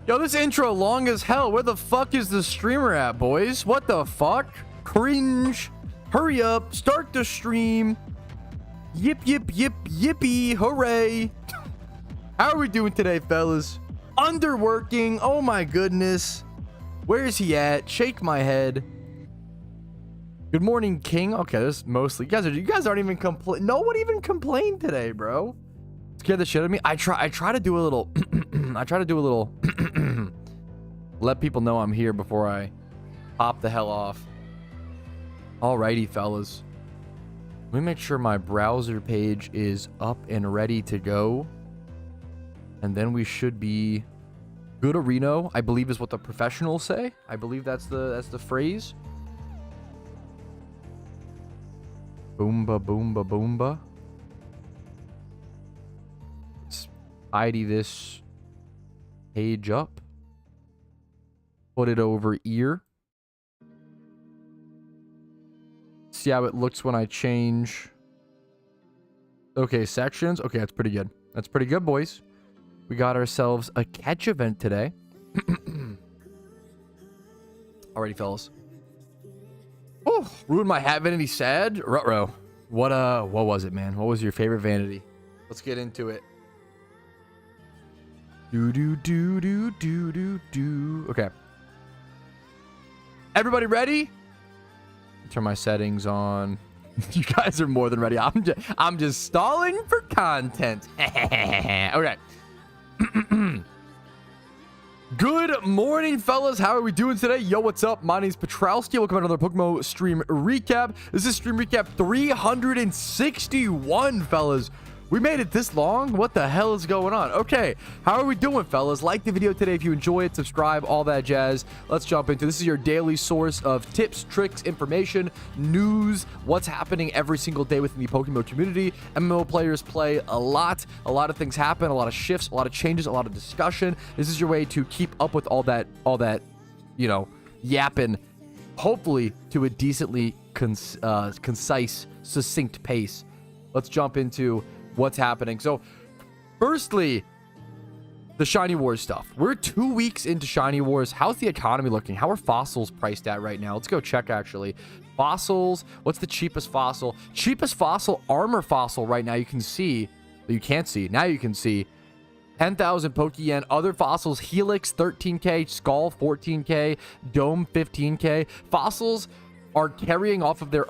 Yo, this intro long as hell. Where the fuck is the streamer at, boys? What the fuck? Cringe. Hurry up. Start the stream. Yip, yip, yip, yippee. Hooray. How are we doing today, fellas? Underworking. Oh my goodness. Where is he at? Shake my head. Good morning, King. Okay, this is mostly you guys aren't even complain. No one even complained today, bro. Scared the shit out of me. I try to do a little let people know I'm here before I pop the hell off. Alrighty, fellas. Let me make sure my browser page is up and ready to go. And then we should be good. Reno, I believe, is what the professionals say. I believe that's the phrase. Boomba, boomba, boomba. Let's tidy this page up. Put it over ear. See how it looks when I change. Okay, sections. Okay, that's pretty good. That's pretty good, boys. We got ourselves a catch event today. Alrighty, fellas. Oh, ruined my hat vanity sad. Ruh-roh. What was it, man? What was your favorite vanity? Let's get into it. Do. Okay. Everybody ready? Turn my settings on. You guys are more than ready. I'm just stalling for content. Okay. Good morning, fellas. How are we doing today? Yo, what's up? My name's Patrouski. Welcome to another PokeMMO stream recap. This is stream recap 361, fellas. We made it this long? What the hell is going on? Okay, how are we doing, fellas? Like the video today if you enjoy it, subscribe, all that jazz. Let's jump into this. Is your daily source of tips, tricks, information, news, what's happening every single day within the PokeMMO community. MMO players play a lot of things happen, a lot of shifts, a lot of changes, a lot of discussion. This is your way to keep up with all that, you know, yapping, hopefully to a decently concise, succinct pace. Let's jump into what's happening. So firstly, the Shiny Wars stuff. We're 2 weeks into Shiny Wars. How's the economy looking? How are fossils priced at right now? Let's go check, actually. Fossils. What's the cheapest fossil? Cheapest fossil, armor fossil right now. You can see, you can't see. Now you can see 10,000 Pokeyen. Other fossils, Helix 13k, Skull 14k, Dome 15k. Fossils are carrying off of their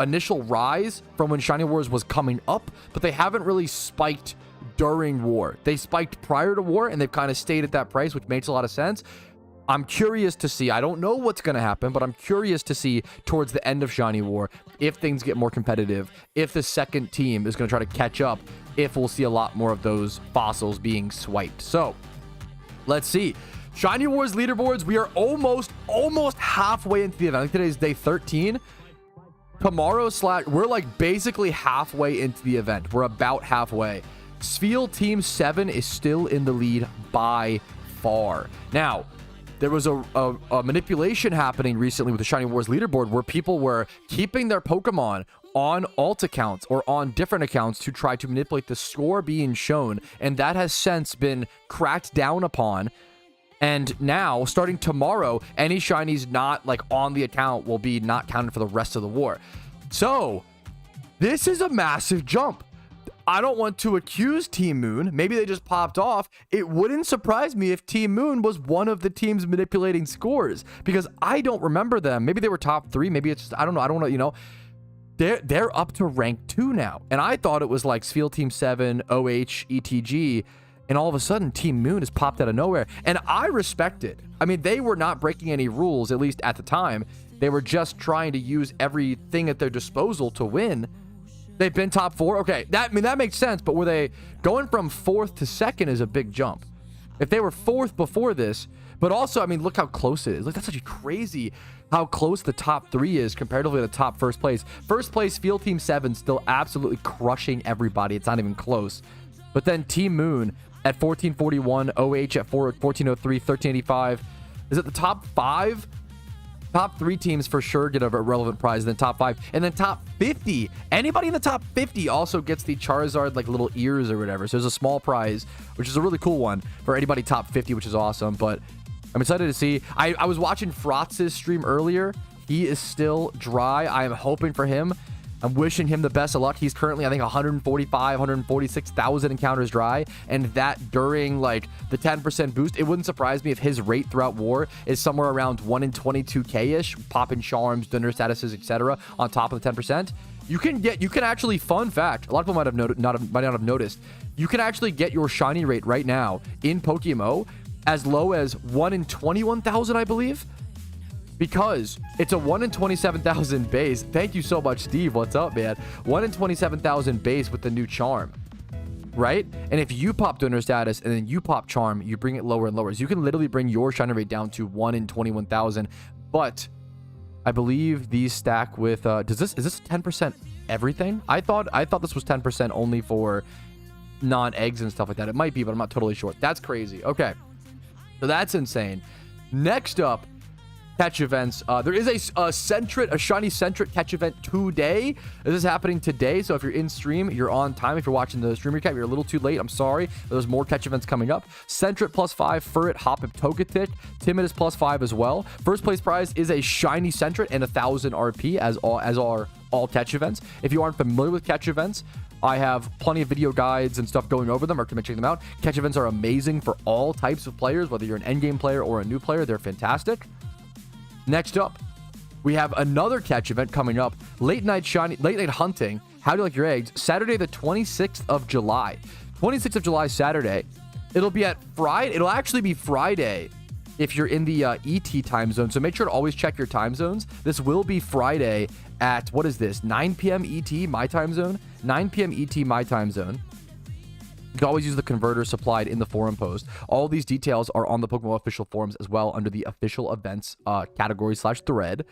initial rise from when Shiny Wars was coming up, but they haven't really spiked during war. They spiked prior to war, and they've kind of stayed at that price, which makes a lot of sense. I'm curious to see. I don't know what's going to happen, but I'm curious to see towards the end of Shiny War if things get more competitive, if the second team is going to try to catch up, if we'll see a lot more of those fossils being swiped. So let's see. Shiny Wars leaderboards, we are almost halfway into the event. I think today's day 13. Tomorrow we're like basically halfway into the event. We're about halfway. Spheal Team 7 is still in the lead by far. Now, there was a manipulation happening recently with the Shiny Wars leaderboard where people were keeping their Pokemon on alt accounts or on different accounts to try to manipulate the score being shown. And that has since been cracked down upon. And now, starting tomorrow, any shinies not like on the account will be not counted for the rest of the war. So, this is a massive jump. I don't want to accuse Team Moon. Maybe they just popped off. It wouldn't surprise me if Team Moon was one of the teams manipulating scores, because I don't remember them. Maybe they were top 3. Maybe it's just, I don't know. I don't know, you know. They're up to rank 2 now. And I thought it was like Spheal Team 7, OH, ETG. And all of a sudden, Team Moon has popped out of nowhere. And I respect it. I mean, they were not breaking any rules, at least at the time. They were just trying to use everything at their disposal to win. They've been top 4. Okay, that makes sense. But were they going from 4th to 2nd is a big jump. If they were 4th before this, but also, I mean, look how close it is. Look, that's such a crazy how close the top 3 is comparatively to the top first place. First place, Spheal Team 7 still absolutely crushing everybody. It's not even close. But then Team Moon at 1441, OH at 1403, 1385. Is it the top 5? Top 3 teams for sure get a relevant prize, and then top 5, and then top 50. Anybody in the top 50 also gets the Charizard like little ears or whatever. So there's a small prize, which is a really cool one for anybody top 50, which is awesome. But I'm excited to see. I was watching Frotz's stream earlier. He is still dry. I am hoping for him. I'm wishing him the best of luck. He's currently, I think, 145, 146,000 encounters dry. And that during, like, the 10% boost, it wouldn't surprise me if his rate throughout war is somewhere around 1 in 22k-ish, popping charms, dinner statuses, etc. on top of the 10%. You can actually, fun fact, a lot of people might not have noticed, you can actually get your shiny rate right now in PokeMMO as low as 1 in 21,000, I believe. Because it's a 1 in 27,000 base. Thank you so much, Steve. What's up, man? 1 in 27,000 base with the new charm, right? And if you pop donor status and then you pop charm, you bring it lower and lower. So you can literally bring your shiny rate down to 1 in 21,000. But I believe these stack with is this 10% everything? I thought this was 10% only for non-eggs and stuff like that. It might be, but I'm not totally sure. That's crazy. Okay, so that's insane. Next up, catch events. There is a shiny SENTRET catch event today. This is happening today, so if you're in stream, you're on time. If you're watching the stream recap, you're a little too late. I'm sorry. There's more catch events coming up. SENTRET +5, Furret, Hoppip, Togetic. Timid is +5 as well. First place prize is a shiny SENTRET and 1,000 RP, as are all catch events. If you aren't familiar with catch events, I have plenty of video guides and stuff going over them. Recommend checking them out. Catch events are amazing for all types of players, whether you're an endgame player or a new player. They're fantastic. Next up, we have another catch event coming up. Late night hunting. How do you like your eggs? Saturday, the 26th of July. 26th of July, Saturday. It'll be at Friday. It'll actually be Friday if you're in the ET time zone. So make sure to always check your time zones. This will be Friday at, what is this? 9 p.m. ET, my time zone? 9 p.m. ET, my time zone. You can always use the converter supplied in the forum post. All these details are on the PokeMMO official forums as well under the official events category/thread.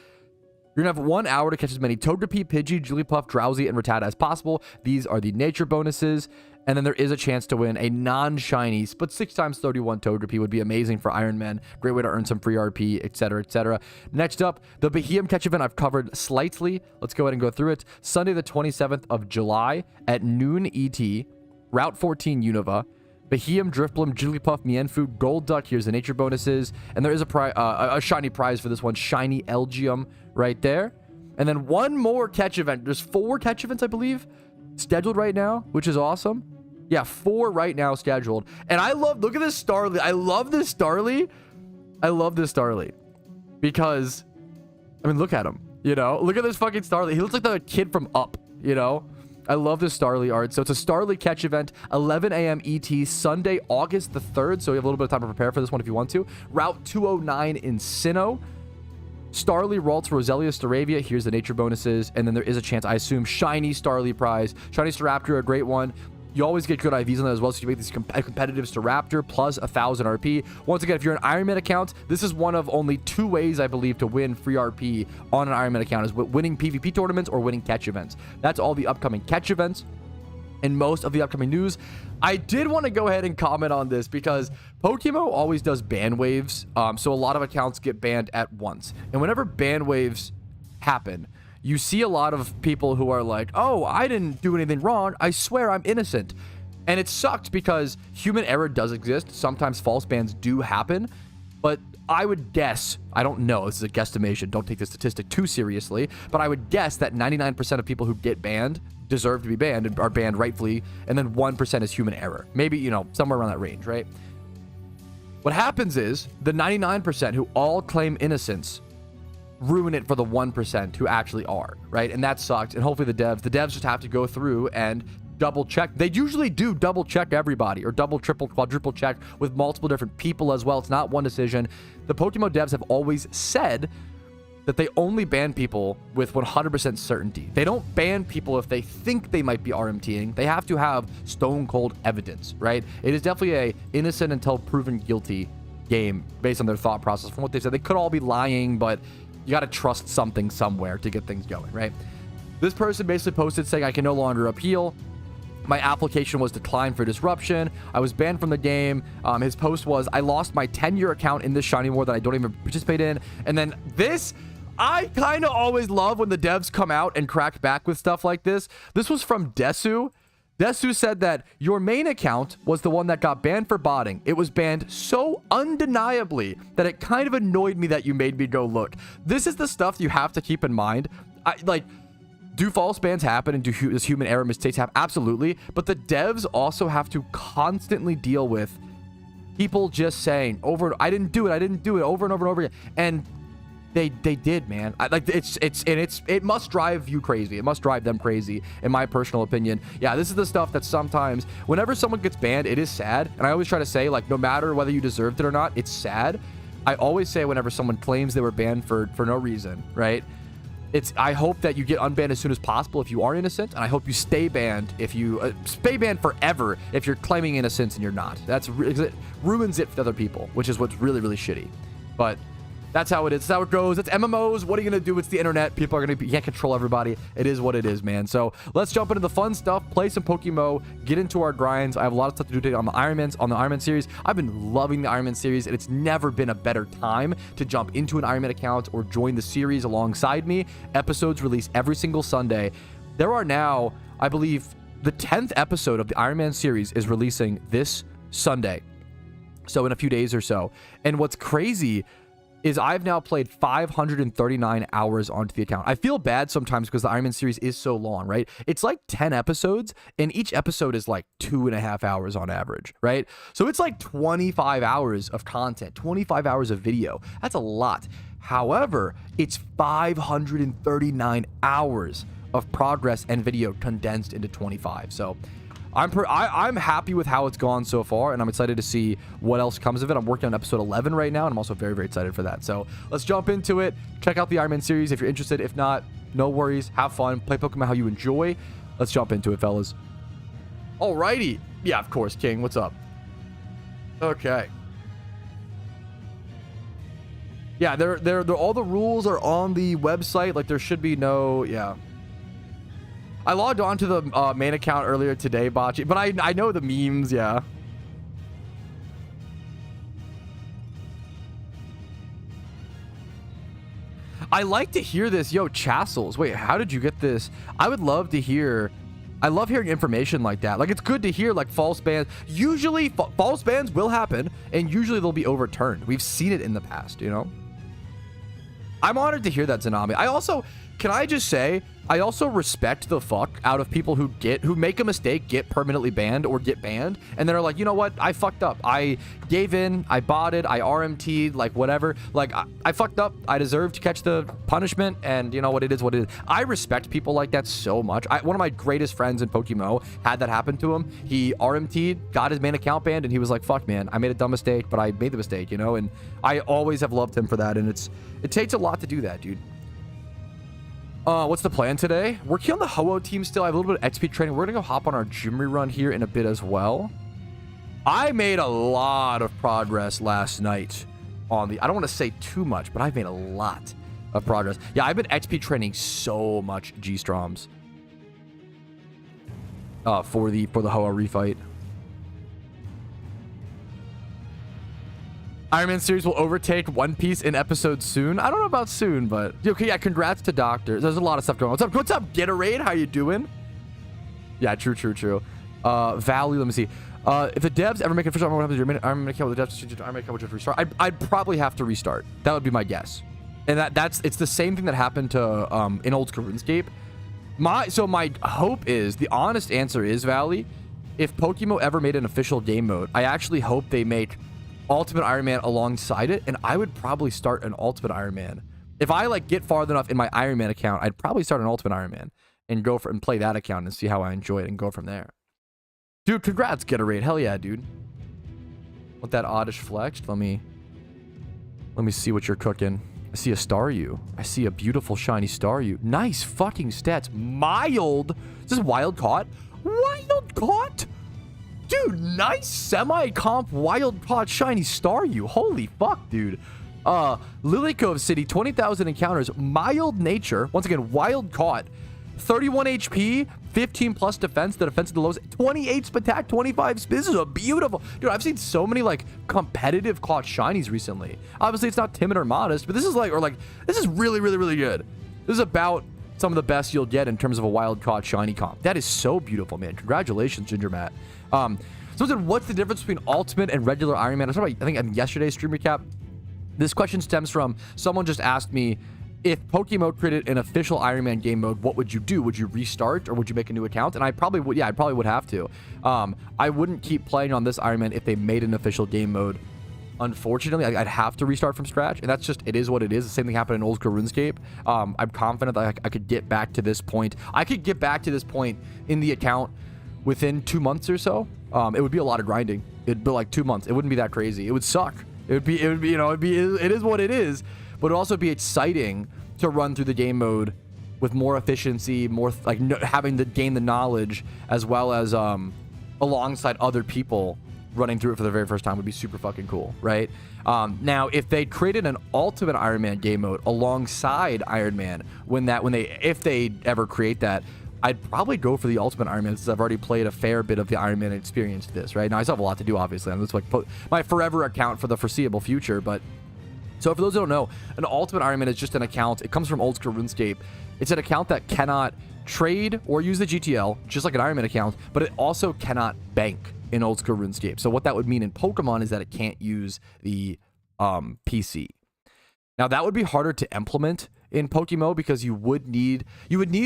You're going to have 1 hour to catch as many Togepi, Pidgey, Jigglypuff, Drowsy, and Rattata as possible. These are the nature bonuses. And then there is a chance to win a non-shiny, but 6x31 Togepi would be amazing for Iron Man. Great way to earn some free RP, etc., etc. Next up, the Beheeyem catch event I've covered slightly. Let's go ahead and go through it. Sunday, the 27th of July at noon ET. Route 14 Unova, Beheeyem, Drifblim, Jigglypuff, Mienfoo, Gold Duck. Here's the nature bonuses. And there is a shiny prize for this one. Shiny Elgium right there. And then one more catch event. There's 4 catch events, I believe, scheduled right now, which is awesome. Yeah, 4 right now scheduled. And look at this Starly. I love this Starly. Because, I mean, look at him. You know, look at this fucking Starly. He looks like the kid from Up, you know? I love this Starly art. So it's a Starly catch event, 11 a.m. ET, Sunday, August the 3rd. So you have a little bit of time to prepare for this one if you want to. Route 209 in Sinnoh. Starly, Ralts, Roselia, Staravia. Here's the nature bonuses. And then there is a chance, I assume, shiny Starly prize. Shiny Staraptor, a great one. You always get good IVs on that as well, so you make these competitive Staraptor plus 1,000 RP. Once again, if you're an Iron Man account, this is one of only 2 ways, I believe, to win free RP on an Iron Man account, is winning PvP tournaments or winning catch events. That's all the upcoming catch events and most of the upcoming news. I did want to go ahead and comment on this because PokeMMO always does ban waves, so a lot of accounts get banned at once. And whenever ban waves happen, you see a lot of people who are like, oh, I didn't do anything wrong. I swear I'm innocent. And it sucked because human error does exist. Sometimes false bans do happen. But I would guess, I don't know, this is a guesstimation. Don't take the statistic too seriously. But I would guess that 99% of people who get banned deserve to be banned and are banned rightfully. And then 1% is human error. Maybe, you know, somewhere around that range, right? What happens is the 99% who all claim innocence ruin it for the 1% who actually are, right? And that sucks. And hopefully the devs just have to go through and double check. They usually do double check everybody, or double, triple, quadruple check with multiple different people as well. It's not one decision. The PokeMMO devs have always said that they only ban people with 100% certainty. They don't ban people if they think they might be RMTing. They have to have stone cold evidence, right? It is definitely a innocent until proven guilty game based on their thought process. From what they said, they could all be lying, but you got to trust something somewhere to get things going, right? This person basically posted saying, I can no longer appeal. My application was declined for disruption. I was banned from the game. His post was, I lost my 10-year account in this shiny war that I don't even participate in. And then this I kind of always love when the devs come out and crack back with stuff like this. This was from Desu. Desu said that your main account was the one that got banned for botting. It was banned so undeniably that it kind of annoyed me that you made me go look. This is the stuff you have to keep in mind. Do false bans happen and does human error mistakes happen? Absolutely. But the devs also have to constantly deal with people just saying I didn't do it over and over and over again. And they did, man. It must drive you crazy. It must drive them crazy, in my personal opinion. Yeah, this is the stuff that sometimes, whenever someone gets banned, it is sad. And I always try to say, like, no matter whether you deserved it or not, it's sad. I always say whenever someone claims they were banned for no reason, right? I hope that you get unbanned as soon as possible if you are innocent, and I hope you stay banned if you stay banned forever if you're claiming innocence and you're not. It ruins it for other people, which is what's really, really shitty. But that's how it is. That's how it goes. It's MMOs. What are you going to do? It's the internet. People are going to you can't control everybody. It is what it is, man. So let's jump into the fun stuff, play some PokeMMO, get into our grinds. I have a lot of stuff to do today on the Iron Man series. I've been loving the Iron Man series, and it's never been a better time to jump into an Iron Man account or join the series alongside me. Episodes release every single Sunday. There are now, I believe, the 10th episode of the Iron Man series is releasing this Sunday. So in a few days or so. And what's crazy is I've now played 539 hours onto the account. I feel bad sometimes because the Iron Man series is so long, right? It's like 10 episodes, and each episode is like 2.5 hours on average, right? So it's like 25 hours of content, 25 hours of video. That's a lot. However, it's 539 hours of progress and video condensed into 25. So I'm happy with how it's gone so far, and I'm excited to see what else comes of it. I'm working on episode 11 right now, and I'm also very, very excited for that. So let's jump into it. Check out the Iron Man series if you're interested. If not, no worries. Have fun. Play Pokemon how you enjoy. Let's jump into it, fellas. Alrighty. Yeah, of course, King. What's up? Okay. Yeah, they're all the rules are on the website. Like, there should be no... Yeah. I logged on to the main account earlier today, Bocce, but I know the memes, yeah. I like to hear this. Yo, Chassels. Wait, how did you get this? I would love to hear... I love hearing information like that. Like, it's good to hear, like, false bans. Usually, false bans will happen, and usually they'll be overturned. We've seen it in the past, you know? I'm honored to hear that, Zanami. I also... Can I just say, I also respect the fuck out of people who make a mistake, get permanently banned or get banned, and they're like, you know what, I fucked up. I gave in, I botted, I RMT'd, like whatever. Like, I fucked up. I deserve to catch the punishment, and you know what, it is what it is. I respect people like that so much. One of my greatest friends in PokeMMO had that happen to him. He RMT'd, got his main account banned, and he was like, fuck, man, I made a dumb mistake, but I made the mistake, you know? And I always have loved him for that, and it takes a lot to do that, dude. What's the plan today? Working on the Ho-Oh team still. I have a little bit of XP training. We're gonna go hop on our gym rerun here in a bit as well. I made a lot of progress last night on the... I don't want to say too much, but I've made a lot of progress. Yeah, I've been XP training so much G-Stroms. For the Ho-Oh refight. Iron Man series will overtake One Piece in episode soon. I don't know about soon, but okay. Yeah, congrats to Doctor. There's a lot of stuff going on. What's up, Gatorade? How you doing? Yeah, true. Valley. Let me see. If the devs ever make an official, what happens to your Iron Man account with the devs? Iron Man account would just restart. I'd probably have to restart. That would be my guess. And it's the same thing that happened to in old RuneScape. So my hope is, the honest answer is, Valley, if PokeMMO ever made an official game mode, I actually hope they make Ultimate Iron Man alongside it, and I would probably start an Ultimate Iron Man. If I like get far enough in my Iron Man account, I'd probably start an Ultimate Iron Man and go for and play that account and see how I enjoy it and go from there. Dude, congrats, Gatorade. Hell yeah, dude. Want that oddish flexed? Let me see what you're cooking. I see a Staryu. I see a beautiful shiny Staryu. Nice fucking stats. Mild. Is this wild caught? Wild caught? Dude, nice semi-comp wild caught shiny Staryu. Holy fuck, dude. Lily Cove City, 20,000 encounters. Mild nature. Once again, wild caught. 31 HP, 15 plus defense, the defense of the lowest, 28 attack, 25 speed. This is a beautiful, dude. I've seen so many like competitive caught shinies recently. Obviously it's not timid or modest, but this is like, this is really, really, really good. This is about some of the best you'll get in terms of a wild caught shiny comp. That is so beautiful, man. Congratulations, Ginger Matt. So what's the difference between ultimate and regular Iron Man? I was talking about, I think in yesterday's stream recap. This question stems from someone just asked me, if PokeMMO created an official Iron Man game mode, what would you do? Would you restart or would you make a new account? And I probably would. Yeah, I probably would have to. I wouldn't keep playing on this Iron Man if they made an official game mode. Unfortunately, I'd have to restart from scratch, and that's just, it is what it is. The same thing happened in old school RuneScape. I'm confident that I could get back to this point. I could get back to this point in the account within 2 months or so. It would be a lot of grinding. It'd be like 2 months. It wouldn't be that crazy. It would suck. It is what it is. But it'd also be exciting to run through the game mode with more efficiency, more like having to gain the knowledge, as well as alongside other people running through it for the very first time would be super fucking cool, right? Now, if they created an Ultimate Iron Man game mode alongside Iron Man, if they ever create that, I'd probably go for the Ultimate Iron Man, since I've already played a fair bit of the Iron Man experience to this, right? Now, I still have a lot to do, obviously. It's like my forever account for the foreseeable future, but... So for those who don't know, an Ultimate Iron Man is just an account. It comes from old school RuneScape. It's an account that cannot trade or use the GTL, just like an Iron Man account, but it also cannot bank in old school RuneScape. So what that would mean in Pokemon is that it can't use the PC. Now that would be harder to implement in PokeMMO because you would need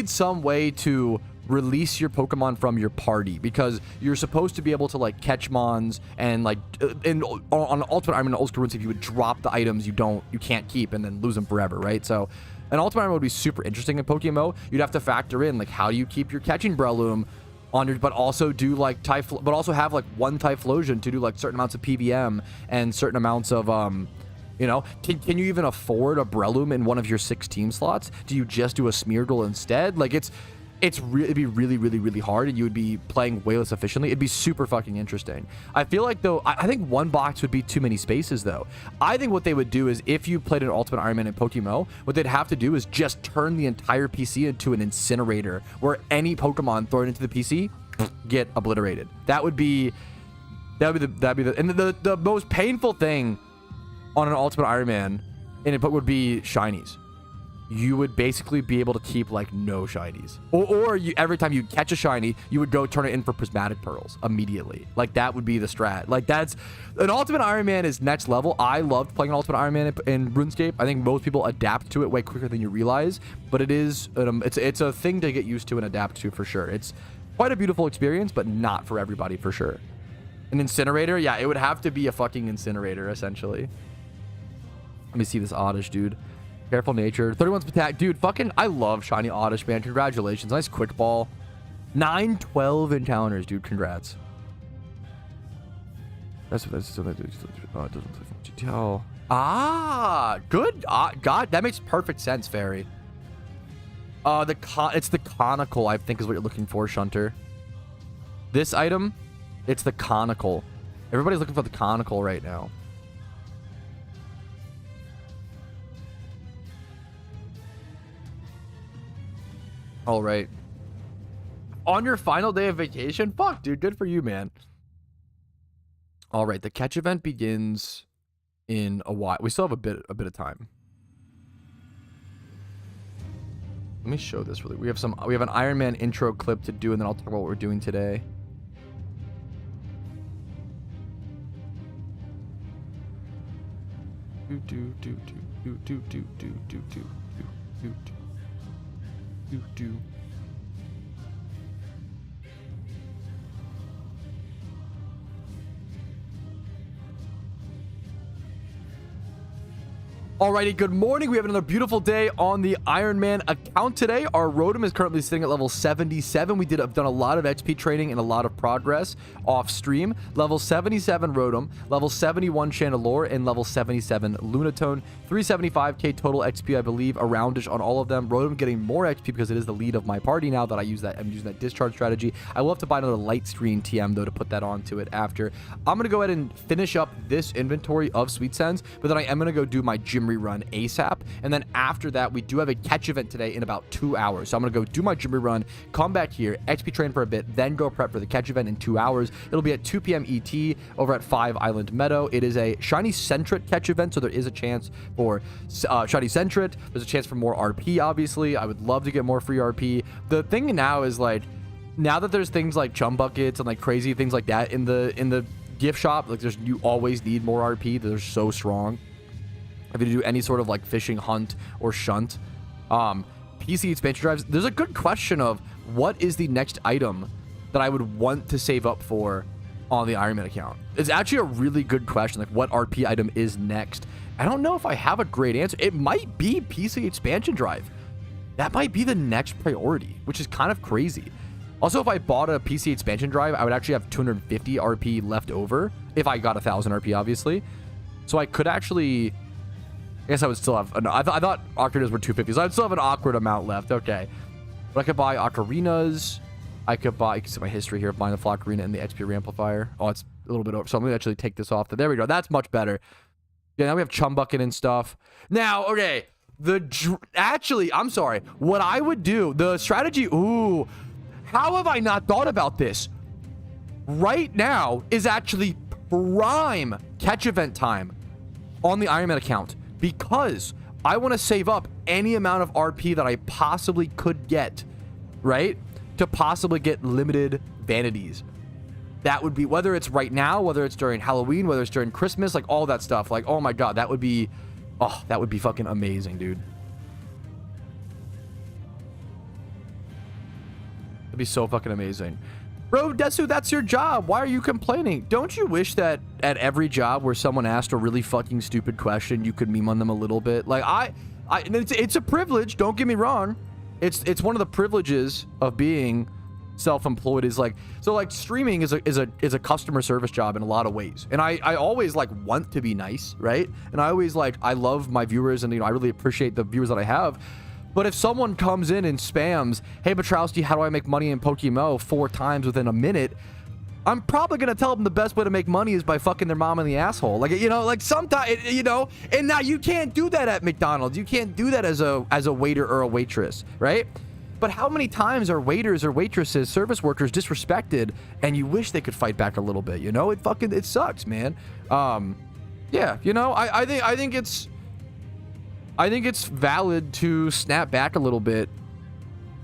some way to release your Pokemon from your party, because you're supposed to be able to like catch mons and like on Ultimate Iron Man old school RuneScape, you would drop the items you can't keep and then lose them forever, right? So an Ultimate Iron Man would be super interesting in PokeMMO. You'd have to factor in like how do you keep your catching Breloom on your, but also do like but also have like one Typhlosion to do like certain amounts of PVM and certain amounts of you know, can you even afford a Breloom in one of your 6 team slots? Do you just do a Smeargle instead? Like it'd be really, really, really hard, and you would be playing way less efficiently. It'd be super fucking interesting. I feel like though, I think one box would be too many spaces though. I think what they would do is if you played an Ultimate Iron Man in PokeMMO, what they'd have to do is just turn the entire PC into an incinerator where any Pokemon thrown into the PC get obliterated. That'd be the most painful thing on an Ultimate Iron Man and it would be shinies. You would basically be able to keep like no shinies, or every time you catch a shiny, you would go turn it in for prismatic pearls immediately. Like that would be the strat. Like that's an Ultimate Iron Man is next level. I loved playing an Ultimate Iron Man in RuneScape. I think most people adapt to it way quicker than you realize, but it is it's a thing to get used to and adapt to for sure. It's quite a beautiful experience, but not for everybody for sure. An incinerator, yeah, it would have to be a fucking incinerator essentially. Let me see this Oddish, dude. Careful nature. 31's attack. Dude, fucking, I love shiny Oddish, man. Congratulations. Nice quick ball. 912 encounters, dude. Congrats. That's GTL. Ah, good. God, that makes perfect sense, Fairy. It's the conical, I think is what you're looking for, Shunter. This item, it's the conical. Everybody's looking for the conical right now. All right. On your final day of vacation? Fuck, dude. Good for you, man. All right. The catch event begins in a while. We still have a bit of time. Let me show this really. We have an Iron Man intro clip to do, and then I'll talk about what we're doing today. Alrighty, good morning. We have another beautiful day on the Iron Man account today. Our Rotom is currently sitting at level 77. We have done a lot of XP training and a lot of progress off stream. Level 77 Rotom, level 71 Chandelure, and level 77 Lunatone. 375k total XP, I believe, aroundish on all of them. Rotom getting more XP because it is the lead of my party now that I'm using that discharge strategy. I will have to buy another light screen TM though to put that onto it after. I'm gonna go ahead and finish up this inventory of Sweet Sends, but then I am gonna go do my gym gym rerun ASAP. And then after that, we do have a catch event today in about 2 hours. So I'm going to go do my gym rerun, come back here, XP train for a bit, then go prep for the catch event in 2 hours. It'll be at 2 p.m. ET over at 5 Island Meadow. It is a shiny SENTRET catch event, so there is a chance for shiny SENTRET. There's a chance for more RP, obviously. I would love to get more free RP. The thing now is, like, now that there's things like chum buckets and like crazy things like that in the gift shop, like you always need more RP. They're so strong. If you do any sort of like fishing hunt or shunt, PC expansion drives, there's a good question of what is the next item that I would want to save up for on the Iron Man account. It's actually a really good question. Like, what RP item is next? I don't know if I have a great answer. It might be PC expansion drive. That might be the next priority, which is kind of crazy. Also, if I bought a PC expansion drive, I would actually have 250 RP left over if I got 1,000 RP, obviously. So I could actually, I guess I would still have, I thought ocarinas were 250, so I'd still have an awkward amount left. Okay. But I could buy ocarinas. I could buy, you can see my history here of buying the Flockarina and the XP Reamplifier. Oh, it's a little bit over. So I'm going to actually take this off. There we go. That's much better. Yeah, now we have Chum Bucket and stuff. Now, okay. Actually, I'm sorry. What I would do, the strategy, ooh, how have I not thought about this? Right now is actually prime catch event time on the Iron Man account because I want to save up any amount of RP that I possibly could get, right? To possibly get limited vanities. That would be, whether it's right now, whether it's during Halloween, whether it's during Christmas, like all that stuff. Like, oh my God, that would be, oh, that would be fucking amazing, dude. It'd be so fucking amazing. Bro, Desu, that's your job. Why are you complaining? Don't you wish that at every job where someone asked a really fucking stupid question, you could meme on them a little bit? Like, it's a privilege. Don't get me wrong. It's one of the privileges of being self-employed is like, so like streaming is a customer service job in a lot of ways. And I always like want to be nice, right? And I always like, I love my viewers and, you know, I really appreciate the viewers that I have. But if someone comes in and spams, hey, Patrouski, how do I make money in PokeMMO 4 times within a minute? I'm probably going to tell them the best way to make money is by fucking their mom in the asshole. Like, you know, like sometimes, you know, and now you can't do that at McDonald's. You can't do that as a waiter or a waitress, right? But how many times are waiters or waitresses, service workers disrespected and you wish they could fight back a little bit, you know? It sucks, man. Yeah, you know, I think it's valid to snap back a little bit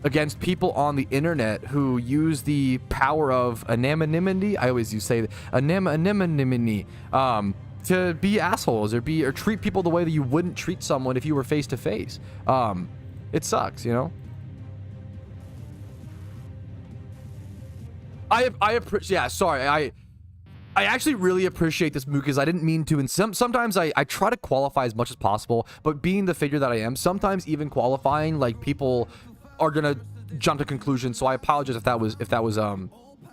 against people on the internet who use the power of anonymity. I always say anonymity to be assholes or treat people the way that you wouldn't treat someone if you were face to face. It sucks, you know. I appreciate. Yeah, sorry. I actually really appreciate this move because I didn't mean to. And sometimes I try to qualify as much as possible, but being the figure that I am, sometimes even qualifying, like people are gonna jump to conclusions. So I apologize if that was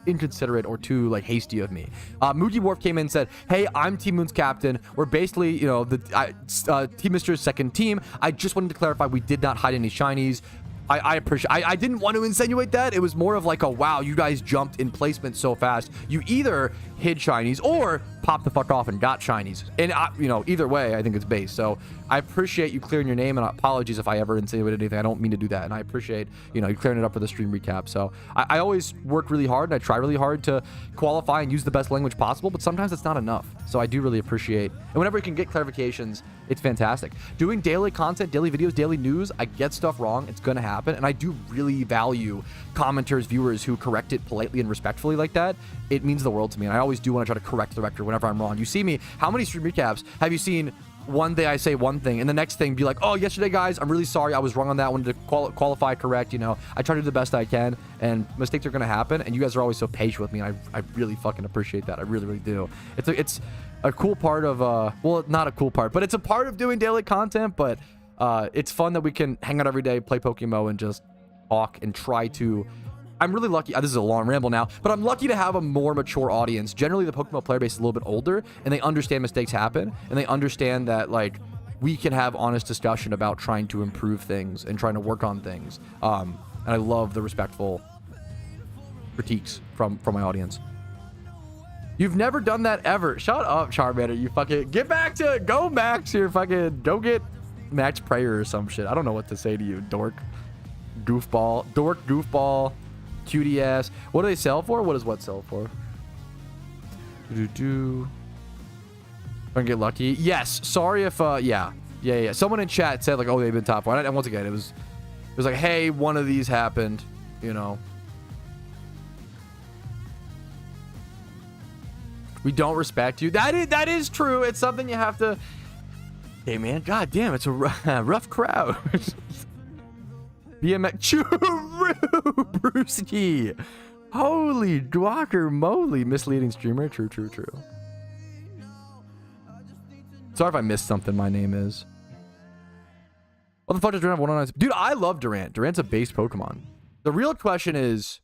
inconsiderate or too like hasty of me. Moogie Wharf came in and said, hey, I'm Team Moon's captain. We're basically, you know, the Team Mister's second team. I just wanted to clarify we did not hide any shinies. I appreciate. I didn't want to insinuate that. It was more of like a wow, you guys jumped in placement so fast. You either hid shinies or popped the fuck off and got shinies. And you know, either way, I think it's base. So I appreciate you clearing your name, and apologies if I ever insinuated anything. I don't mean to do that, and I appreciate, you know, you clearing it up for the stream recap. So I always work really hard, and I try really hard to qualify and use the best language possible, but sometimes it's not enough. So I do really appreciate, and whenever you can get clarifications, it's fantastic. Doing daily content, daily videos, daily news, I get stuff wrong. It's gonna happen, and I do really value commenters, viewers who correct it politely and respectfully like that. It means the world to me, and I always do want to try to correct the record whenever I'm wrong. You see me, how many stream recaps have you seen? One day I say one thing, and the next thing be like, oh, yesterday, guys, I'm really sorry. I was wrong on that one to qualify correct. You know, I try to do the best I can, and mistakes are going to happen, and you guys are always so patient with me, and I really fucking appreciate that. I really, really do. It's a cool part of, well, not a cool part, but it's a part of doing daily content, but it's fun that we can hang out every day, play PokeMMO, and just talk and try to... I'm really lucky. This is a long ramble now, but I'm lucky to have a more mature audience. Generally, the PokeMMO player base is a little bit older, and they understand mistakes happen, and they understand that, like, we can have honest discussion about trying to improve things and trying to work on things. And I love the respectful critiques from my audience. You've never done that ever. Shut up, Charmander. You fucking get back to go max your fucking go get max prayer or some shit. I don't know what to say to you, dork. Goofball. Dork, goofball, cutie ass. What do they sell for? What does what sell for? Do I get lucky? Yes. Sorry if yeah. Someone in chat said like, oh, they've been top 1. And once again, it was like, hey, one of these happened, you know. We don't respect you. That is true. It's something you have to. Hey man, god damn, it's a rough crowd. BMX Brewski. Holy guacamole. Misleading streamer. True. Sorry if I missed something. My name is. What the fuck does Durant have 109? Dude, I love Durant. Durant's a base Pokemon. The real question is,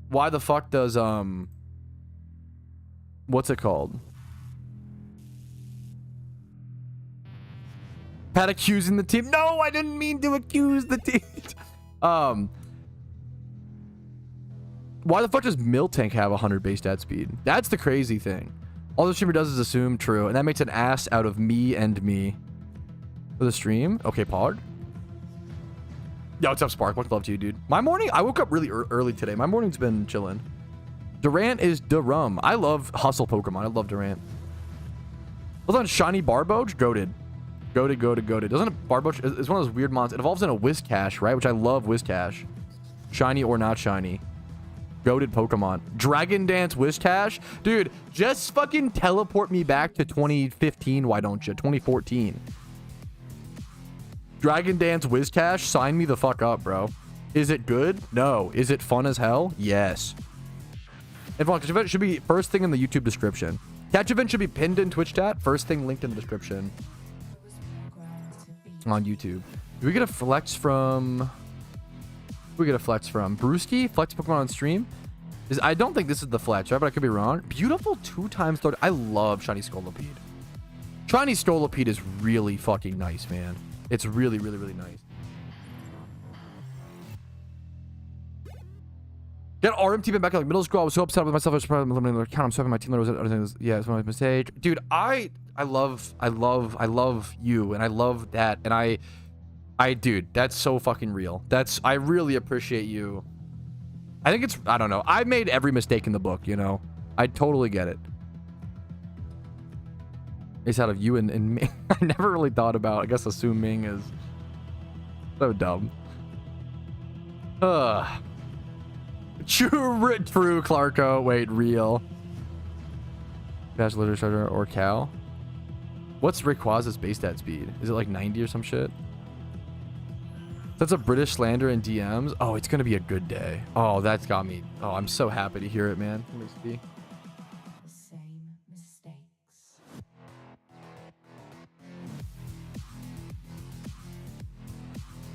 why the fuck does what's it called? Pat accusing the team. No, I didn't mean to accuse the team. Why the fuck does Miltank have 100 base stat speed? That's the crazy thing. All the streamer does is assume true, and that makes an ass out of me and me. For the stream? Okay, Pog. Yo, what's up, Spark? Much love to you, dude. My morning, I woke up really early today. My morning's been chilling. Durant is Durum. I love hustle Pokemon. I love Durant. Hold on, Shiny Barboach? Goated. Goated. Doesn't it, Barboach is one of those weird monsters. It evolves in a Whiscash, right? Which I love Whiscash. Shiny or not shiny. Goated Pokemon. Dragon Dance Whiscash? Dude, just fucking teleport me back to 2015, why don't you? 2014. Dragon Dance Whiscash? Sign me the fuck up, bro. Is it good? No. Is it fun as hell? Yes. And Catch Event should be first thing in the YouTube description. Catch Event should be pinned in Twitch chat. First thing linked in the description. On YouTube. Do we get a flex from... We get a flex from Brewski? Flex Pokemon on stream? I don't think this is the flex, right? But I could be wrong. Beautiful 2x throw. I love Shiny Scolipede. Shiny Scolipede is really fucking nice, man. It's really nice. Get RMT back in like middle school. I was so upset with myself. I was probably eliminating the account. I'm so happy my team leader was yeah, it's my mistake. Dude, I love you, and I love that, and dude, that's so fucking real. I really appreciate you. I think it's, I don't know. I made every mistake in the book, you know. I totally get it. It's out of you and me. I never really thought about, I guess assuming is so dumb. True, Clarko. Wait, real. Bachelor Literature or Cal? What's Rayquaza's base stat speed? Is it like 90 or some shit? That's a British slander in DMs. Oh, it's gonna be a good day. Oh, that's got me. Oh, I'm so happy to hear it, man. Let me see. The same mistakes.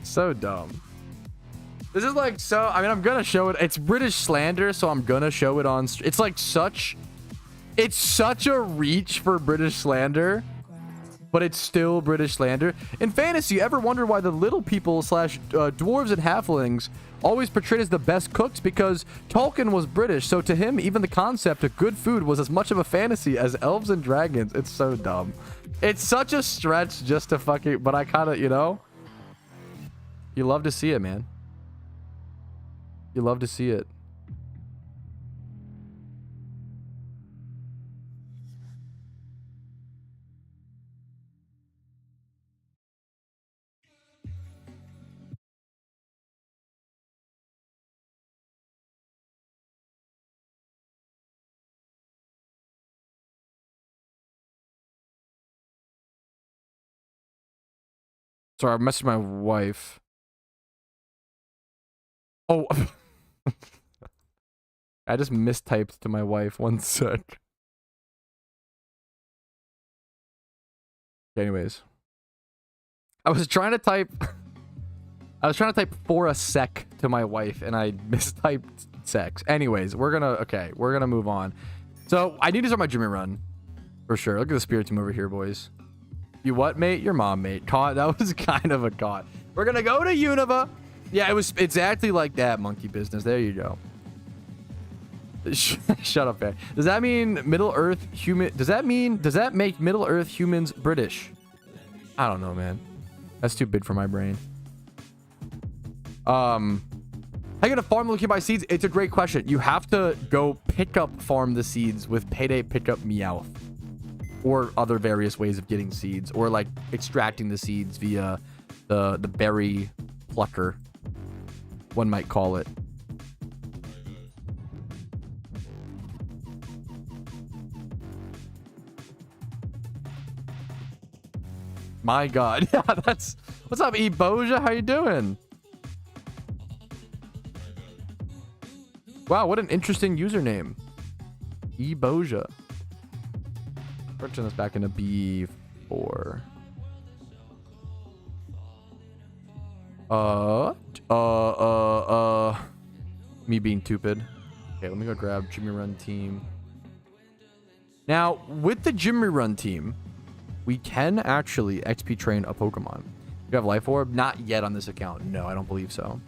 So dumb. This is like so. I mean, I'm gonna show it. It's British slander, so I'm gonna show it on. It's like such. It's such a reach for British slander. But it's still British slander. In fantasy, ever wonder why the little people / dwarves and halflings always portrayed as the best cooks? Because Tolkien was British, so to him, even the concept of good food was as much of a fantasy as elves and dragons. It's so dumb. It's such a stretch just to fucking, but I kind of, you know, you love to see it, man. You love to see it. Sorry, I messaged my wife. Oh. I just mistyped to my wife. One sec. Anyways. I was trying to type for a sec to my wife and I mistyped sex. Anyways, we're gonna move on. So I need to start my Jimmy run. For sure. Look at the spirit team over here, boys. You what, mate? Your mom, mate. Caught. That was kind of a caught. We're gonna go to Unova. Yeah, it was exactly like that, monkey business. There you go. Shut up, man. Does that mean Middle Earth human? Does that make Middle Earth humans British? I don't know, man. That's too big for my brain. How you gonna farm looking by seeds? It's a great question. You have to go pick up farm the seeds with payday pickup Meowth, or other various ways of getting seeds, or like extracting the seeds via the berry plucker, one might call it. My God. Yeah, that's... What's up, Eboja? How you doing? Wow, what an interesting username. Eboja. We're turn this back into B4. Me being stupid. Okay, let me go grab Jimmy Run team. Now, with the Jimmy Run team, we can actually XP train a Pokemon. You have Life Orb? Not yet on this account. No, I don't believe so.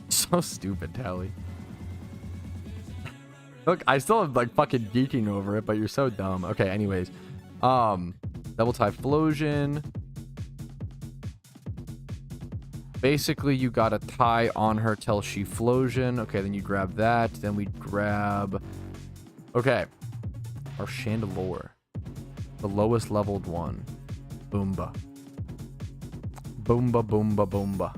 So stupid, Tally. Look, I still am like fucking geeking over it, but you're so dumb. Okay, anyways. Double type Flosion. Basically, you gotta tie on her till she Flosion. Okay, then you grab that. Then we grab... Okay. Our Chandelure. The lowest leveled one. Boomba. Boomba, boomba, boomba.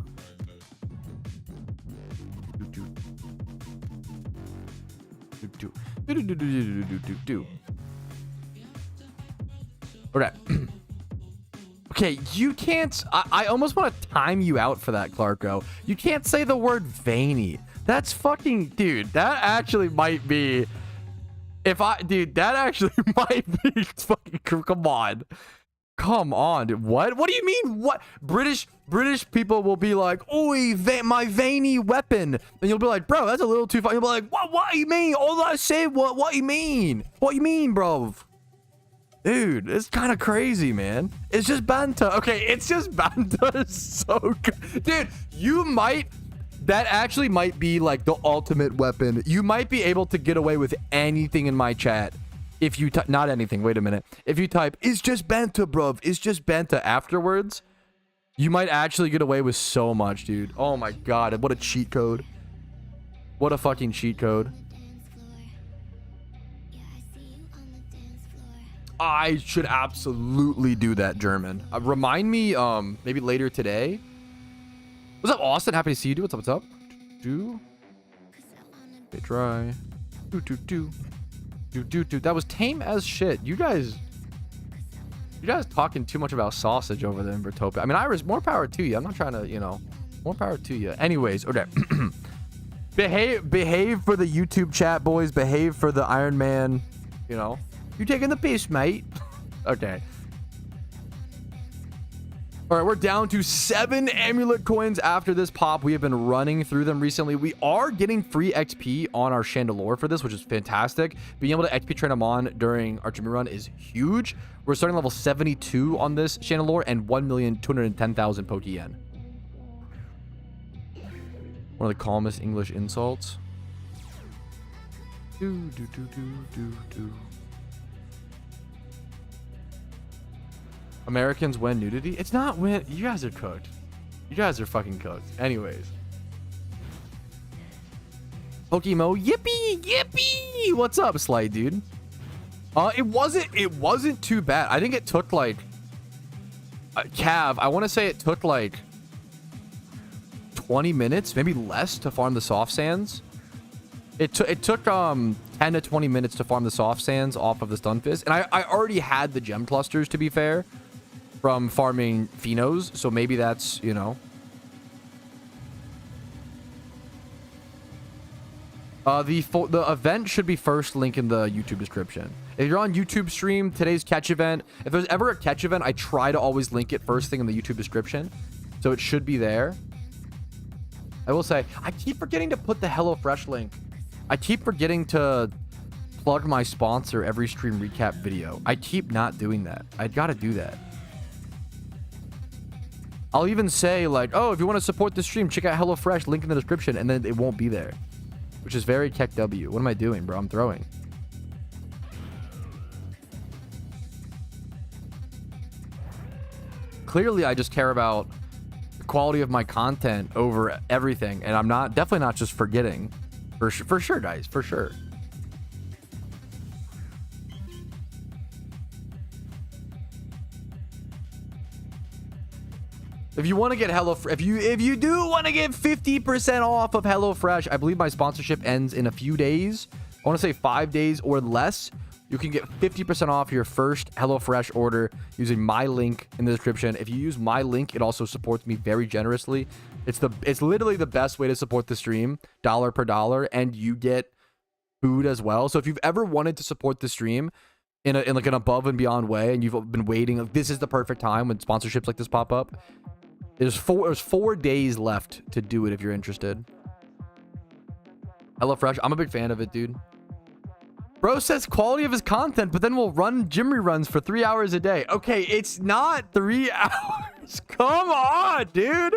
Okay. Okay, you can't... I almost want to time you out for that, Clarko. You can't say the word veiny. That's fucking... Dude, that actually might be... Dude, that actually might be fucking... Come on. Come on, dude. What? What do you mean? What? British people will be like, "Oi, my veiny weapon," and you'll be like, "Bro, that's a little too far." You'll be like, "What? What do you mean? All I say, what you mean? What you mean, bro?" Dude, it's kind of crazy, man. It's just banter. Okay, it's just banter. So good. Dude, you might... That actually might be like the ultimate weapon. You might be able to get away with anything in my chat. If you not anything, wait a minute. If you type, "It's just banter, bruv. It's just banter," afterwards, you might actually get away with so much, dude. Oh my God. What a cheat code. What a fucking cheat code. I should absolutely do that, German. Remind me, maybe later today. What's up, Austin? Happy to see you, dude. What's up? Do. Okay, try. Do. That was tame as shit. You guys talking too much about sausage over there in Vertopia. I mean, Iris, more power to you. I'm not trying to, you know, more power to you. Anyways, okay. behave for the YouTube chat, boys. Behave for the Iron Man. You know, you taking the piss, mate. Okay. All right, we're down to 7 amulet coins after this pop. We have been running through them recently. We are getting free XP on our Chandelure for this, which is fantastic. Being able to XP train them on during our Jimmy Run is huge. We're starting level 72 on this Chandelure and 1,210,000 Pokeyen. One of the calmest English insults. Do. Americans win nudity. It's not win. You guys are cooked. You guys are fucking cooked. Anyways. PokeMMO. Yippee. What's up, Slight dude? It wasn't too bad. I think it took like Cav, I want to say it took like 20 minutes, maybe less, to farm the soft sands. It took 10 to 20 minutes to farm the soft sands off of the Stunfisk. And I already had the gem clusters, to be fair, from farming Phenos, so maybe that's, you know. The event should be first link in the YouTube description. If you're on YouTube stream, today's catch event, if there's ever a catch event, I try to always link it first thing in the YouTube description, so it should be there. I will say, I keep forgetting to put the HelloFresh link. I keep forgetting to plug my sponsor every stream recap video. I keep not doing that. I gotta do that. I'll even say like, "Oh, if you want to support the stream, check out HelloFresh, link in the description," and then it won't be there. which is very Keck W. What am I doing, bro? I'm throwing. Clearly, I just care about the quality of my content over everything, and I'm definitely not just forgetting. For sure, guys, for sure. If you want to get if you do want to get 50% off of HelloFresh, I believe my sponsorship ends in a few days. I want to say 5 days or less. You can get 50% off your first HelloFresh order using my link in the description. If you use my link, it also supports me very generously. It's literally the best way to support the stream, dollar per dollar, and you get food as well. So if you've ever wanted to support the stream in like an above and beyond way, and you've been waiting, like, this is the perfect time when sponsorships like this pop up. There's 4 days left to do it if you're interested. HelloFresh, I'm a big fan of it, dude. Bro says quality of his content, but then we'll run gym reruns for 3 hours a day. Okay, it's not 3 hours. Come on, dude.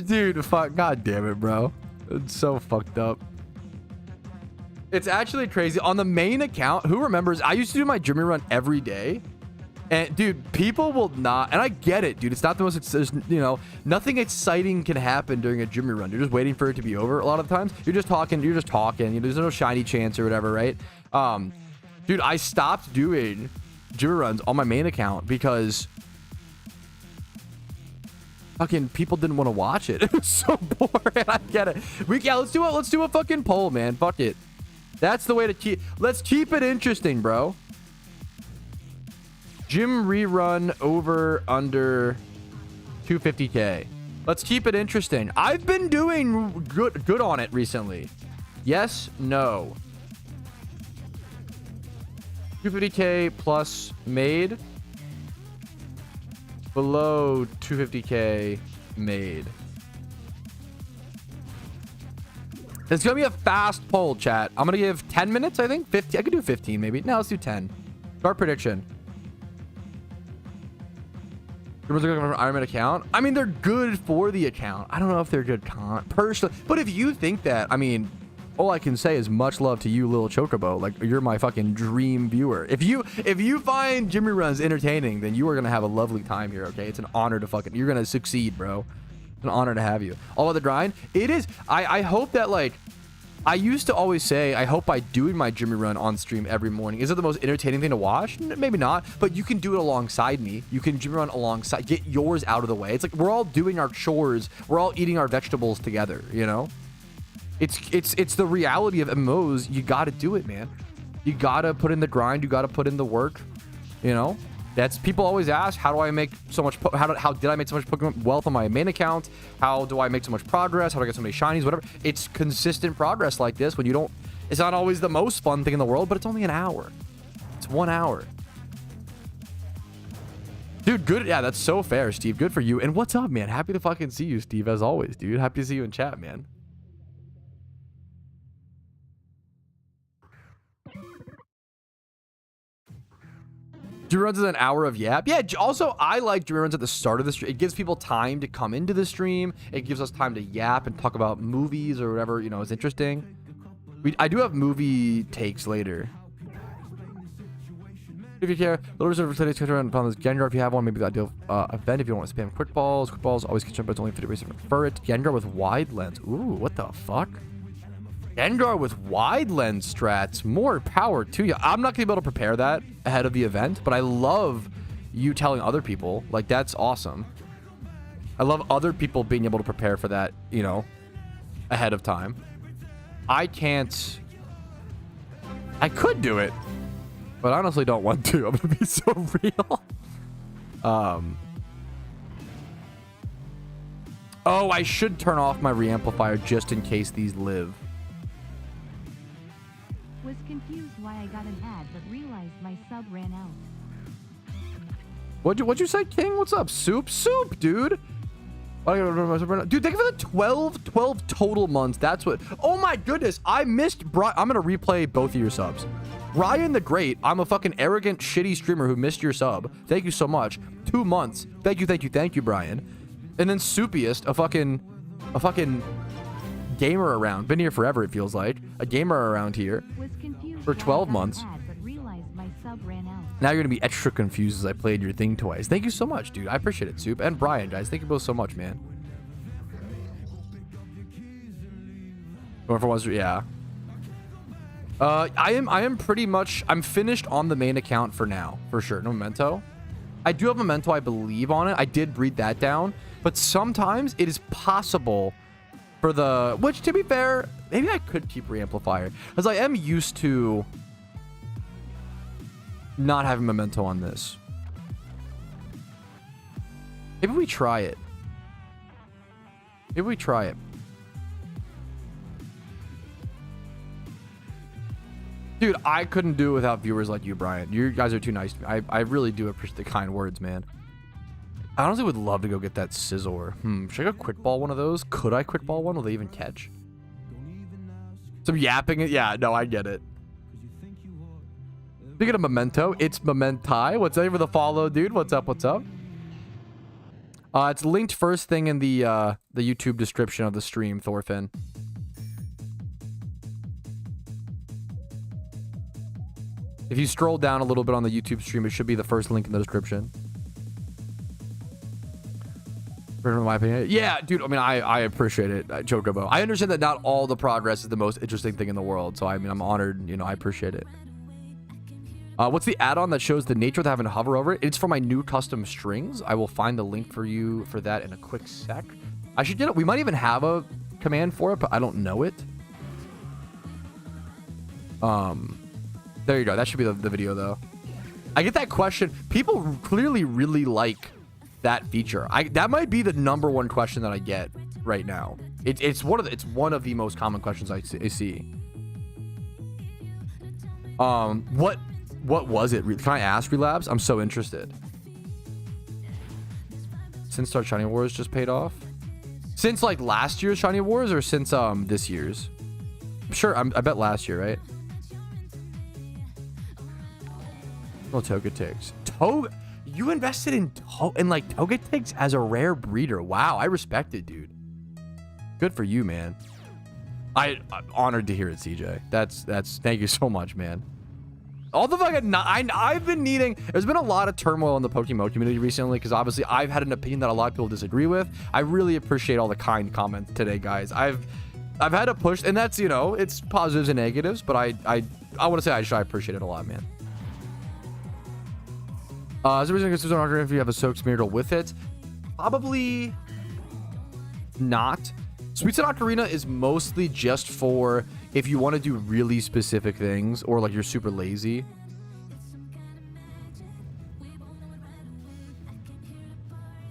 Dude, fuck, god damn it, bro. It's so fucked up. It's actually crazy. On the main account, who remembers, I used to do my gym rerun every day. And dude, people will not, and I get it, dude. It's not the most, you know, nothing exciting can happen during a Jimmy run. You're just waiting for it to be over a lot of the times. You're just talking. You know, there's no shiny chance or whatever, right? Dude, I stopped doing Jimmy runs on my main account because fucking people didn't want to watch it. It was so boring. I get it. Let's do a fucking poll, man. Fuck it. That's the way to let's keep it interesting, bro. Gym rerun over under 250k. Let's keep it interesting. I've been doing good on it recently. Yes, no. 250k plus made. Below 250k made. It's gonna be a fast poll, chat. I'm gonna give 10 minutes, I think. 50. I could do 15 maybe. No, let's do 10. Start prediction. Iron Man account. I mean, they're good for the account. I don't know if they're good personally, but if you think that, I mean, all I can say is much love to you, little Chocobo. Like, you're my fucking dream viewer. If you find Jimmy runs entertaining, then you are gonna have a lovely time here. Okay, it's an honor to fucking. You're gonna succeed, bro. It's an honor to have you. All about the grind. It is. I hope that, like, I used to always say, I hope by doing my Jimmy run on stream every morning. Is it the most entertaining thing to watch? Maybe not, but you can do it alongside me. You can Jimmy run alongside, get yours out of the way. It's like we're all doing our chores. We're all eating our vegetables together, you know? It's the reality of MMOs. You got to do it, man. You got to put in the grind. You got to put in the work, you know? That's, people always ask, how do I make so much, how did I make so much Pokemon wealth on my main account? How do I make so much progress? How do I get so many shinies? Whatever. It's consistent progress like this when you don't, it's not always the most fun thing in the world, but it's only an hour. It's 1 hour. Dude, good. Yeah, that's so fair, Steve. Good for you. And what's up, man? Happy to fucking see you, Steve, as always, dude. Happy to see you in chat, man. Drew runs is an hour of yap. Yeah, also, I like Drew runs at the start of the stream. It gives people time to come into the stream. It gives us time to yap and talk about movies or whatever, you know, is interesting. I do have movie takes later. If you care, little reserve for today's around this Gengar if you have one, maybe the ideal event if you don't want to spam quick balls. Quick balls always catch up, but it's only 50 ways to prefer it. Gengar with wide lens. Ooh, what the fuck? Gengar with wide lens strats. More power to you. I'm not gonna be able to prepare that ahead of the event, but I love you telling other people. Like, that's awesome. I love other people being able to prepare for that, you know, ahead of time. I can't. I could do it, but I honestly don't want to. I'm gonna be so real. Oh, I should turn off my reamplifier just in case these live. Was confused why I got an ad, but realized my sub ran out. What'd you say, King? What's up? Soup, dude. Dude, thank you for the 12 total months. That's what. Oh my goodness, I missed Brian. I'm gonna replay both of your subs. Brian the Great. I'm a fucking arrogant, shitty streamer who missed your sub. Thank you so much. 2 months. Thank you, Brian. And then Soupiest, a fucking gamer around. Been here forever, it feels like. A gamer around here. Was confused For why I 12 got an months. ad, but realized my sub ran out. Now you're gonna be extra confused as I played your thing twice. Thank you so much, dude. I appreciate it, Soup. And Brian, guys. Thank you both so much, man. Whoever was, yeah. I am pretty much, I'm finished on the main account for now, for sure. No Memento. I do have Memento, I believe, on it. I did breed that down, but sometimes it is possible for the, which to be fair, maybe I could keep Reamplifier, because I am used to not having Memento on this. Maybe we try it. Maybe we try it. Dude, I couldn't do it without viewers like you, Brian. You guys are too nice to me. I really do appreciate the kind words, man. I honestly would love to go get that Scizor. Should I go quick ball one of those? Could I quick ball one? Will they even catch? Some yapping it? Yeah, no, I get it. Speaking of Memento, it's Mementi. What's up for the follow, dude? What's up? What's up? It's linked first thing in the YouTube description of the stream, Thorfinn. If you scroll down a little bit on the YouTube stream, it should be the first link in the description. In my opinion, yeah, dude. I mean, I appreciate it, Chocobo. I understand that not all the progress is the most interesting thing in the world. So I mean, I'm honored. You know, I appreciate it. What's the add-on that shows the nature without having to hover over it? It's for my new custom strings. I will find the link for you for that in a quick sec. I should get it. We might even have a command for it, but I don't know it. There you go. That should be the video, though. I get that question. People clearly really like that feature. That might be the #1 question that I get right now. It's one of the most common questions I see. What was it? Can I ask, Relapse? I'm so interested. Since our Shiny Wars just paid off? Since like last year's Shiny Wars or since this year's? Sure, I bet last year, right? No Togeticks. You invested in like Togeticks as a rare breeder. Wow, I respect it, dude. Good for you, man. I'm honored to hear it, CJ. That's thank you so much, man. All the fucking I've been needing. There's been a lot of turmoil in the PokeMMO community recently because obviously I've had an opinion that a lot of people disagree with. I really appreciate all the kind comments today, guys. I've had to push, and that's, you know, it's positives and negatives, but I want to say I appreciate it a lot, man. Is there a reason if you have a soak smeared with it? Probably not. Sweets and Ocarina is mostly just for if you want to do really specific things or like you're super lazy.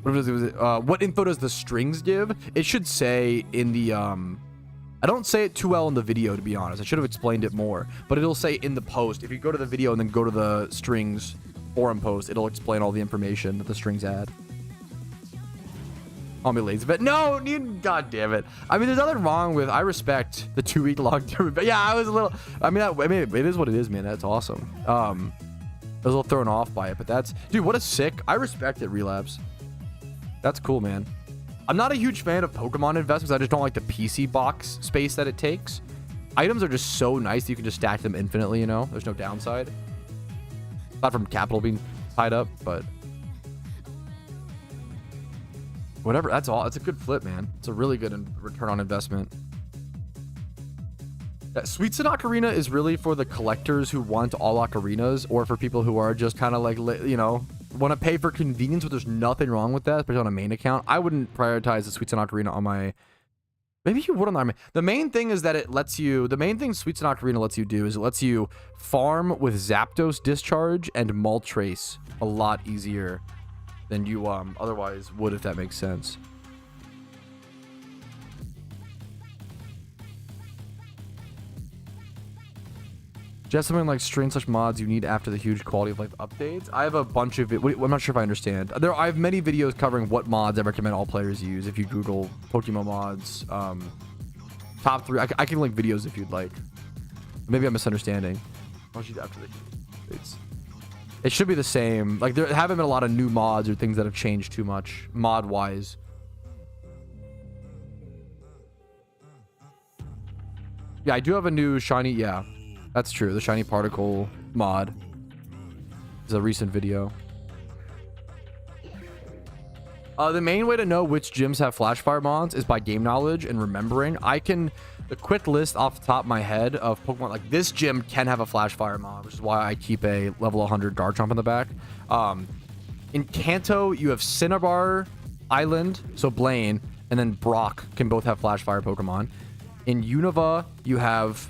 What info does the strings give? It should say in the I don't say it too well in the video, to be honest. I should have explained it more, but it'll say in the post. If you go to the video and then go to the strings forum post, it'll explain all the information that the strings add. Call me lazy, but no, god damn it. I mean, there's nothing wrong with, I respect the 2-week-long term, but yeah, I was a little, I mean, it is what it is, man. That's awesome. I was a little thrown off by it, but that's, dude, what a sick, I respect it, Relapse. That's cool, man. I'm not a huge fan of Pokemon investments. I just don't like the PC box space that it takes. Items are just so nice that you can just stack them infinitely, you know? There's no downside. Not from capital being tied up, but whatever. That's all. It's a good flip, man. It's a really good return on investment. Sweets and Ocarina is really for the collectors who want all Ocarinas, or for people who are just kind of like, you know, want to pay for convenience, but there's nothing wrong with that, especially on a main account. I wouldn't prioritize the Sweets and Ocarina on my... Maybe you would on the... The main thing is that it lets you... The main thing Sweets and Ocarina lets you do is it lets you farm with Zapdos Discharge and Moltres a lot easier than you otherwise would, if that makes sense. Just something like string/mods you need after the huge quality of life updates. I have a bunch of it. I'm not sure if I understand. I have many videos covering what mods I recommend all players use. If you Google PokeMMO mods, top 3. I can link videos if you'd like. Maybe I'm misunderstanding. After the updates. It should be the same. Like, there haven't been a lot of new mods or things that have changed too much mod-wise. Yeah, I do have a new shiny. Yeah, that's true. The shiny particle mod is a recent video. The main way to know which gyms have flash fire mons is by game knowledge and remembering. The quick list off the top of my head of Pokemon, like this gym can have a flash fire mon, which is why I keep a level 100 Garchomp in the back. In Kanto, you have Cinnabar Island, so Blaine, and then Brock can both have flash fire Pokemon. In Unova, you have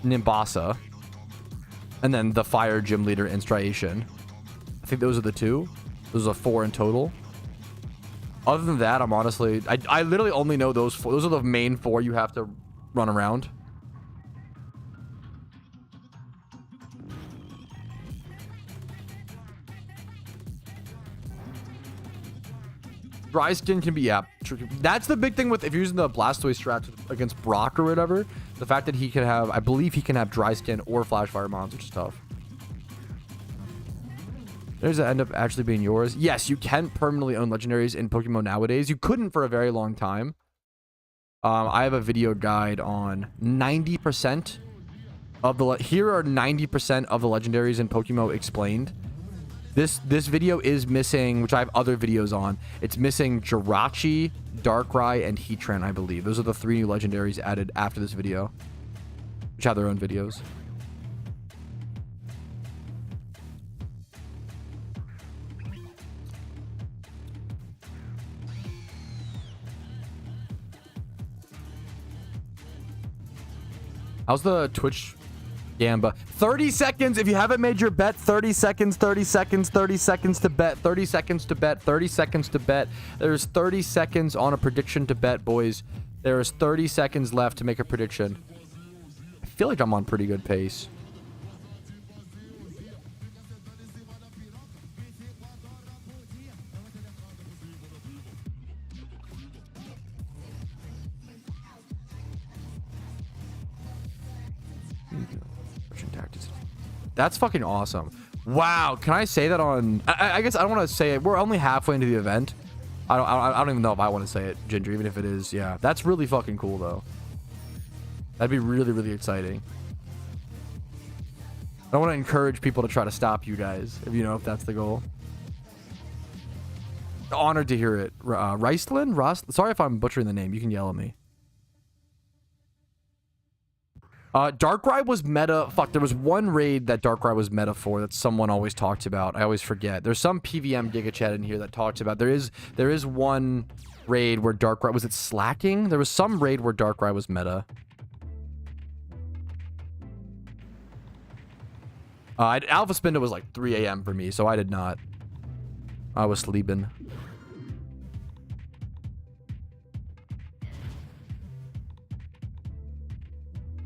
Nimbasa, and then the fire gym leader in Striation. I think those are the two. Those are 4 in total. Other than that, I'm honestly... I literally only know those 4. Those are the main 4 you have to run around. Dry skin can be... Yeah, tricky. That's the big thing with... If you're using the Blastoise strat against Brock or whatever, the fact that he can have... I believe he can have dry skin or flash fire mons, which is tough. Does it end up actually being yours? Yes, you can permanently own legendaries in Pokemon nowadays. You couldn't for a very long time. I have a video guide on 90% of the... Here are 90% of the legendaries in Pokemon explained. This video is missing, which I have other videos on. It's missing Jirachi, Darkrai, and Heatran, I believe. Those are the 3 new legendaries added after this video, which have their own videos. How's the Twitch Gamba? 30 seconds. If you haven't made your bet, 30 seconds, 30 seconds, 30 seconds to bet, 30 seconds to bet, 30 seconds to bet. There's 30 seconds on a prediction to bet, boys. There is 30 seconds left to make a prediction. I feel like I'm on pretty good pace. That's fucking awesome. Wow, can I say that on... I guess I don't want to say it. We're only halfway into the event. I don't even know if I want to say it, Ginger, even if it is. Yeah, that's really fucking cool, though. That'd be really, really exciting. I want to encourage people to try to stop you guys, if that's the goal. Honored to hear it. Ricelin? Ross? Sorry if I'm butchering the name. You can yell at me. Darkrai was meta. Fuck, there was one raid that Darkrai was meta for that someone always talked about. I always forget. There's some PVM Giga Chat in here that talks about. There is one raid where Darkrai... Was it slacking? There was some raid where Darkrai was meta. Alpha Spinda was like 3 a.m. for me, so I did not. I was sleeping.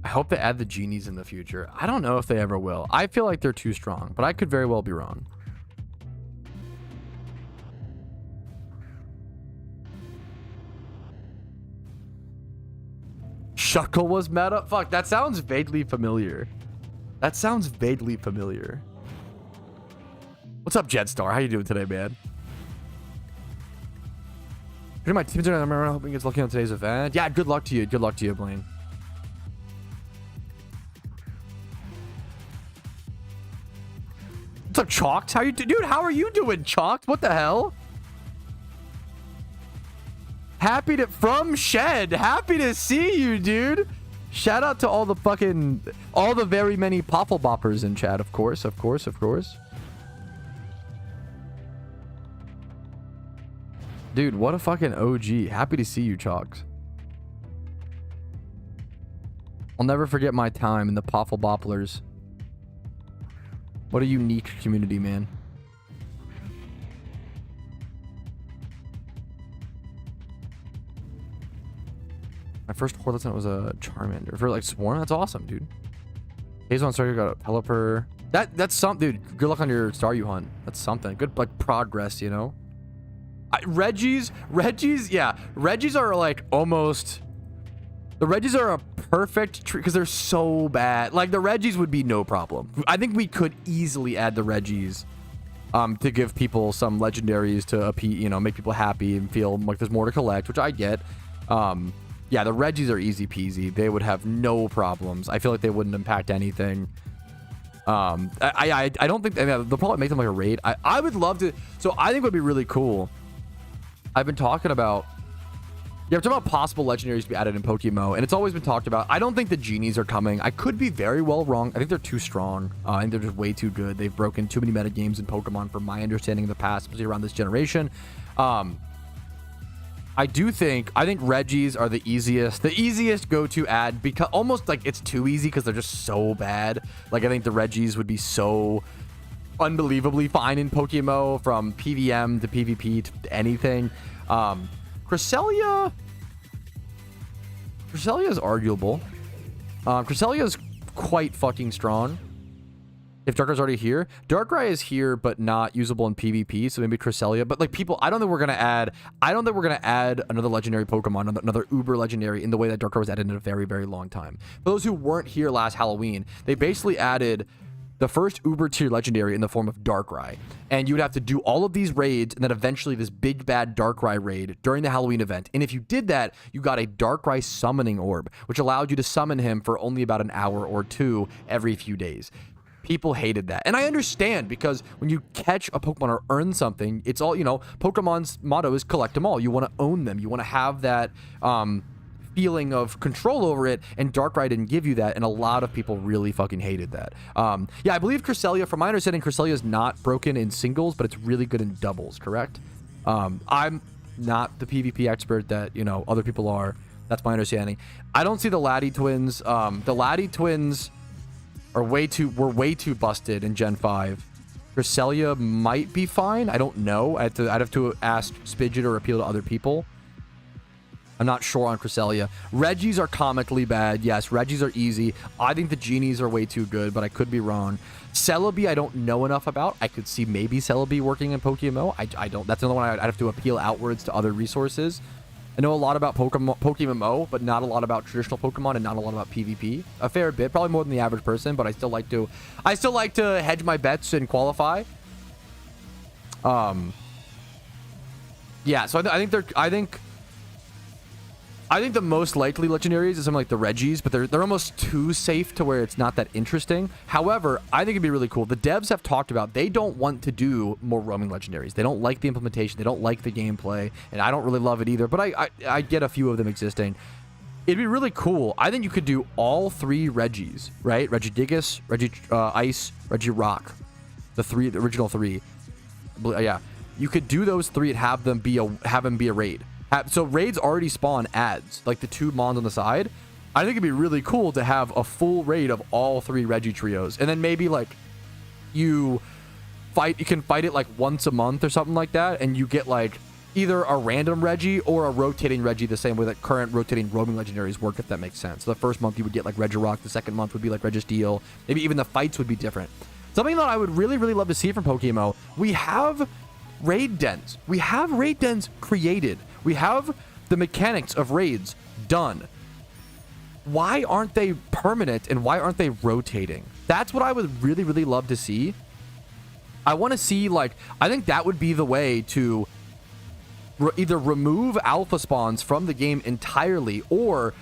I hope they add the genies in the future. I don't know if they ever will. I feel like they're too strong, but I could very well be wrong. Shuckle was meta? Fuck, that sounds vaguely familiar. That sounds vaguely familiar. What's up, Jetstar? How you doing today, man? My team's doing. I'm hoping it's lucky on today's event. Yeah, good luck to you. Good luck to you, Blaine. What's up, Chalks? How you dude? How are you doing, Chalks? What the hell? From Shed. Happy to see you, dude. Shout out to all the very many Poffle Boppers in chat, of course. Dude, what a fucking OG. Happy to see you, Chalks. I'll never forget my time in the Poffle Bopplers. What a unique community, man. My first Horliton was a Charmander. For like Swarm, that's awesome, dude. Hazel on Staryu got a Pelipper. That's something, dude. Good luck on your Staryu hunt. That's something. Good like progress, you know. Reggies, yeah. Reggies are like almost... The Reggies are a perfect tree because they're so bad. Like the Reggies would be no problem. I think we could easily add the Reggies to give people some legendaries to make people happy and feel like there's more to collect, which I get. Yeah, the Reggies are easy peasy. They would have no problems. I feel like they wouldn't impact anything. I don't think, I mean, they'll probably make them like a raid. I would love to. So I think it would be really cool. I've been talking about, yeah, I'm talking about possible legendaries to be added in PokeMMO, and it's always been talked about. I don't think the genies are coming. I could be very well wrong. I think they're too strong. I think they're just way too good. They've broken too many meta games in Pokemon from my understanding in the past, especially around this generation. I think Reggies are the easiest go-to add, because almost like it's too easy because they're just so bad. Like I think the Reggies would be so unbelievably fine in PokeMMO, from PVM to PvP to anything. Cresselia is arguable. Cresselia is quite fucking strong. If Darkrai's already here, Darkrai is here, but not usable in PvP, so maybe Cresselia. But like people, I don't think we're gonna add another legendary Pokemon, another Uber legendary in the way that Darkrai was added in a very, very long time. For those who weren't here last Halloween, they basically added the first Uber tier legendary in the form of Darkrai, and you would have to do all of these raids, and then eventually this big bad Darkrai raid during the Halloween event. And if you did that, you got a Darkrai summoning orb, which allowed you to summon him for only about an hour or two every few days. People hated that. And I understand, because when you catch a Pokemon or earn something, it's all, you know, Pokemon's motto is collect them all. You want to own them. You want to have that feeling of control over it, and Darkrai didn't give you that, and a lot of people really fucking hated that. Yeah, I believe Cresselia, from my understanding, Cresselia is not broken in singles, but it's really good in doubles, correct? I'm not the PvP expert that, you know, other people are. That's my understanding. I don't see the Laddie twins. The Laddie twins were way too busted in Gen 5. Cresselia might be fine. I don't know. I'd have to ask Spidget or appeal to other people. I'm not sure on Cresselia. Reggies are comically bad. Yes, Reggies are easy. I think the genies are way too good, but I could be wrong. Celebi, I don't know enough about. I could see maybe Celebi working in PokeMMO. I don't. That's another one I'd have to appeal outwards to other resources. I know a lot about PokeMMO, but not a lot about traditional Pokemon, and not a lot about PvP. A fair bit, probably more than the average person, but I still like to hedge my bets and qualify. Yeah, so I think the most likely legendaries is something like the Reggies, but they're almost too safe to where it's not that interesting. However, I think it'd be really cool. The devs have talked about they don't want to do more roaming legendaries. They don't like the implementation. They don't like the gameplay, and I don't really love it either, but I get a few of them existing. It'd be really cool. I think you could do all three Reggies, right? Regigigas, Ice, Regirock. The original three. Yeah. You could do those three and have them be a raid. So raids already spawn ads, like the two mons on the side. I think it'd be really cool to have a full raid of all three Reggie trios, and then maybe like you can fight it like once a month or something like that, and you get like either a random Reggie or a rotating Reggie, the same way that current rotating roaming legendaries work, if that makes sense. So the first month you would get like Regirock, the second month would be like Registeel. Maybe even the fights would be different. Something that I would really, really love to see from PokeMMO, we have raid dens. We have raid dens created. We have the mechanics of raids done. Why aren't they permanent, and why aren't they rotating? That's what I would really, really love to see. I want to see, like, I think that would be the way to either remove alpha spawns from the game entirely, or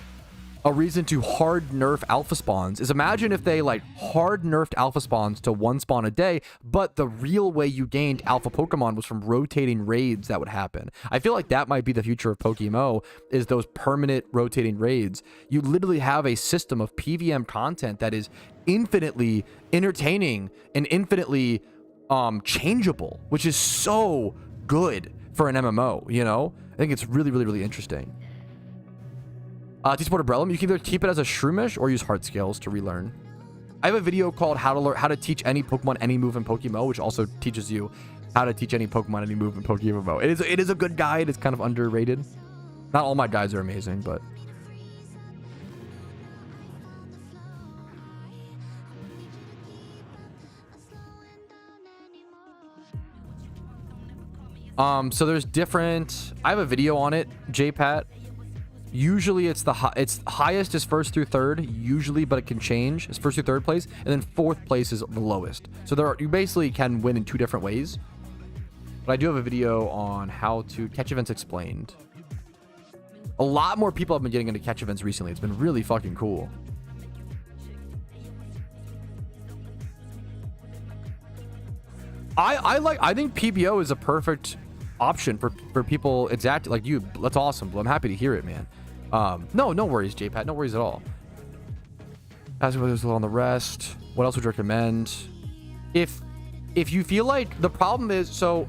a reason to hard nerf alpha spawns is, imagine if they like hard nerfed alpha spawns to one spawn a day, but the real way you gained alpha Pokemon was from rotating raids that would happen. I feel like that might be the future of PokeMMO, is those permanent rotating raids. You literally have a system of PVM content that is infinitely entertaining and infinitely changeable, which is so good for an MMO, you know? I think it's really, really, really interesting. T-Sport Umbrellum, you can either keep it as a Shroomish or use Heart Scales to relearn. I have a video called how to teach any Pokemon any move in PokeMMO, which also teaches you how to teach any Pokemon any move in PokeMMO. It is a good guide. It's kind of underrated. Not all my guides are amazing, but so there's different. I have a video on it, JPat. Usually it's it's highest is first through third, usually, but it can change. It's first through third place, and then fourth place is the lowest. So you basically can win in two different ways. But I do have a video on how to catch events explained. A lot more people have been getting into catch events recently. It's been really fucking cool. I think PBO is a perfect option for people exactly like you. That's awesome. I'm happy to hear it, man. No worries, JPat. No worries at all. Asking whether there's a little on the rest. What else would you recommend? If you feel like the problem is, so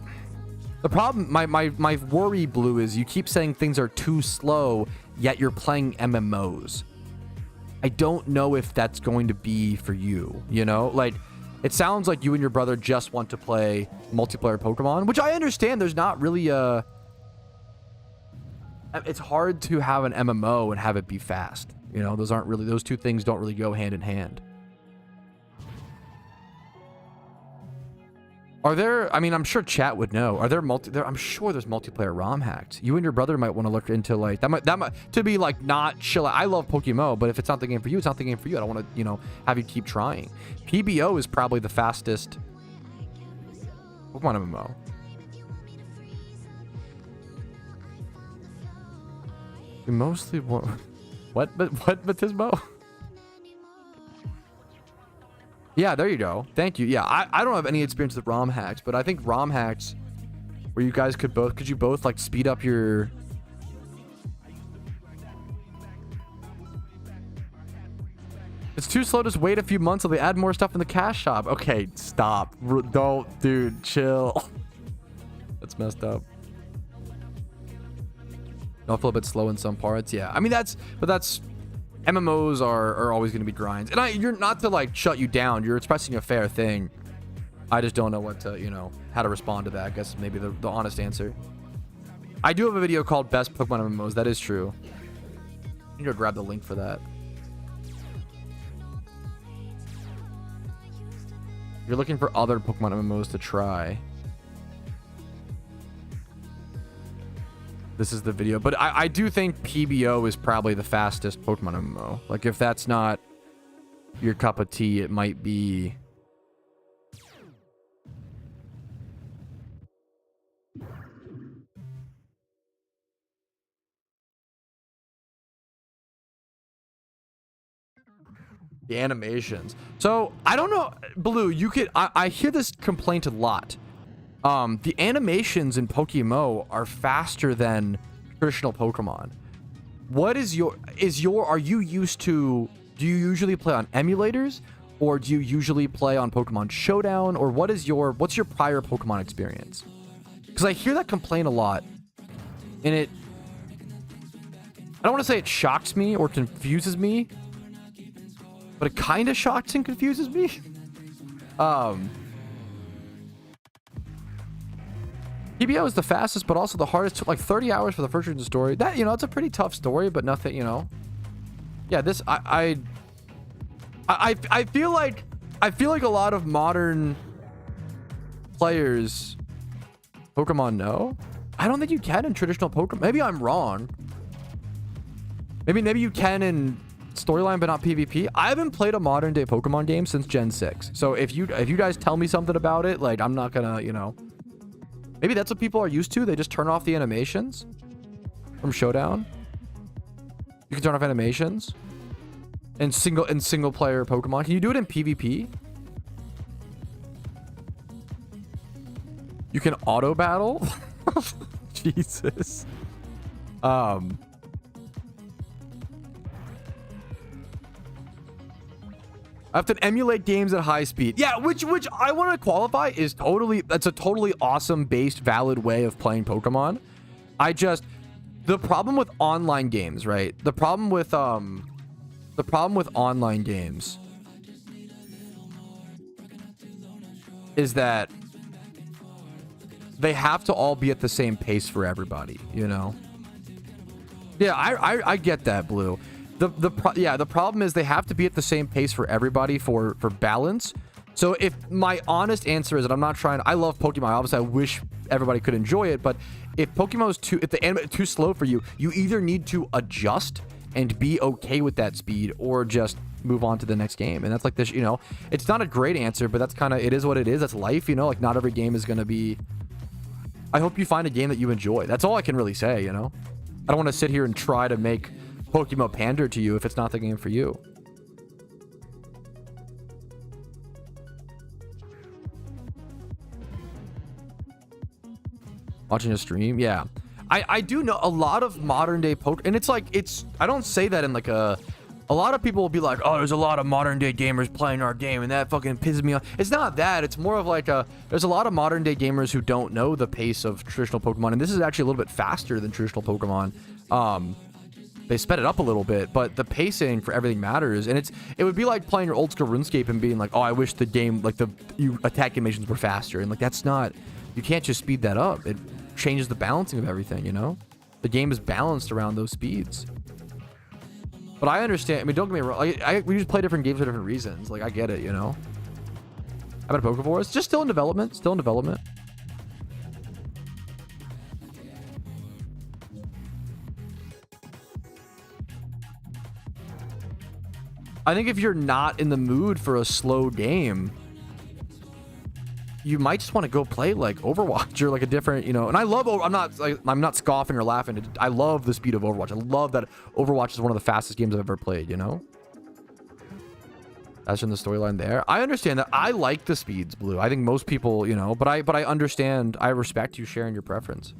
the problem, my worry, Blue, is you keep saying things are too slow, yet you're playing MMOs. I don't know if that's going to be for you, you know? Like, it sounds like you and your brother just want to play multiplayer Pokemon, which I understand. There's not really a... It's hard to have an MMO and have it be fast. You know, those two things don't really go hand in hand. Are there, I mean, I'm sure chat would know. Are there I'm sure there's multiplayer ROM hacks. You and your brother might want to look into like, that might, to be like not chill out. I love PokeMMO, but if it's not the game for you, it's not the game for you. I don't want to, you know, have you keep trying. PBO is probably the fastest Pokemon MMO. You mostly what Batismo? Yeah, there you go. Thank you. Yeah, I don't have any experience with ROM hacks, but I think ROM hacks where you guys could you both like speed up your... It's too slow, just wait a few months till they add more stuff in the cash shop. Okay, stop. Don't, dude, chill. That's messed up. I'll feel a bit slow in some parts. Yeah, I mean, that's MMOs are always going to be grinds. And you're not to like shut you down. You're expressing a fair thing. I just don't know what to, you know, how to respond to that. I guess maybe the honest answer. I do have a video called Best Pokemon MMOs. That is true. I need to grab the link for that. You're looking for other Pokemon MMOs to try. This is the video, but I do think PBO is probably the fastest Pokemon MMO. Like, if that's not your cup of tea, it might be... the animations. So, I don't know, Blue, you could... I hear this complaint a lot. The animations in PokeMMO are faster than traditional Pokemon. What is are you used to, do you usually play on emulators, or do you usually play on Pokemon Showdown, or what's your prior Pokemon experience? Because I hear that complaint a lot, and I don't want to say it shocks me or confuses me, but it kind of shocks and confuses me. PBO is the fastest, but also the hardest. Took like 30 hours for the first region story. That, you know, it's a pretty tough story, but nothing, you know. Yeah, this I feel like a lot of modern players Pokemon know. I don't think you can in traditional Pokemon. Maybe I'm wrong. Maybe you can in storyline, but not PvP. I haven't played a modern day Pokemon game since Gen 6. So if you guys tell me something about it, like, I'm not gonna, you know. Maybe that's what people are used to. They just turn off the animations from Showdown. You can turn off animations in single player Pokemon. Can you do it in PvP? You can auto battle. Jesus. I have to emulate games at high speed. Yeah, which I want to qualify is that's a totally awesome, based, valid way of playing Pokemon. The problem with online games, right? The problem with online games is that they have to all be at the same pace for everybody, you know? Yeah, I get that, Blue. The problem is they have to be at the same pace for everybody for balance. So if my honest answer is that I'm not trying, I love Pokemon. Obviously, I wish everybody could enjoy it, but if Pokemon is if the anime is too slow for you, you either need to adjust and be okay with that speed, or just move on to the next game. And that's like this, you know, it's not a great answer, but that's kind of, it is what it is. That's life, you know, like not every game is going to be, I hope you find a game that you enjoy. That's all I can really say, you know? I don't want to sit here and try to make PokeMMO pander to you if it's not the game for you. Watching a stream, yeah. I do know a lot of modern day poke, and it's like, I don't say that in like a lot of people will be like, oh, there's a lot of modern day gamers playing our game and that fucking pisses me off. It's not that. It's more of like there's a lot of modern day gamers who don't know the pace of traditional Pokemon, and this is actually a little bit faster than traditional Pokemon. They sped it up a little bit, but the pacing for everything matters. And it would be like playing your old school RuneScape and being like, oh, I wish the game, like you attack animations were faster. And like, that's not, you can't just speed that up. It changes the balancing of everything, you know? The game is balanced around those speeds. But I understand. I mean, don't get me wrong. Like, we just play different games for different reasons. Like, I get it, you know? How about Pokeforest? Just still in development. Still in development. I think if you're not in the mood for a slow game, you might just want to go play like Overwatch or like a different, you know. And I love, I'm not scoffing or laughing. I love the speed of Overwatch. I love that Overwatch is one of the fastest games I've ever played, you know. That's in the storyline there. I understand that. I like the speeds, Blue. I think most people, you know, but I understand. I respect you sharing your preference.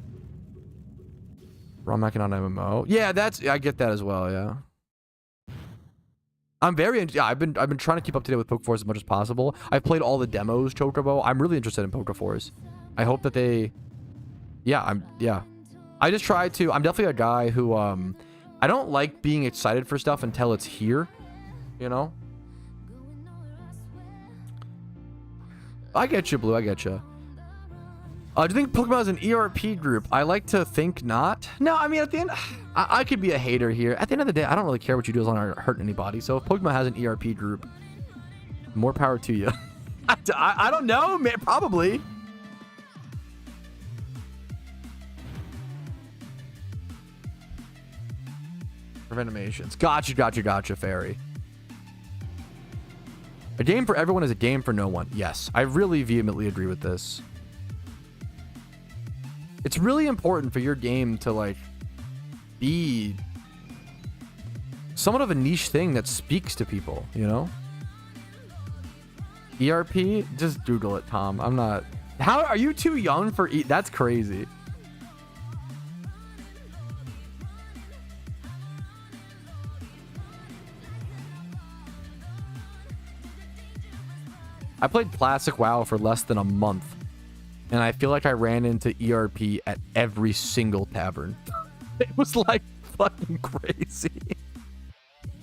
Ron Mackin on MMO. Yeah, I get that as well. Yeah. I'm very, yeah, I've been trying to keep up to date with Pokeforce as much as possible. I've played all the demos, Chocobo. I'm really interested in Pokeforce. I hope that they, yeah. I just try to, I'm definitely a guy who, I don't like being excited for stuff until it's here, you know? I get you, Blue, I get you. Do you think Pokemon is an ERP group? I like to think not. No, I mean, at the end, I could be a hater here. At the end of the day, I don't really care what you do as long as you're not hurting anybody. So if Pokemon has an ERP group, more power to you. I don't know, man. Probably. Renovations. Gotcha, Fairy. A game for everyone is a game for no one. Yes, I really vehemently agree with this. It's really important for your game to like be somewhat of a niche thing that speaks to people, you know? ERP? Just Google it, Tom. I'm not. How are you too young for that's crazy. I played Classic WoW for less than a month, and I feel like I ran into ERP at every single tavern. It was like fucking crazy.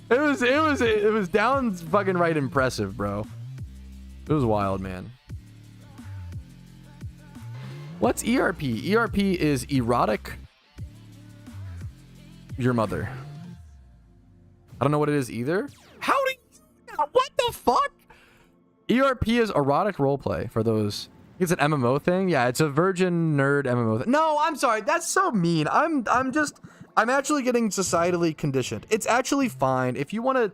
It was down fucking right impressive, bro. It was wild, man. What's ERP? ERP is erotic your mother. I don't know what it is either. How do you, what the fuck? ERP is erotic roleplay for those. It's an MMO thing. Yeah, it's a virgin nerd MMO thing. No, I'm sorry. That's so mean. I'm actually getting societally conditioned. It's actually fine. If you want to,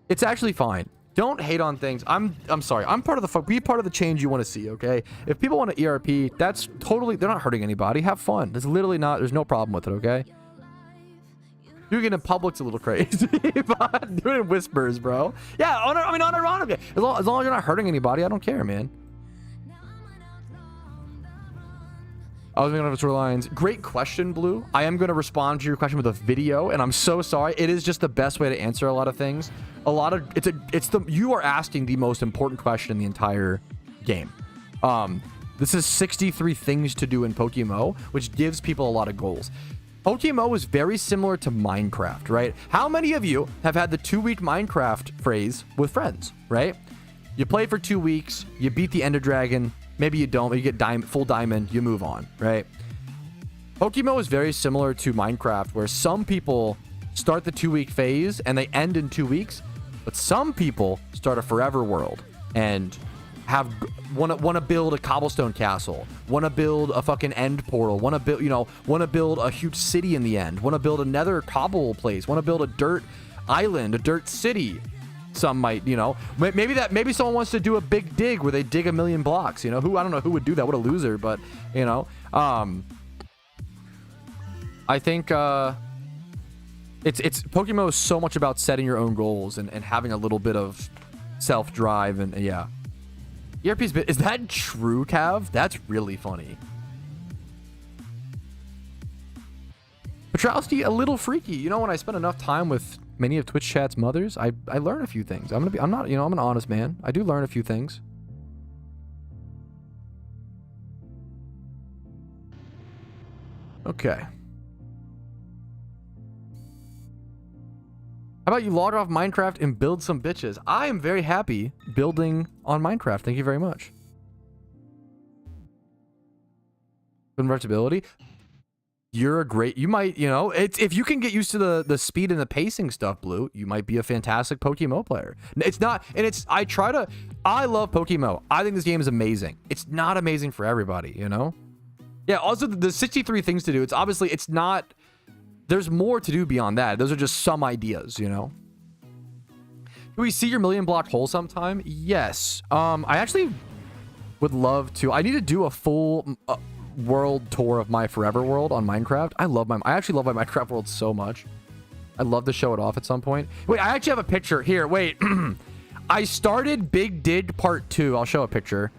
it's actually fine. Don't hate on things. I'm sorry. I'm part of the be part of the change you want to see, okay? If people want to ERP, that's totally, they're not hurting anybody. Have fun. There's literally not, there's no problem with it, okay? Doing it in public's a little crazy, but doing it in whispers, bro. Yeah, unironically. As long as you're not hurting anybody, I don't care, man. I was thinking of storylines. Great question, Blue. I am going to respond to your question with a video, and I'm so sorry. It is just the best way to answer a lot of things. You are asking the most important question in the entire game. This is 63 things to do in PokeMMO, which gives people a lot of goals. PokeMMO is very similar to Minecraft, right? How many of you have had the 2-week Minecraft phrase with friends, right? You play for 2 weeks, you beat the Ender Dragon, maybe you don't, but you get full diamond, you move on, right? PokeMMO is very similar to Minecraft, where some people start the 2-week phase and they end in 2 weeks, but some people start a forever world and want to build a cobblestone castle, want to build a fucking end portal, want to build a huge city in the end, want to build another cobble place, want to build a dirt island, a dirt city. Some might, maybe someone wants to do a big dig where they dig 1 million blocks, I don't know who would do that. What a loser. But I I think it's PokeMMO is so much about setting your own goals and having a little bit of self-drive and yeah. ERP's bit, is that true, Cav? That's really funny. Patrouski, a little freaky. You know, when I spend enough time with many of Twitch chat's mothers, I learn a few things. I'm not, you know, I'm an honest man. I do learn a few things. Okay. How about you log off Minecraft and build some bitches? I am very happy building on Minecraft. Thank you very much. Convertibility. You're a great, you might, you know, it's, if you can get used to the speed and the pacing stuff, Blue, you might be a fantastic PokeMMO player. It's not, and it's, I love PokeMMO. I think this game is amazing. It's not amazing for everybody, you know? Yeah, also the 63 things to do, it's obviously, it's not, there's more to do beyond that. Those are just some ideas, you know? Do we see your million block hole sometime? Yes. I actually would love to. I need to do a full world tour of my forever world on Minecraft. I actually love my Minecraft world so much. I'd love to show it off at some point. Wait, I actually have a picture here. Wait. I started Big Dig Part 2. I'll show a picture.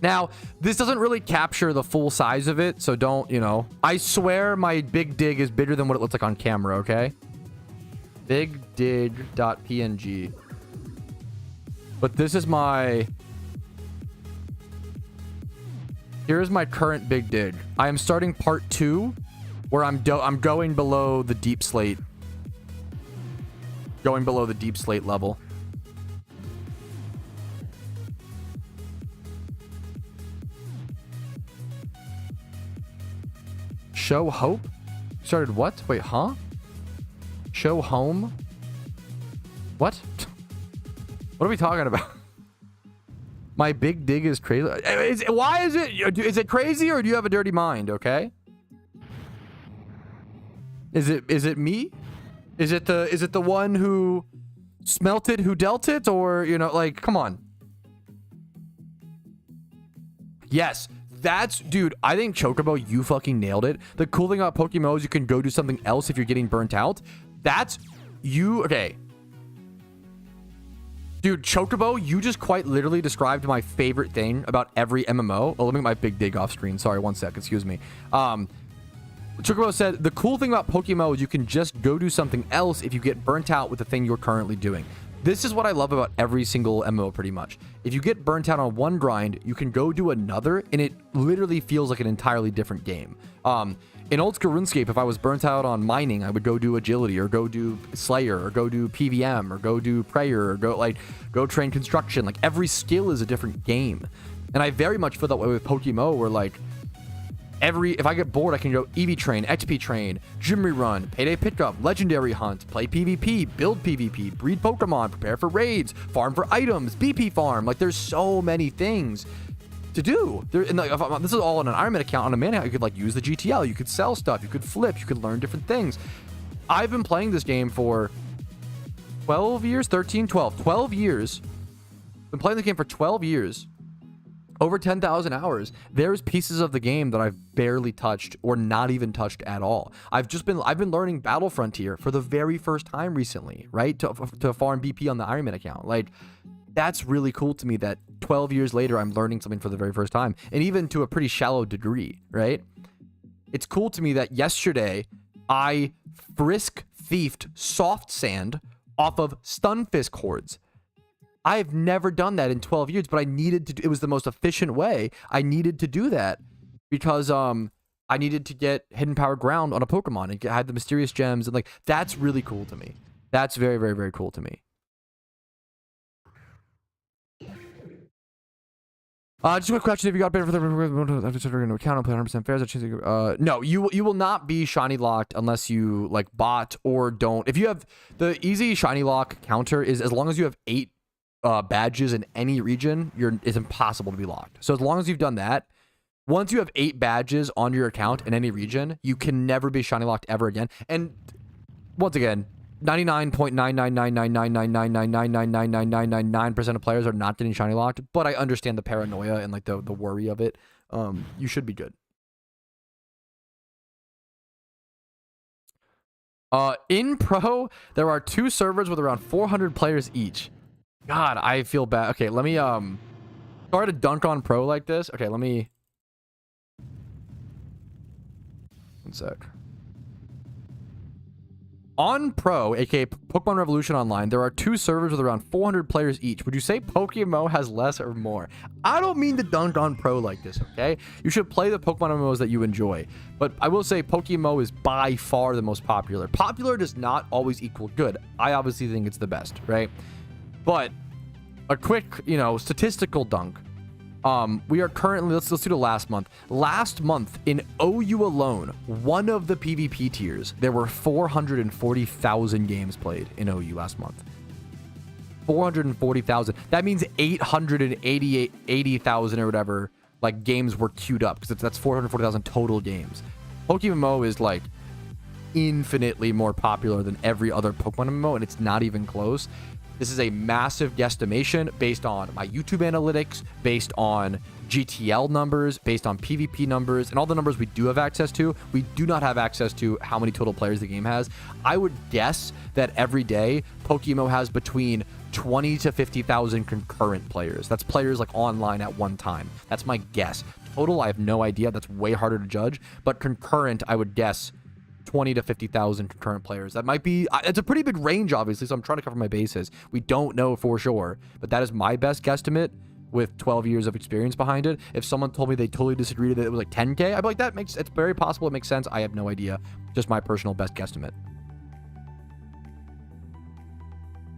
Now, this doesn't really capture the full size of it, so don't, you know. I swear my big dig is bigger than what it looks like on camera, okay? Bigdig.png. But this is my... Here's my current big dig. I am starting part 2, where I'm going below the deep slate. Going below the deep slate level. Show hope? Started what? Wait, huh? Show home? What? What are we talking about? My big dig is crazy. Why is it? Is it crazy or do you have a dirty mind? Okay. Is it me? Is it the one who smelt it, who dealt it, or you know, like, come on. Yes. That's, dude, I think Chocobo, you fucking nailed it. The cool thing about PokeMMO is you can go do something else if you're getting burnt out. That's, you, okay. Dude, Chocobo, you just quite literally described my favorite thing about every MMO. Oh, let me get my big dig off screen. Sorry, one sec, excuse me. Chocobo said, the cool thing about PokeMMO is you can just go do something else if you get burnt out with the thing you're currently doing. This is what I love about every single MMO pretty much. If you get burnt out on one grind, you can go do another, and it literally feels like an entirely different game. In old school RuneScape, if I was burnt out on mining, I would go do agility, or go do Slayer, or go do PVM, or go do Prayer, or go train construction. Like, every skill is a different game. And I very much feel that way with PokeMMO, where like, if I get bored, I can go EV train, XP train, gym rerun, payday pickup, legendary hunt, play PvP, build PvP, breed Pokemon, prepare for raids, farm for items, BP farm. Like, there's so many things to do. And like, this is all on an Ironman account. On a man account, you could like use the GTL, you could sell stuff, you could flip, you could learn different things. I've been playing this game for 12 years, 12 years. Been playing the game for 12 years. Over 10,000 hours. There's pieces of the game that I've barely touched or not even touched at all. I've been learning Battle Frontier for the very first time recently, right? To farm BP on the Ironman account. Like, that's really cool to me that 12 years later, I'm learning something for the very first time. And even to a pretty shallow degree, right? It's cool to me that yesterday, I frisk thiefed soft sand off of Stunfisk hordes. I've never done that in 12 years, but I needed to. It was the most efficient way. I needed to do that because I needed to get hidden power ground on a Pokemon and had the mysterious gems, and like, that's really cool to me. That's very, very, very cool to me. Just a quick question: if you got better for the account and play 100% fair, no, you will not be shiny locked unless you like bot or don't. If you have the easy shiny lock counter is as long as you have 8 badges in any region, it's impossible to be locked. So as long as you've done that, once you have 8 badges on your account in any region, you can never be shiny locked ever again. And once again, 99.9999999999999% of players are not getting shiny locked, but I understand the paranoia and like the worry of it. You should be good. In pro, there are 2 servers with around 400 players each. God, I feel bad. Okay, let me start to dunk on pro like this. Okay, let me. One sec. On Pro, aka Pokemon Revolution Online, there are 2 servers with around 400 players each. Would you say PokeMMO has less or more? I don't mean to dunk on Pro like this, okay? You should play the Pokemon MMOs that you enjoy. But I will say PokeMMO is by far the most popular. Popular does not always equal good. I obviously think it's the best, right? But a quick, statistical dunk. We are currently, let's do the last month. Last month in OU alone, one of the PvP tiers, there were 440,000 games played in OU last month. 440,000. That means 80,000 or whatever, like, games were queued up, because that's 440,000 total games. PokeMMO is like infinitely more popular than every other Pokemon MMO, and it's not even close. This is a massive guesstimation based on my YouTube analytics, based on GTL numbers, based on PvP numbers, and all the numbers we do have access to. We do not have access to how many total players the game has. I would guess that every day, PokeMMO has between 20 to 50,000 concurrent players. That's players like online at one time. That's my guess. Total, I have no idea. That's way harder to judge. But concurrent, I would guess 20 to 50,000 concurrent players. That might be, it's a pretty big range, obviously, so I'm trying to cover my bases. We don't know for sure, but that is my best guesstimate with 12 years of experience behind it. If someone told me they totally disagreed that it was like 10K, I'd be like, it's very possible, it makes sense. I have no idea. Just my personal best guesstimate.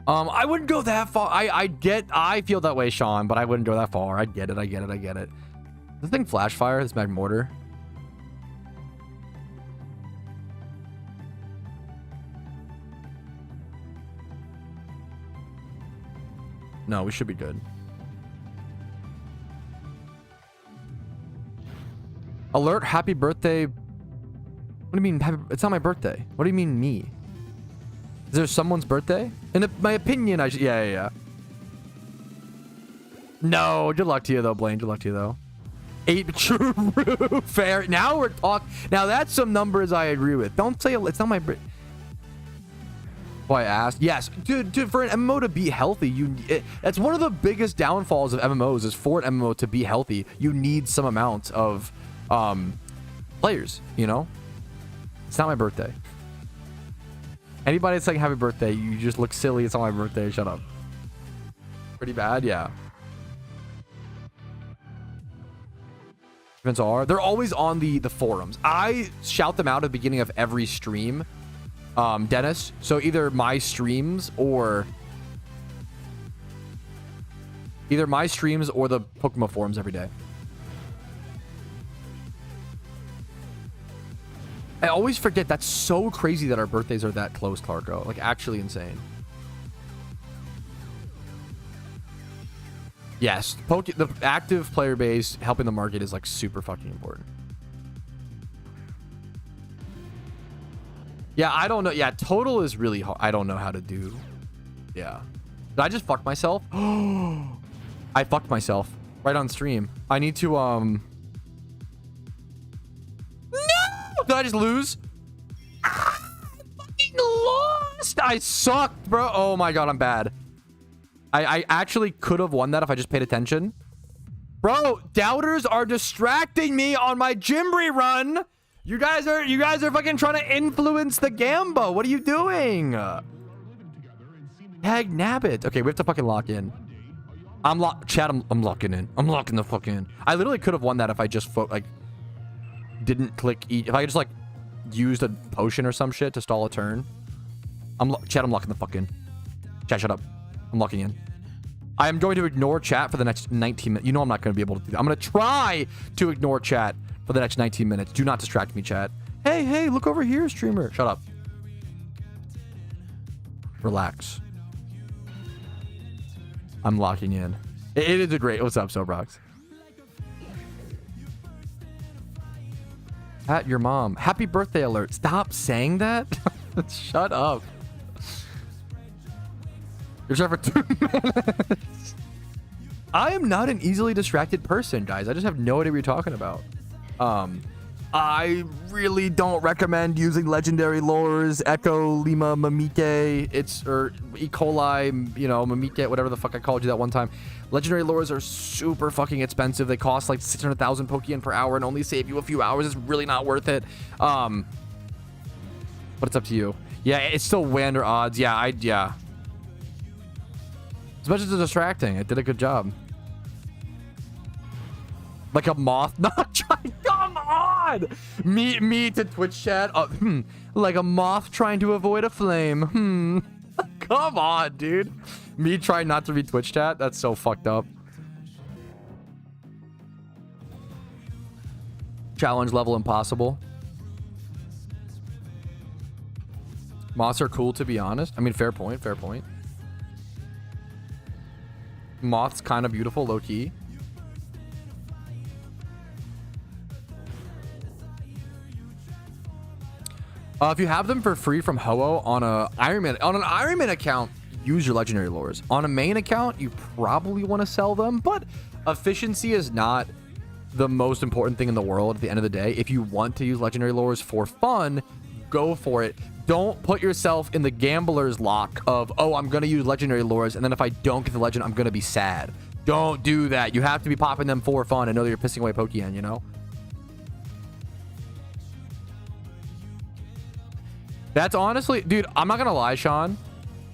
I wouldn't go that far. I feel that way, Sean, but I wouldn't go that far. I get it. This thing flash fire, this mag mortar. No, we should be good. Alert, happy birthday. What do you mean? It's not my birthday. What do you mean me? Is there someone's birthday? In my opinion, I should. Yeah. No, good luck to you though, Blaine. Good luck to you though. 8 true. Fair. Now we're talking. Now that's some numbers I agree with. Don't say it's not my birthday. Why I asked? Yes, dude, for an MMO to be healthy, that's one of the biggest downfalls of MMOs is for an MMO to be healthy, you need some amount of players, It's not my birthday. Anybody that's saying happy birthday, you just look silly. It's not my birthday. Shut up. Pretty bad, yeah. Events are, they're always on the forums. I shout them out at the beginning of every stream. Dennis, so either my streams or the PokeMMO forums every day. I always forget. That's so crazy that our birthdays are that close, Clarko. Like, actually insane. Yes, the active player base helping the market is like super fucking important. Yeah, I don't know. Yeah, total is really hard. I don't know how to do. Yeah. Did I just fuck myself? I fucked myself right on stream. I need to, No! Did I just lose? I fucking lost! I sucked, bro. Oh my god, I'm bad. I actually could have won that if I just paid attention. Bro, doubters are distracting me on my Jimbri run. You guys are fucking trying to influence the Gamba. What are you doing? Tag nabbit. Okay, we have to fucking lock in. I'm locking in. I'm locking the fuck in. I literally could have won that if I just didn't click E. If I just used a potion or some shit to stall a turn. I'm locking the fuck in. Chat, shut up. I'm locking in. I am going to ignore chat for the next 19 minutes. You know I'm not going to be able to do that. I'm going to try to ignore chat for the next 19 minutes. Do not distract me, chat. Hey, look over here, streamer. Shut up. Relax. I'm locking in. It is a great... What's up, Sobrox? At your mom. Happy birthday alert. Stop saying that. Shut up. You're trying for 2 minutes. I am not an easily distracted person, guys. I just have no idea what you're talking about. I really don't recommend using legendary lures. Echo, Lima, Mamike, or E. coli, you know, Mamike, whatever the fuck I called you that one time. Legendary lures are super fucking expensive. They cost like 600,000 Pokeyen per hour and only save you a few hours. It's really not worth it. But it's up to you. Yeah, it's still way under odds. Yeah, yeah. As much as it's distracting, it did a good job. Like a moth not trying. Come on! Me to Twitch chat. Like a moth trying to avoid a flame. Come on, dude. Me trying not to read Twitch chat. That's so fucked up. Challenge level impossible. Moths are cool, to be honest. I mean, fair point. Fair point. Moth's kind of beautiful, low key. If you have them for free from Ho-Oh on an Iron Man account, use your legendary lures. On a main account, you probably want to sell them, but efficiency is not the most important thing in the world at the end of the day. If you want to use legendary lures for fun, go for it. Don't put yourself in the gambler's lock of, oh, I'm going to use legendary lures, and then if I don't get the legend, I'm going to be sad. Don't do that. You have to be popping them for fun and know that you're pissing away Pokeyen, you know? That's honestly, dude, I'm not going to lie, Sean.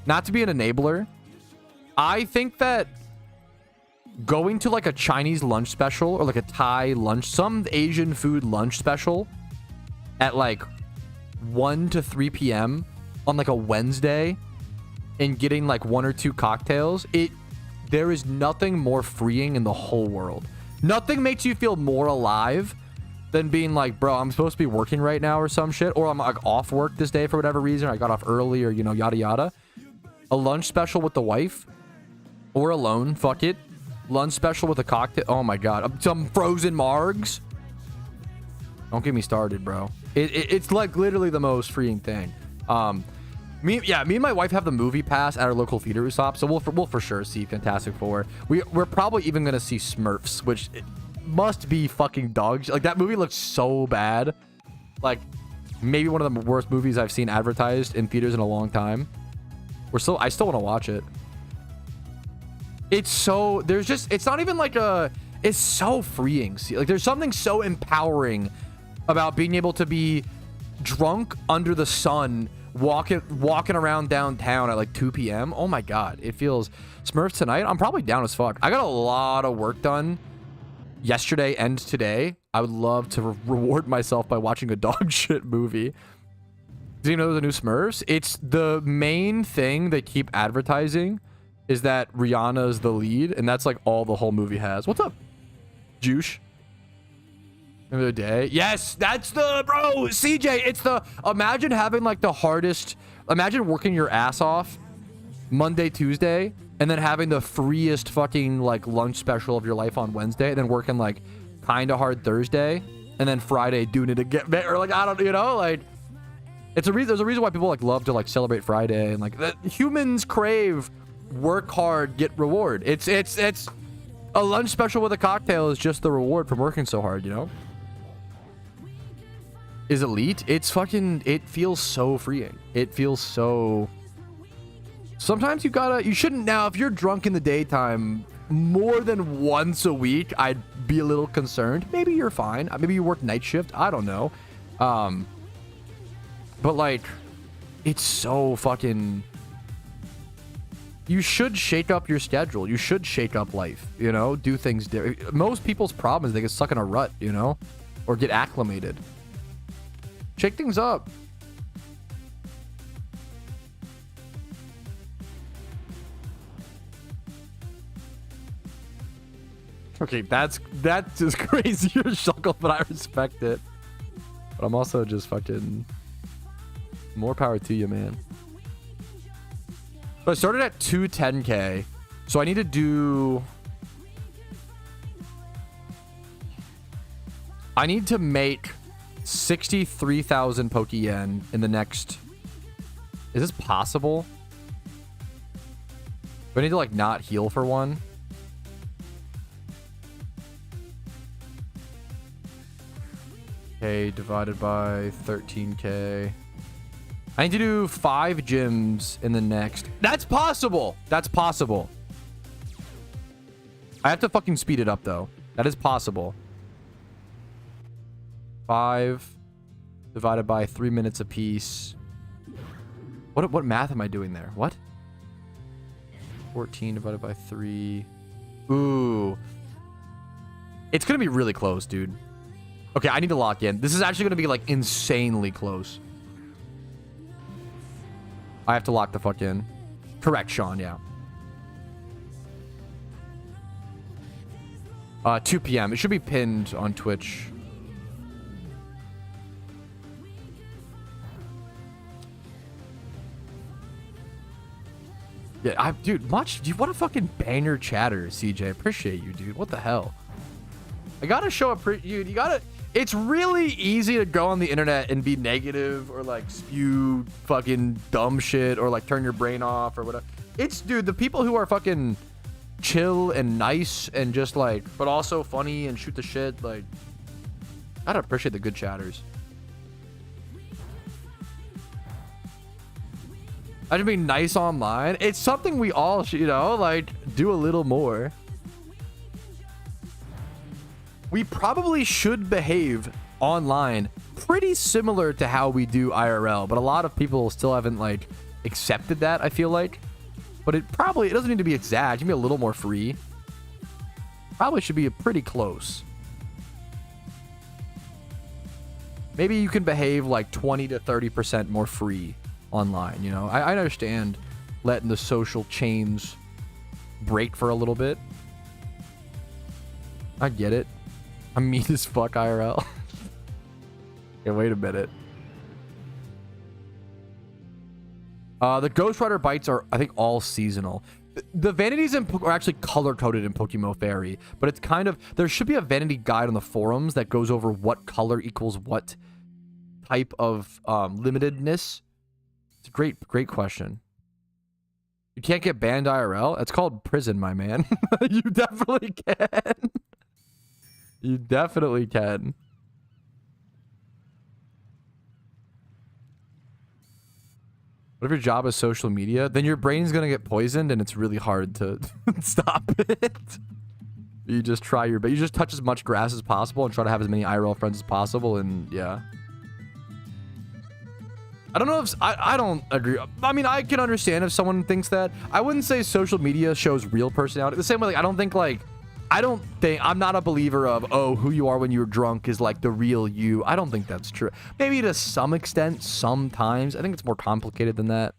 Not to be an enabler. I think that going to like a Chinese lunch special or like a Thai lunch, some Asian food lunch special at like 1 to 3 p.m. on like a Wednesday and getting like 1 or 2 cocktails, there is nothing more freeing in the whole world. Nothing makes you feel more alive than being like, bro, I'm supposed to be working right now or some shit, or I'm like off work this day for whatever reason, I got off early, or, you know, yada yada. A lunch special with the wife or alone, fuck it. Lunch special with a cocktail. Oh my god, some frozen margs. Don't get me started, bro. It's like literally the most freeing thing. Me and my wife have the movie pass at our local theater we stop, so we'll for sure see Fantastic Four. We're probably even gonna see Smurfs, which must be fucking dog shit. Like, that movie looks so bad. Like, maybe one of the worst movies I've seen advertised in theaters in a long time. I still want to watch it. It's so, it's not even like it's so freeing. See, like, there's something so empowering about being able to be drunk under the sun, walking around downtown at like 2 p.m. Oh my god, it feels. Smurfs tonight, I'm probably down as fuck. I got a lot of work done yesterday and today. I would love to reward myself by watching a dog shit movie. Do you know the new Smurfs? It's the main thing they keep advertising is that Rihanna's the lead, and that's like all the whole movie has. What's up, Juice? Remember the day? Yes, that's the, bro, CJ, it's the, imagine having like the hardest, imagine working your ass off Monday, Tuesday, and then having the freest fucking like lunch special of your life on Wednesday, and then working like kind of hard Thursday, and then Friday doing it again, or like, I don't, you know, like, there's a reason why people like love to like celebrate Friday, and like humans crave work hard, get reward. It's a lunch special with a cocktail is just the reward from working so hard, you know? Is elite? It's fucking, it feels so freeing. It feels so, sometimes you shouldn't, now if you're drunk in the daytime more than once a week, I'd be a little concerned. Maybe you're fine. Maybe you work night shift. I don't know. But like, it's so fucking, you should shake up your schedule. You should shake up life, you know, do things different. Most people's problem is they get stuck in a rut, you know, or get acclimated. Shake things up. Okay, that's just crazy. You're chuckle, but I respect it. But I'm also just fucking, more power to you, man. But I started at 210k, so I need to do, I need to make 63,000 Pokeyen in the next, is this possible? Do I need to like not heal for one? K divided by 13K. I need to do 5 gyms in the next. That's possible. That's possible. I have to fucking speed it up though. That is possible. 5 divided by 3 minutes apiece. What math am I doing there? What? 14 divided by 3. Ooh. It's gonna be really close, dude. Okay, I need to lock in. This is actually gonna be like insanely close. I have to lock the fuck in. Correct, Sean, yeah. 2 p.m. It should be pinned on Twitch. Yeah, dude, what a fucking banger chatter, CJ. Appreciate you, dude. What the hell? I gotta show up, you gotta. It's really easy to go on the internet and be negative or like spew fucking dumb shit or like turn your brain off or whatever. It's, dude, the people who are fucking chill and nice and just like, but also funny and shoot the shit. Like, I gotta appreciate the good chatters. I just being nice online. It's something we all should, you know, like do a little more. We probably should behave online pretty similar to how we do IRL, but a lot of people still haven't like accepted that, I feel like. But it doesn't need to be exact. You can be a little more free. Probably should be pretty close. Maybe you can behave like 20 to 30% more free online, you know? I understand letting the social chains break for a little bit. I get it. I'm mean as fuck IRL. Yeah, wait a minute. The Ghost Rider bites are, I think, all seasonal. The vanities are actually color-coded in PokeMMO Fairy, but it's kind of... There should be a vanity guide on the forums that goes over what color equals what type of limitedness. It's a great question. You can't get banned IRL? It's called prison, my man. You definitely can. You definitely can. What if your job is social media? Then your brain's gonna get poisoned and it's really hard to stop it. You just try your best. You just touch as much grass as possible and try to have as many IRL friends as possible, and yeah. I don't know if... I don't agree. I mean, I can understand if someone thinks that. I wouldn't say social media shows real personality. The same way, like, I don't think, I'm not a believer of, oh, who you are when you're drunk is like the real you. I don't think that's true. Maybe to some extent, sometimes. I think it's more complicated than that.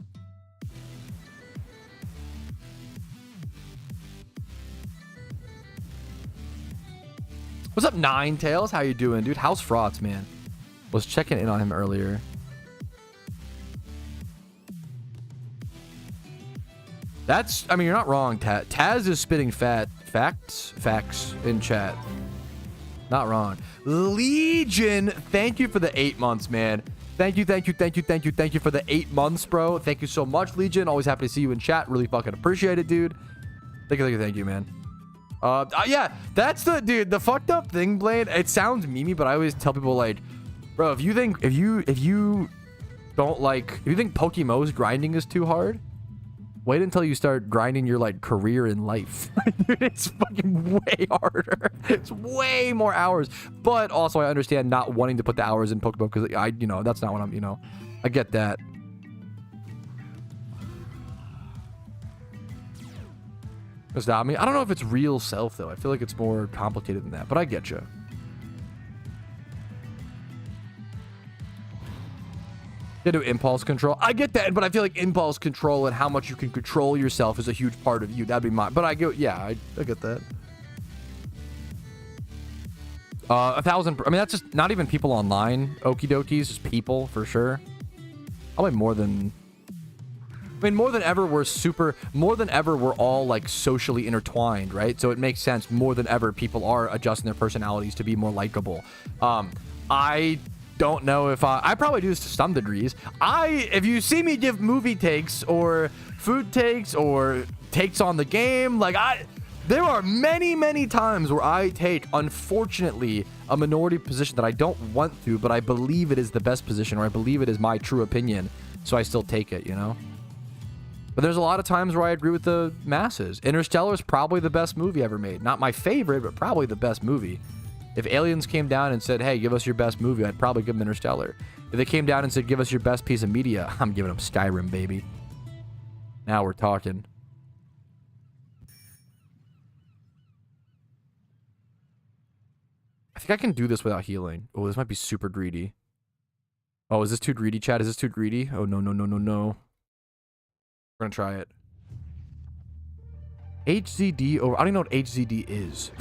What's up, Ninetales? How you doing, dude? How's Frauds, man? Was checking in on him earlier. That's, I mean, you're not wrong, Taz. Taz is spitting facts in chat. Not wrong. Legion, thank you for the 8 months, man. Thank you for the 8 months, bro. Thank you so much, Legion. Always happy to see you in chat. Really fucking appreciate it, dude. Thank you, man. Yeah, that's the, dude, the fucked up thing, Blade. It sounds memey, but I always tell people, like, bro, if you think PokeMMO's grinding is too hard, wait until you start grinding your, like, career in life. Dude, it's fucking way harder. It's way more hours. But also, I understand not wanting to put the hours in Pokemon because you know, that's not what I'm, you know, I get that. Does that mean? I don't know if it's real self, though. I feel like it's more complicated than that, but I get you. You do impulse control. I get that, but I feel like impulse control and how much you can control yourself is a huge part of you. That'd be mine. But I get, yeah, I get that. 1,000. I mean, that's just not even people online. Okie dokies, just people for sure. Probably more than. I mean, more than ever, we're all like socially intertwined, right? So it makes sense. More than ever, people are adjusting their personalities to be more likable. I don't know if I probably do this to some degrees. If you see me give movie takes or food takes or takes on the game, like There are many, many times where I take, unfortunately, a minority position that I don't want to, but I believe it is the best position, or I believe it is my true opinion, so I still take it, you know? But there's a lot of times where I agree with the masses. Interstellar is probably the best movie ever made. Not my favorite, but probably the best movie. If aliens came down and said, hey, give us your best movie, I'd probably give them Interstellar. If they came down and said, give us your best piece of media, I'm giving them Skyrim, baby. Now we're talking. I think I can do this without healing. Oh, this might be super greedy. Oh, is this too greedy, chat? Is this too greedy? Oh, no, no, no, no, no. We're gonna try it. HZD over... I don't even know what HZD is.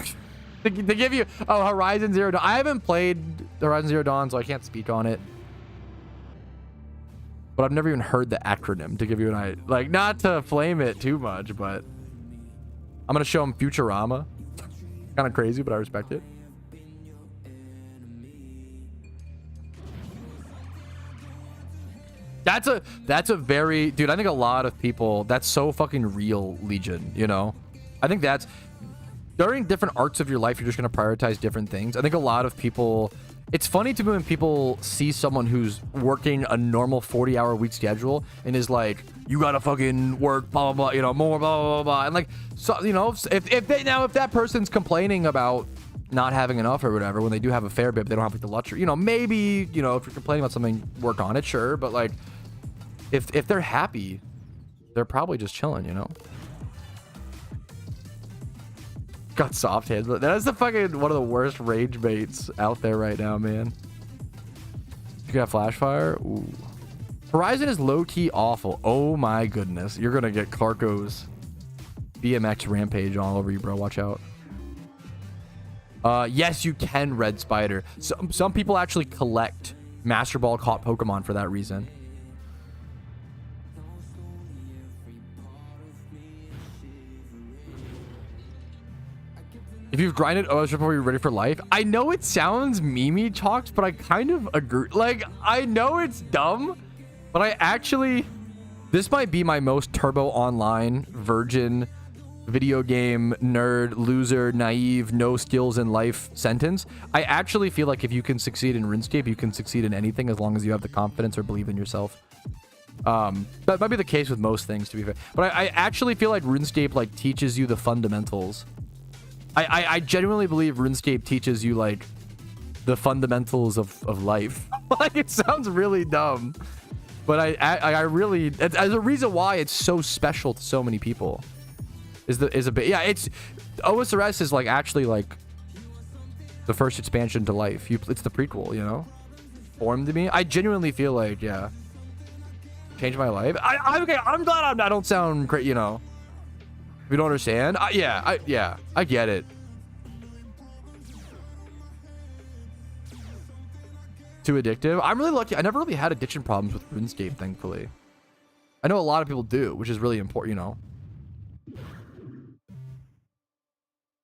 They give you... Oh, Horizon Zero Dawn. I haven't played Horizon Zero Dawn, so I can't speak on it. But I've never even heard the acronym to give you an idea. Like, not to flame it too much, but... I'm gonna show him Futurama. Kind of crazy, but I respect it. That's a very... Dude, I think a lot of people... That's so fucking real, Legion, you know? I think that's... During different arcs of your life, you're just going to prioritize different things. I think a lot of people... It's funny to me when people see someone who's working a normal 40-hour week schedule and is like, you gotta fucking work, blah, blah, blah, you know, more, blah, blah, blah, blah. And like, so, you know, if that person's complaining about not having enough or whatever, when they do have a fair bit, but they don't have like the luxury, you know, maybe, you know, if you're complaining about something, work on it, sure. But like, if they're happy, they're probably just chilling, you know? Got soft hands, but that is the fucking one of the worst rage baits out there right now, man. You got flash fire. Ooh. Horizon is low-key awful. Oh my goodness, you're gonna get Clarko's BMX rampage all over you, bro. Watch out. Yes, you can, Red Spider. Some people actually collect Master Ball caught Pokemon for that reason. If you've grinded OS before you're ready for life, I know it sounds meme chalks, but I kind of agree. Like, I know it's dumb, but I actually, this might be my most turbo online virgin video game nerd loser naive no skills in life sentence. I actually feel like if you can succeed in RuneScape, you can succeed in anything as long as you have the confidence or believe in yourself. That might be the case with most things, to be fair, but I actually feel like RuneScape like teaches you the fundamentals. I genuinely believe RuneScape teaches you like the fundamentals of life. Like, it sounds really dumb, but I really, as a reason why it's so special to so many people is a bit, yeah, it's OSRS is like actually like the first expansion to life. It's the prequel, you know, formed me. I genuinely feel like, yeah, changed my life. Okay, I'm glad I don't sound great, you know. You don't understand? Yeah, I get it. Too addictive? I'm really lucky. I never really had addiction problems with RuneScape, thankfully. I know a lot of people do, which is really important, you know.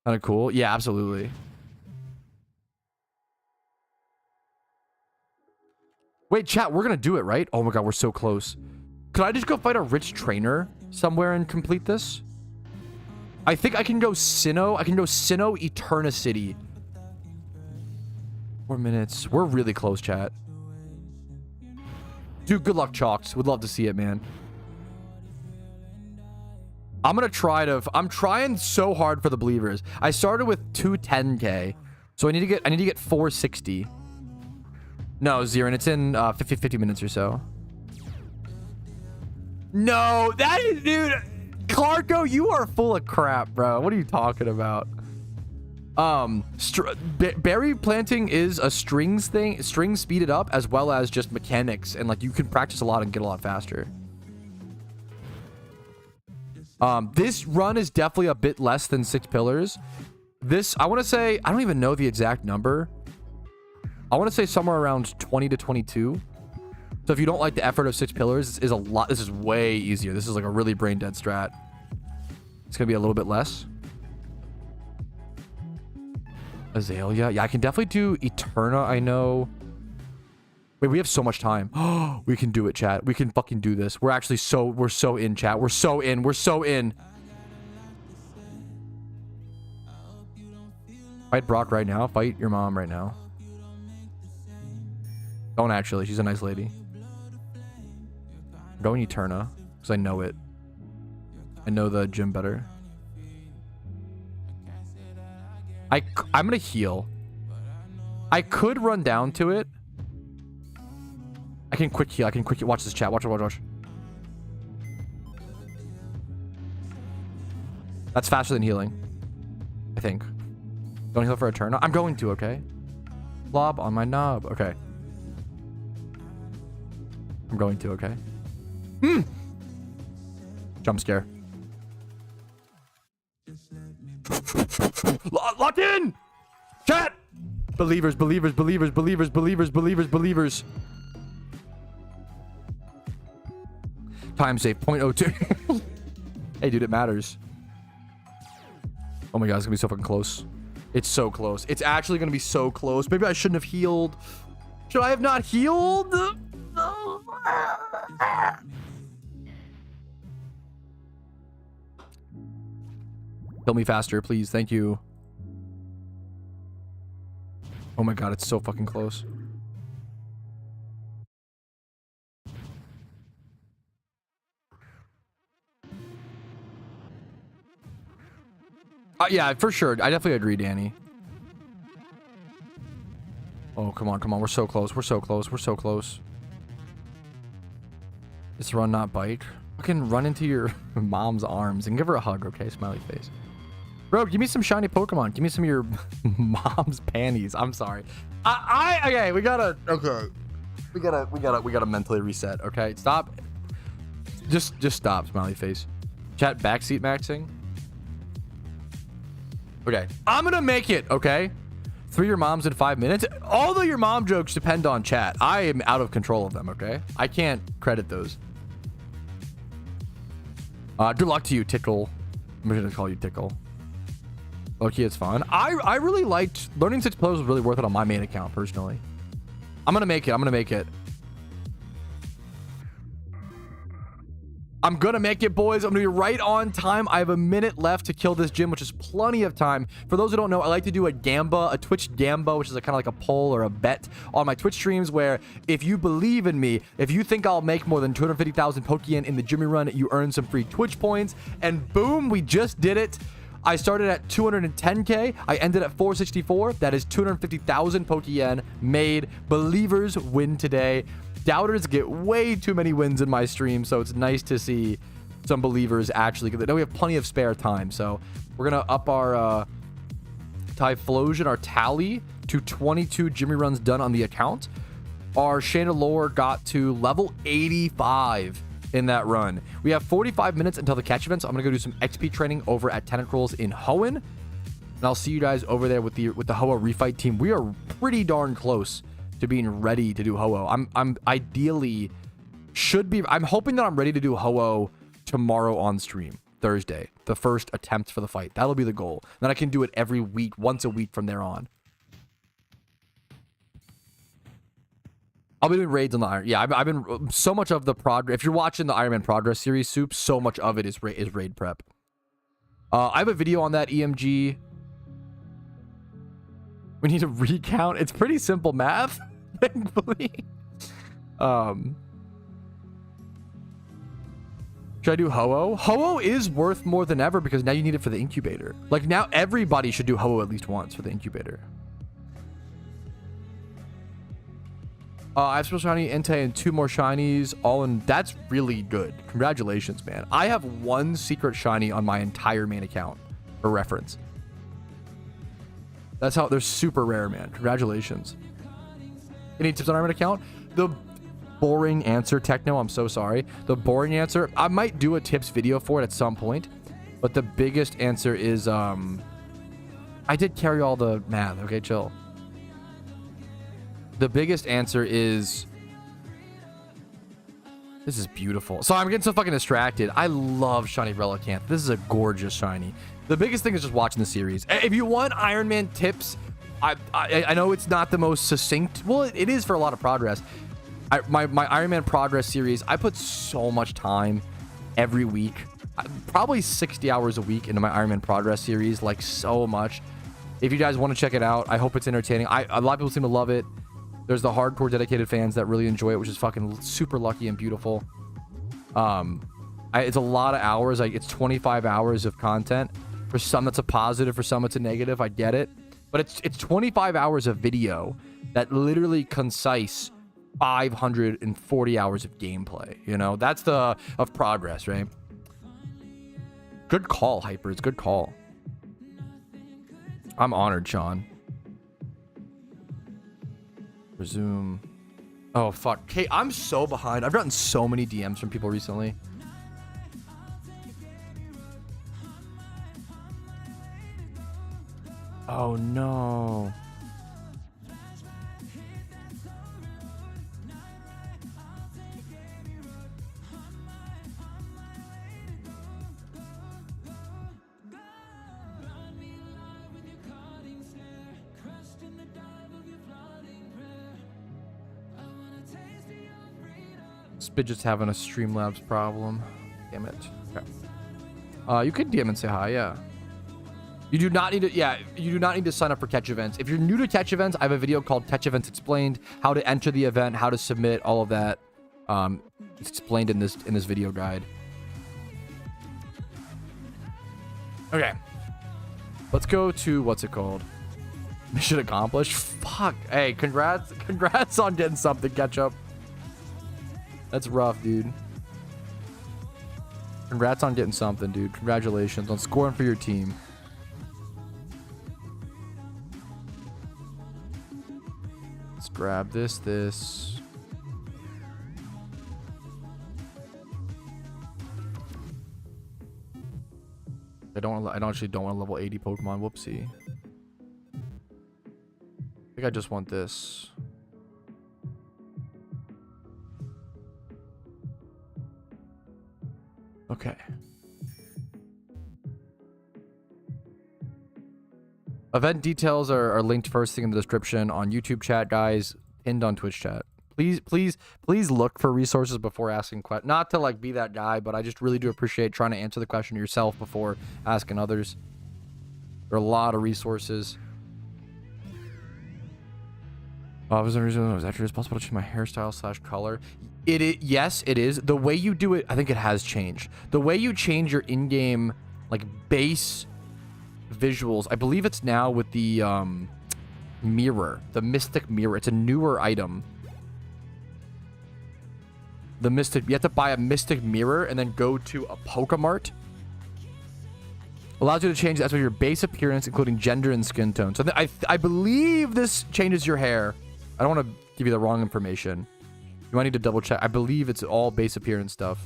Kind of cool. Yeah, absolutely. Wait, chat, we're gonna do it, right? Oh my god, we're so close. Could I just go fight a rich trainer somewhere and complete this? I think I can go Sinnoh. I can go Sinnoh Eternicity. 4 minutes. We're really close, chat. Dude, good luck, Chalks. Would love to see it, man. I'm gonna try to... I'm trying so hard for the believers. I started with 210k. So I need to get 460. No, Zero, and it's in 50 minutes or so. No, that is... Dude... Clarko, you are full of crap, bro. What are you talking about? Berry planting is a strings thing, strings speeded up, as well as just mechanics, and like you can practice a lot and get a lot faster. This run is definitely a bit less than 6 pillars. This, I want to say, I don't even know the exact number. I want to say somewhere around 20 to 22. So if you don't like the effort of 6 pillars, this is a lot. This is way easier. This is like a really brain dead strat. It's gonna be a little bit less. Azalea. Yeah, I can definitely do Eterna, I know. Wait, we have so much time. Oh, we can do it, chat. We can fucking do this. We're actually so in, chat. We're so in. We're so in. Fight Brock right now. Fight your mom right now. Don't actually. She's a nice lady. I'm going Eterna because I know it. I know the gym better. I'm going to heal. I could run down to it. I can quick heal. I can quick heal. Watch this chat. Watch. That's faster than healing. I think. Don't heal for a turn. I'm going to, okay? Blob on my knob. Okay. I'm going to, okay? Jump scare. Lock in! Chat! Believers. Time save 0.02. Hey, dude, it matters. Oh my god, it's gonna be so fucking close. It's so close. It's actually gonna be so close. Maybe I shouldn't have healed. Should I have not healed? Kill me faster, please. Thank you. Oh my god, it's so fucking close. Yeah, for sure. I definitely agree, Danny. Oh, come on. We're so close. It's run, not bite. Fucking run into your mom's arms and give her a hug, okay? Smiley face. Bro, give me some shiny Pokemon. Give me some of your mom's panties. I'm sorry. Okay, we gotta mentally reset, okay? Stop. Just stop, smiley face. Chat, backseat maxing. Okay, I'm gonna make it, okay? 3 your moms in 5 minutes. Although your mom jokes depend on chat, I am out of control of them, okay? I can't credit those. Good luck to you, Tickle. I'm gonna call you Tickle. Okay, it's fun. I really liked learning 6 pillars was really worth it on my main account personally. I'm gonna make it. I'm gonna make it, boys. I'm gonna be right on time. I have a minute left to kill this gym, which is plenty of time. For those who don't know, I like to do a Twitch Gamba, which is a kind of like a poll or a bet on my Twitch streams, where if you believe in me, if you think I'll make more than 250,000 Pokeyen in the Jimmy run, you earn some free Twitch points. And boom, we just did it. I started at 210k. I ended at 464. That is 250,000 Pokeyen made. Believers win today. Doubters get way too many wins in my stream, so it's nice to see some believers actually. Now we have plenty of spare time, so we're gonna up our Typhlosion, our tally, to 22 Jimmy runs done on the account. Our Chandelure got to level 85 in that run. We have 45 minutes until the catch event, so I'm gonna go do some XP training over at Tentacles in Hoenn, and I'll see you guys over there with the Hoa Refight team. We are pretty darn close to being ready to do Ho-Oh. I'm ideally I'm hoping that I'm ready to do Ho-Oh tomorrow on stream, Thursday, the first attempt for the fight. That'll be the goal. Then I can do it every week, once a week from there on. I'll be doing raids on the Iron. Yeah, I've been so much of the progress. If you're watching the Iron Man Progress series, Soup, so much of it is raid prep. I have a video on that, EMG. We need to recount. It's pretty simple math, thankfully. Should I do Ho-Oh? Ho-Oh is worth more than ever because now you need it for the incubator. Like, now everybody should do Ho-Oh at least once for the incubator. I have special shiny, Entei, and 2 more shinies, all in. That's really good. Congratulations, man. I have 1 secret shiny on my entire main account, for reference. That's how they're super rare, man. Congratulations. Any tips on our main account? The boring answer, Techno, I'm so sorry. The boring answer, I might do a tips video for it at some point, but the biggest answer is, I did carry all the math. Okay, chill. The biggest answer is, this is beautiful. So I'm getting so fucking distracted. I love shiny Relicanth. This is a gorgeous shiny. The biggest thing is just watching the series. If you want Iron Man tips, I know it's not the most succinct. Well, it is for a lot of progress. My Iron Man Progress series, I put so much time every week. Probably 60 hours a week into my Iron Man Progress series. Like, so much. If you guys want to check it out, I hope it's entertaining. A lot of people seem to love it. There's the hardcore dedicated fans that really enjoy it, which is fucking super lucky and beautiful. It's a lot of hours. Like, it's 25 hours of content. For some, that's a positive. For some, it's a negative. I get it. But it's 25 hours of video that literally concise 540 hours of gameplay. You know, that's of progress, right? Good call, Hyper. It's good call. I'm honored, Sean. Resume. Oh, fuck. Okay, I'm so behind. I've gotten so many DMs from people recently. Oh, no. Spidget's having a Streamlabs problem. Damn it. Okay. You could DM and say hi, yeah. You do not need to, you do not need to sign up for catch events. If you're new to catch events, I have a video called Catch Events Explained, how to enter the event, how to submit, all of that. It's explained in this video guide. Okay. Let's go to, what's it called? Mission accomplished? Fuck. Hey, congrats on getting something, Ketchup. That's rough, dude. Congrats on getting something, dude. Congratulations on scoring for your team. Let's grab this. I actually don't want a level 80 Pokemon. Whoopsie. I think I just want this. Okay. Event details are linked first thing in the description on YouTube chat, guys, pinned on Twitch chat. Please look for resources before asking questions. Not to like be that guy, but I just really do appreciate trying to answer the question yourself before asking others. There are a lot of resources. Was there a reason it was actually possible to change my hairstyle / color? Yes, it is. The way you do it, I think it has changed. The way you change your in-game like base visuals, I believe it's now with the mirror, the Mystic Mirror. It's a newer item. You have to buy a Mystic Mirror and then go to a Pokemart. Allows you to change the aspect of your base appearance, including gender and skin tone. So I believe this changes your hair. I don't want to give you the wrong information. You might need to double check. I believe it's all base appearance stuff.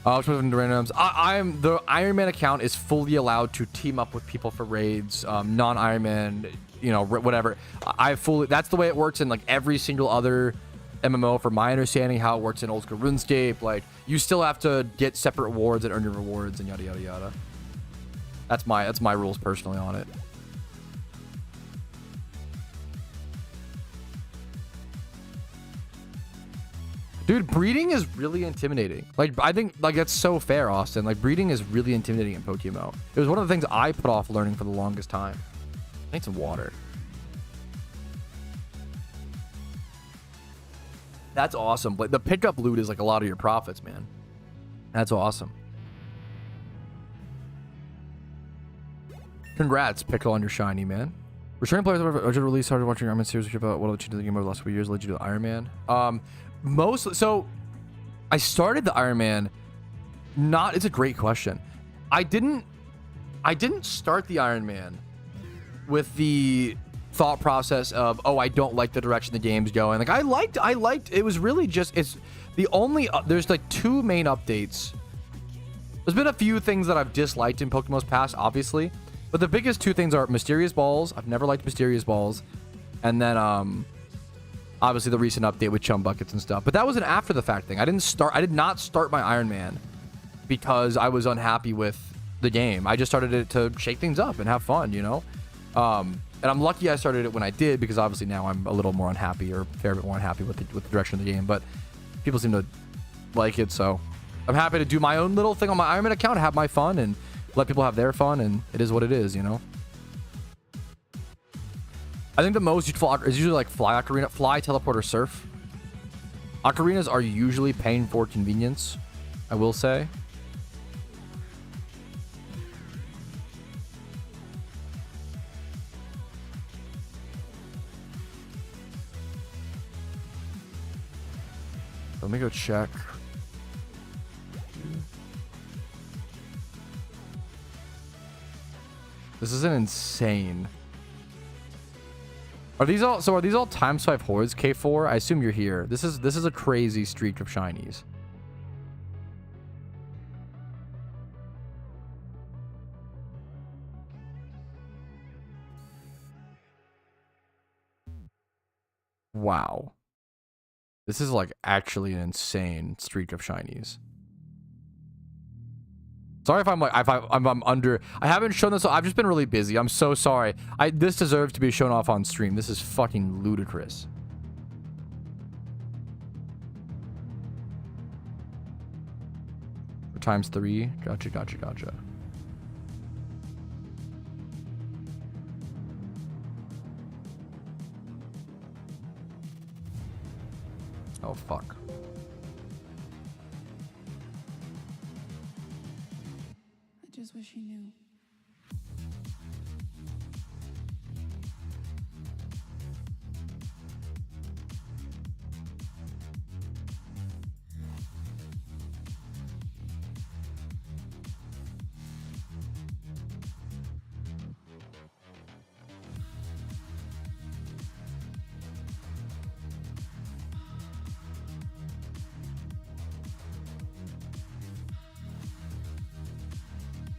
Randoms. The Iron Man account is fully allowed to team up with people for raids. Non-Iron Man, you know, whatever. That's the way it works in like every single other MMO, from my understanding. How it works in old school RuneScape, like you still have to get separate rewards and earn your rewards and yada yada yada. That's my rules personally on it. Dude, breeding is really intimidating. Like, I think, like, that's so fair, Austin. Like, breeding is really intimidating in PokeMMO. It was one of the things I put off learning for the longest time. I need some water. That's awesome. But the pickup loot is like a lot of your profits, man. That's awesome. Congrats, Pickle, on your shiny, man. Returning players have released started watching Iron Man series about what changes the game over the last few years led you to Iron Man. So I started the Iron Man. It's a great question. I didn't start the Iron Man with the thought process of, oh, I don't like the direction the game's going. Like I liked it was really just, it's the only there's like two main updates. There's been a few things that I've disliked in Pokemon's past, obviously, but the biggest two things are Mysterious Balls. I've never liked Mysterious Balls, and then obviously the recent update with Chum Buckets and stuff. But that was an after the fact thing. I did not start my Iron Man because I was unhappy with the game. I just started it to shake things up and have fun, you know. And I'm lucky I started it when I did, because obviously now I'm a little more unhappy, or a fair bit more unhappy with the direction of the game. But people seem to like it, so I'm happy to do my own little thing on my Iron Man account, have my fun, and let people have their fun, and it is what it is, you know? I think the most useful is usually like fly ocarina, fly, teleport, or surf. Ocarinas are usually paying for convenience, I will say. Let me go check. This is an insane. Are these all times 5 hordes, K4? I assume you're here. This is a crazy streak of shinies. Wow. This is like actually an insane streak of shinies. Sorry if I'm like I'm under. I haven't shown this. I've just been really busy. I'm so sorry. This deserves to be shown off on stream. This is fucking ludicrous. For ×3. Gotcha. Oh fuck. I just wish he knew.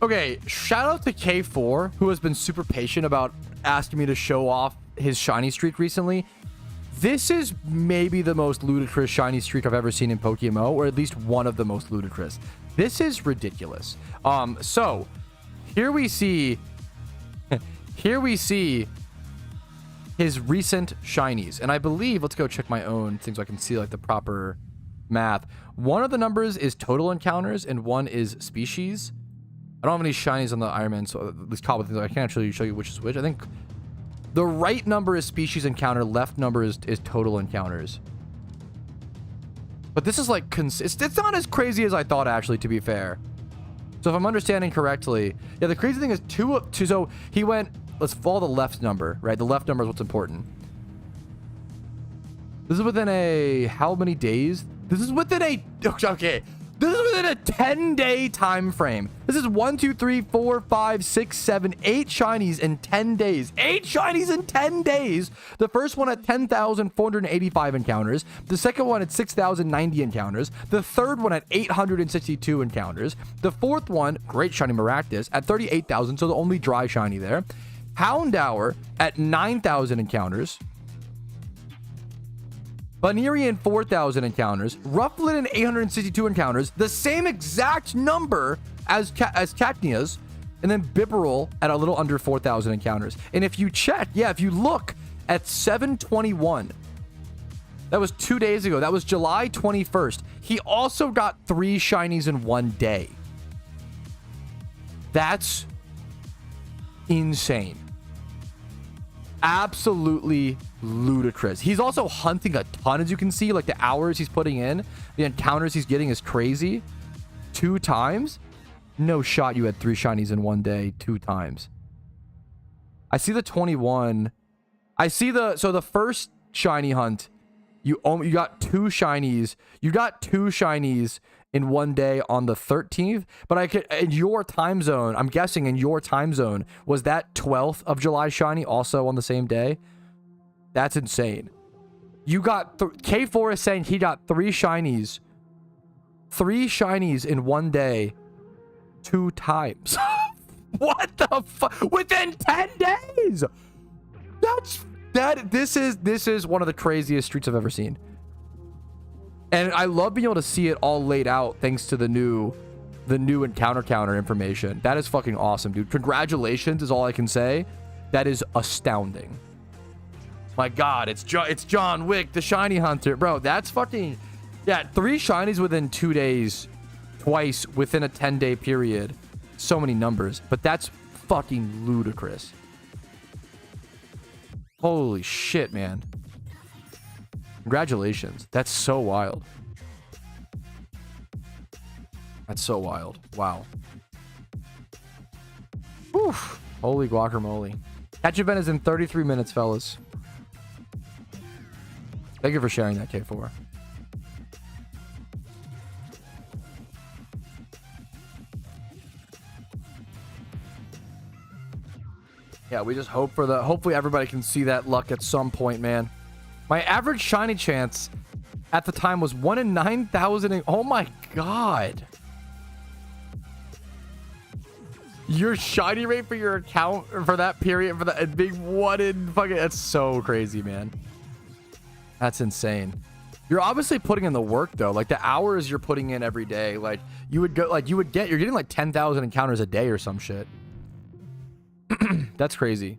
Okay, shout out to K4, who has been super patient about asking me to show off his shiny streak recently. This is maybe the most ludicrous shiny streak I've ever seen in PokeMMO, or at least one of the most ludicrous. This is ridiculous. So here we see his recent shinies, and I believe, let's go check my own thing so I can see like the proper math. One of the numbers is total encounters and one is species. I don't have any shinies on the Iron Man, so at least cobble things. I can't actually show you which is which. I think the right number is species encounter, left number is total encounters. But this is like, it's not as crazy as I thought, actually, to be fair. So if I'm understanding correctly, yeah, the crazy thing is two, so he went, let's follow the left number, right? The left number is what's important. This is within a, how many days? This is within a, okay. This is within a 10-day time frame. This is 1, 2, 3, 4, 5, 6, 7, 8 shinies in 10 days. 8 shinies in 10 days. The first one at 10,485 encounters. The second one at 6,090 encounters. The third one at 862 encounters. The fourth one, great shiny Maractus, at 38,000, so the only dry shiny there. Houndour at 9,000 encounters. Banerian 4,000 encounters, Rufflet 862 encounters, the same exact number as Cacnea's, and then Bibarel at a little under 4,000 encounters. And if you check, yeah, if you look at 7/21, that was 2 days ago. That was July 21st. He also got 3 shinies in 1 day. That's insane. Absolutely ludicrous. He's also hunting a ton, as you can see. Like the hours he's putting in, the encounters he's getting is crazy. 2 times? No shot you had 3 shinies in 1 day 2 times. I see the 21. I see the, so the first shiny hunt, you got 2 shinies. You got 2 shinies in 1 day on the 13th, but I could, in your time zone, I'm guessing in your time zone, was that 12th of July shiny also on the same day? That's insane. You got, K4 is saying he got 3 shinies. 3 shinies in 1 day 2 times. What the fuck? Within 10 days! This is one of the craziest streaks I've ever seen. And I love being able to see it all laid out thanks to the new encounter counter information. That is fucking awesome, dude. Congratulations is all I can say. That is astounding. My God, it's John Wick, the shiny hunter. Bro, that's fucking... Yeah, 3 shinies within 2 days. Twice within a 10-day period. So many numbers. But that's fucking ludicrous. Holy shit, man. Congratulations. That's so wild. That's so wild. Wow. Oof. Holy guacamole. Catch event is in 33 minutes, fellas. Thank you for sharing that, K4. Yeah, we just hope for the... Hopefully everybody can see that luck at some point, man. My average shiny chance at the time was 1 in 9,000. Oh my God. Your shiny rate for your account for that period, for that big 1 in fucking... That's so crazy, man. That's insane. You're obviously putting in the work, though. Like, the hours you're putting in every day. Like, you would go... Like, you're getting like 10,000 encounters a day or some shit. That's crazy.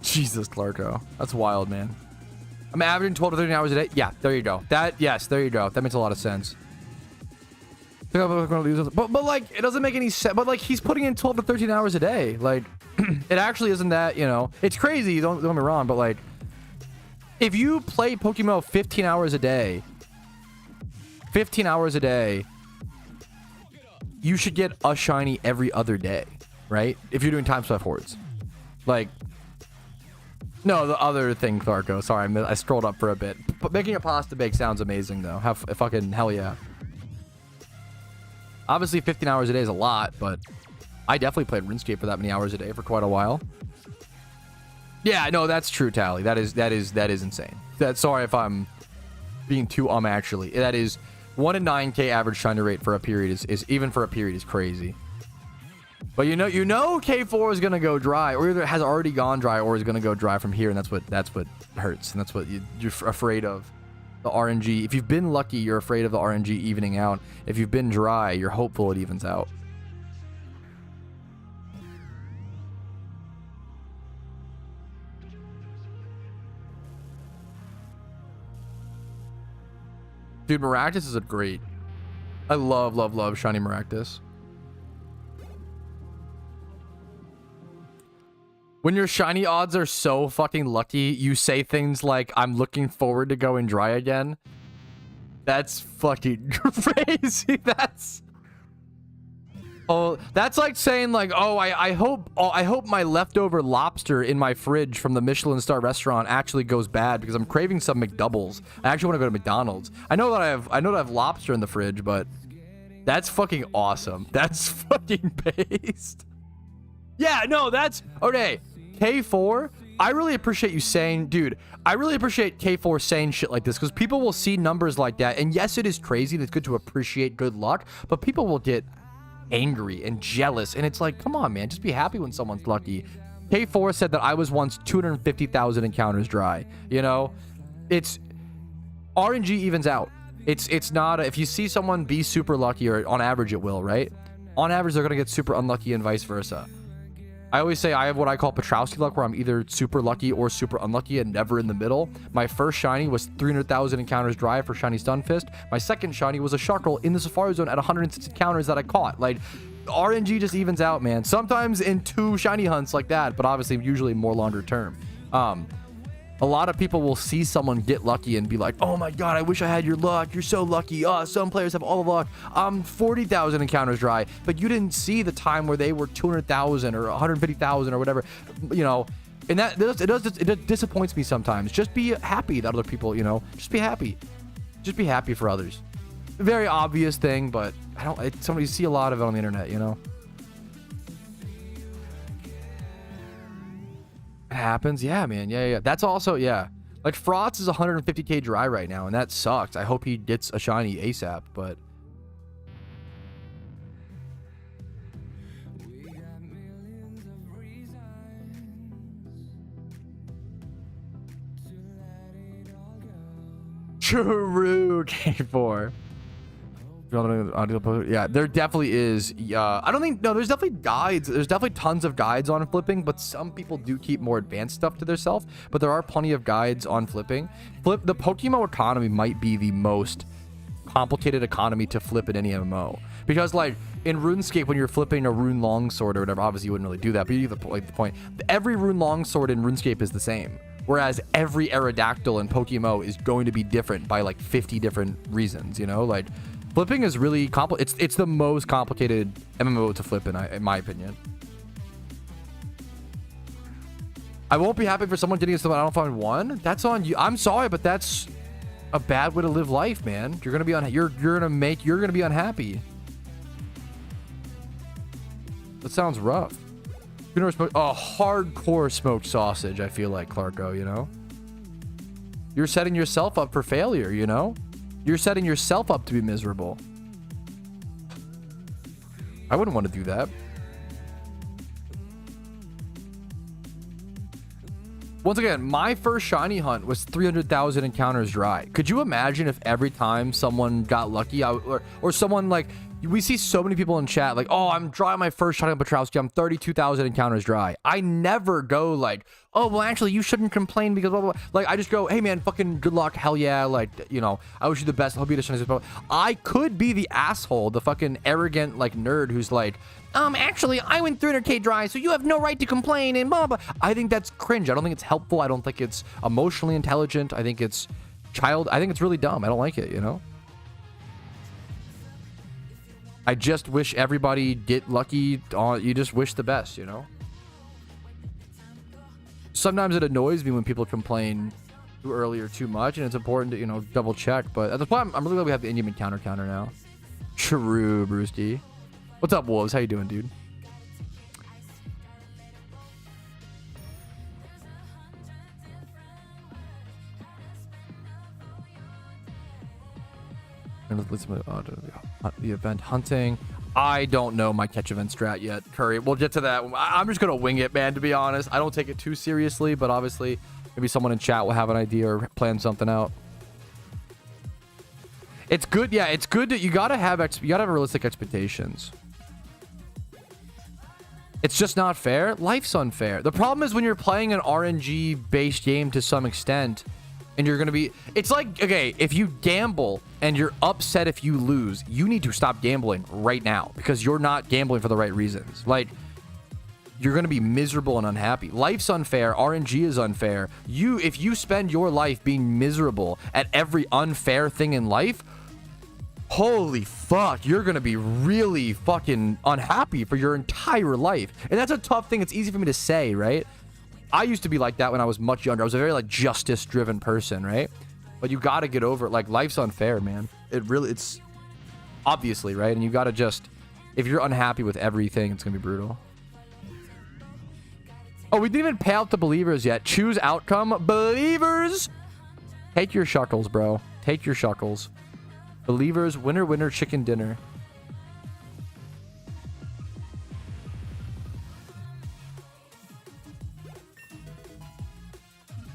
Jesus, Clarko. That's wild, man. I'm averaging 12 to 13 hours a day. Yeah, there you go. Yes, there you go. That makes a lot of sense. But like, it doesn't make any sense. But like, he's putting in 12 to 13 hours a day. Like, it actually isn't that, you know. It's crazy, don't get me wrong, but like, if you play PokeMMO 15 hours a day, 15 hours a day, you should get a shiny every other day, right? If you're doing time swipe hordes. Like, no, the other thing, Clarko. Sorry, I scrolled up for a bit. But making a pasta bake sounds amazing, though. Fucking hell yeah. Obviously, 15 hours a day is a lot, but I definitely played RuneScape for that many hours a day for quite a while. Yeah, no, that's true, Tally. That is insane. Sorry if I'm being too actually. That is 1 in 9K average shiny rate for a period is even for a period is crazy. But you know K4 is gonna go dry, or either has already gone dry or is gonna go dry from here, and that's what hurts, and that's what you're afraid of. The RNG. If you've been lucky, you're afraid of the RNG evening out. If you've been dry, you're hopeful it evens out. Dude, Maractus is a great... I love shiny Maractus. When your shiny odds are so fucking lucky, you say things like, I'm looking forward to going dry again. That's fucking crazy. That's... Oh, that's like saying like, oh, I hope my leftover lobster in my fridge from the Michelin star restaurant actually goes bad because I'm craving some McDoubles. I actually want to go to McDonald's. I know that I have lobster in the fridge, but that's fucking awesome. That's fucking based. Yeah, no, that's okay. K4, I really appreciate you saying, dude, I really appreciate K4 saying shit like this because people will see numbers like that. And yes, it is crazy and it's good to appreciate good luck, but people will get angry and jealous, and it's like, come on, man, just be happy when someone's lucky. K4 said that I was once 250,000 encounters dry. You know, it's RNG evens out. It's not if you see someone be super lucky, or on average it will, right? On average they're gonna get super unlucky and vice versa. I always say I have what I call Patrouski luck, where I'm either super lucky or super unlucky and never in the middle. My first shiny was 300,000 encounters dry for shiny Stunfist. My second shiny was a Shuckle in the Safari Zone at 106 encounters that I caught. Like, RNG just evens out, man. Sometimes in 2 shiny hunts like that, but obviously usually more longer term. A lot of people will see someone get lucky and be like, oh my God, I wish I had your luck. You're so lucky. Oh, some players have all the luck. 40,000 encounters dry, but you didn't see the time where they were 200,000 or 150,000 or whatever, you know, and it disappoints me sometimes. Just be happy that other people, you know, just be happy. Just be happy for others. Very obvious thing, but somebody see a lot of it on the internet, you know. It happens, yeah, man. Yeah. That's also, yeah. Like, Frotz is 150k dry right now, and that sucks. I hope he gets a shiny ASAP, but... True, K4. Yeah, there definitely is. I don't think, no, there's definitely guides. There's definitely tons of guides on flipping, but some people do keep more advanced stuff to themselves. But there are plenty of guides on flipping. The PokeMMO economy might be the most complicated economy to flip in any MMO, because like in RuneScape, when you're flipping a rune longsword or whatever, obviously you wouldn't really do that, but you get the point. Every rune longsword in RuneScape is the same, whereas every Aerodactyl in PokeMMO is going to be different by like 50 different reasons, you know? Like flipping is really complicated. It's the most complicated MMO to flip in my opinion. I won't be happy for someone getting into the I don't find one. That's on you. I'm sorry, but that's a bad way to live life, man. You're gonna be you're gonna be unhappy. That sounds rough. You never smoked a hardcore smoked sausage. I feel like, Clarko, you know, you're setting yourself up for failure. You know, you're setting yourself up to be miserable. I wouldn't want to do that. Once again, my first shiny hunt was 300,000 encounters dry. Could you imagine if every time someone got lucky, or someone like, we see so many people in chat like, oh, I'm dry my first shiny on Patrouski, I'm 32,000 encounters dry. I never go like, oh, well, actually, you shouldn't complain because blah, blah, blah. Like, I just go, hey, man, fucking good luck. Hell yeah. Like, you know, I wish you the best. I hope you get a shiny. I could be the asshole, the fucking arrogant, like, nerd who's like, actually, I went 300k dry, so you have no right to complain and blah, blah. I think that's cringe. I don't think it's helpful. I don't think it's emotionally intelligent. I think it's I think it's really dumb. I don't like it, you know? I just wish everybody get lucky. You just wish the best, you know? Sometimes it annoys me when people complain too early or too much, and it's important to, you know, double check. But at the point, I'm really glad we have the Indian counter now. True, Brewski. What's up, Wolves? How you doing, dude? The event hunting. I don't know my catch event strat yet, Curry. We'll get to that. I'm just gonna wing it, man, to be honest. I don't take it too seriously, but obviously maybe someone in chat will have an idea or plan something out. It's good. Yeah, it's good that you gotta have realistic expectations. It's just not fair. Life's unfair. The problem is when you're playing an RNG based game to some extent, and you're gonna be, it's like, okay, if you gamble and you're upset if you lose, you need to stop gambling right now, because you're not gambling for the right reasons. Like, you're gonna be miserable and unhappy. Life's unfair. RNG is unfair. If you spend your life being miserable at every unfair thing in life, holy fuck, you're gonna be really fucking unhappy for your entire life. And that's a tough thing. It's easy for me to say, right? I used to be like that when I was much younger. I was a very like justice driven person, right? But you gotta get over it. Like, life's unfair, man. It's obviously, right? And you gotta just, if you're unhappy with everything, it's gonna be brutal. Oh, we didn't even pay out the believers yet. Choose outcome. Believers, take your shuckles, bro. Take your shuckles. Believers, winner, winner, chicken dinner.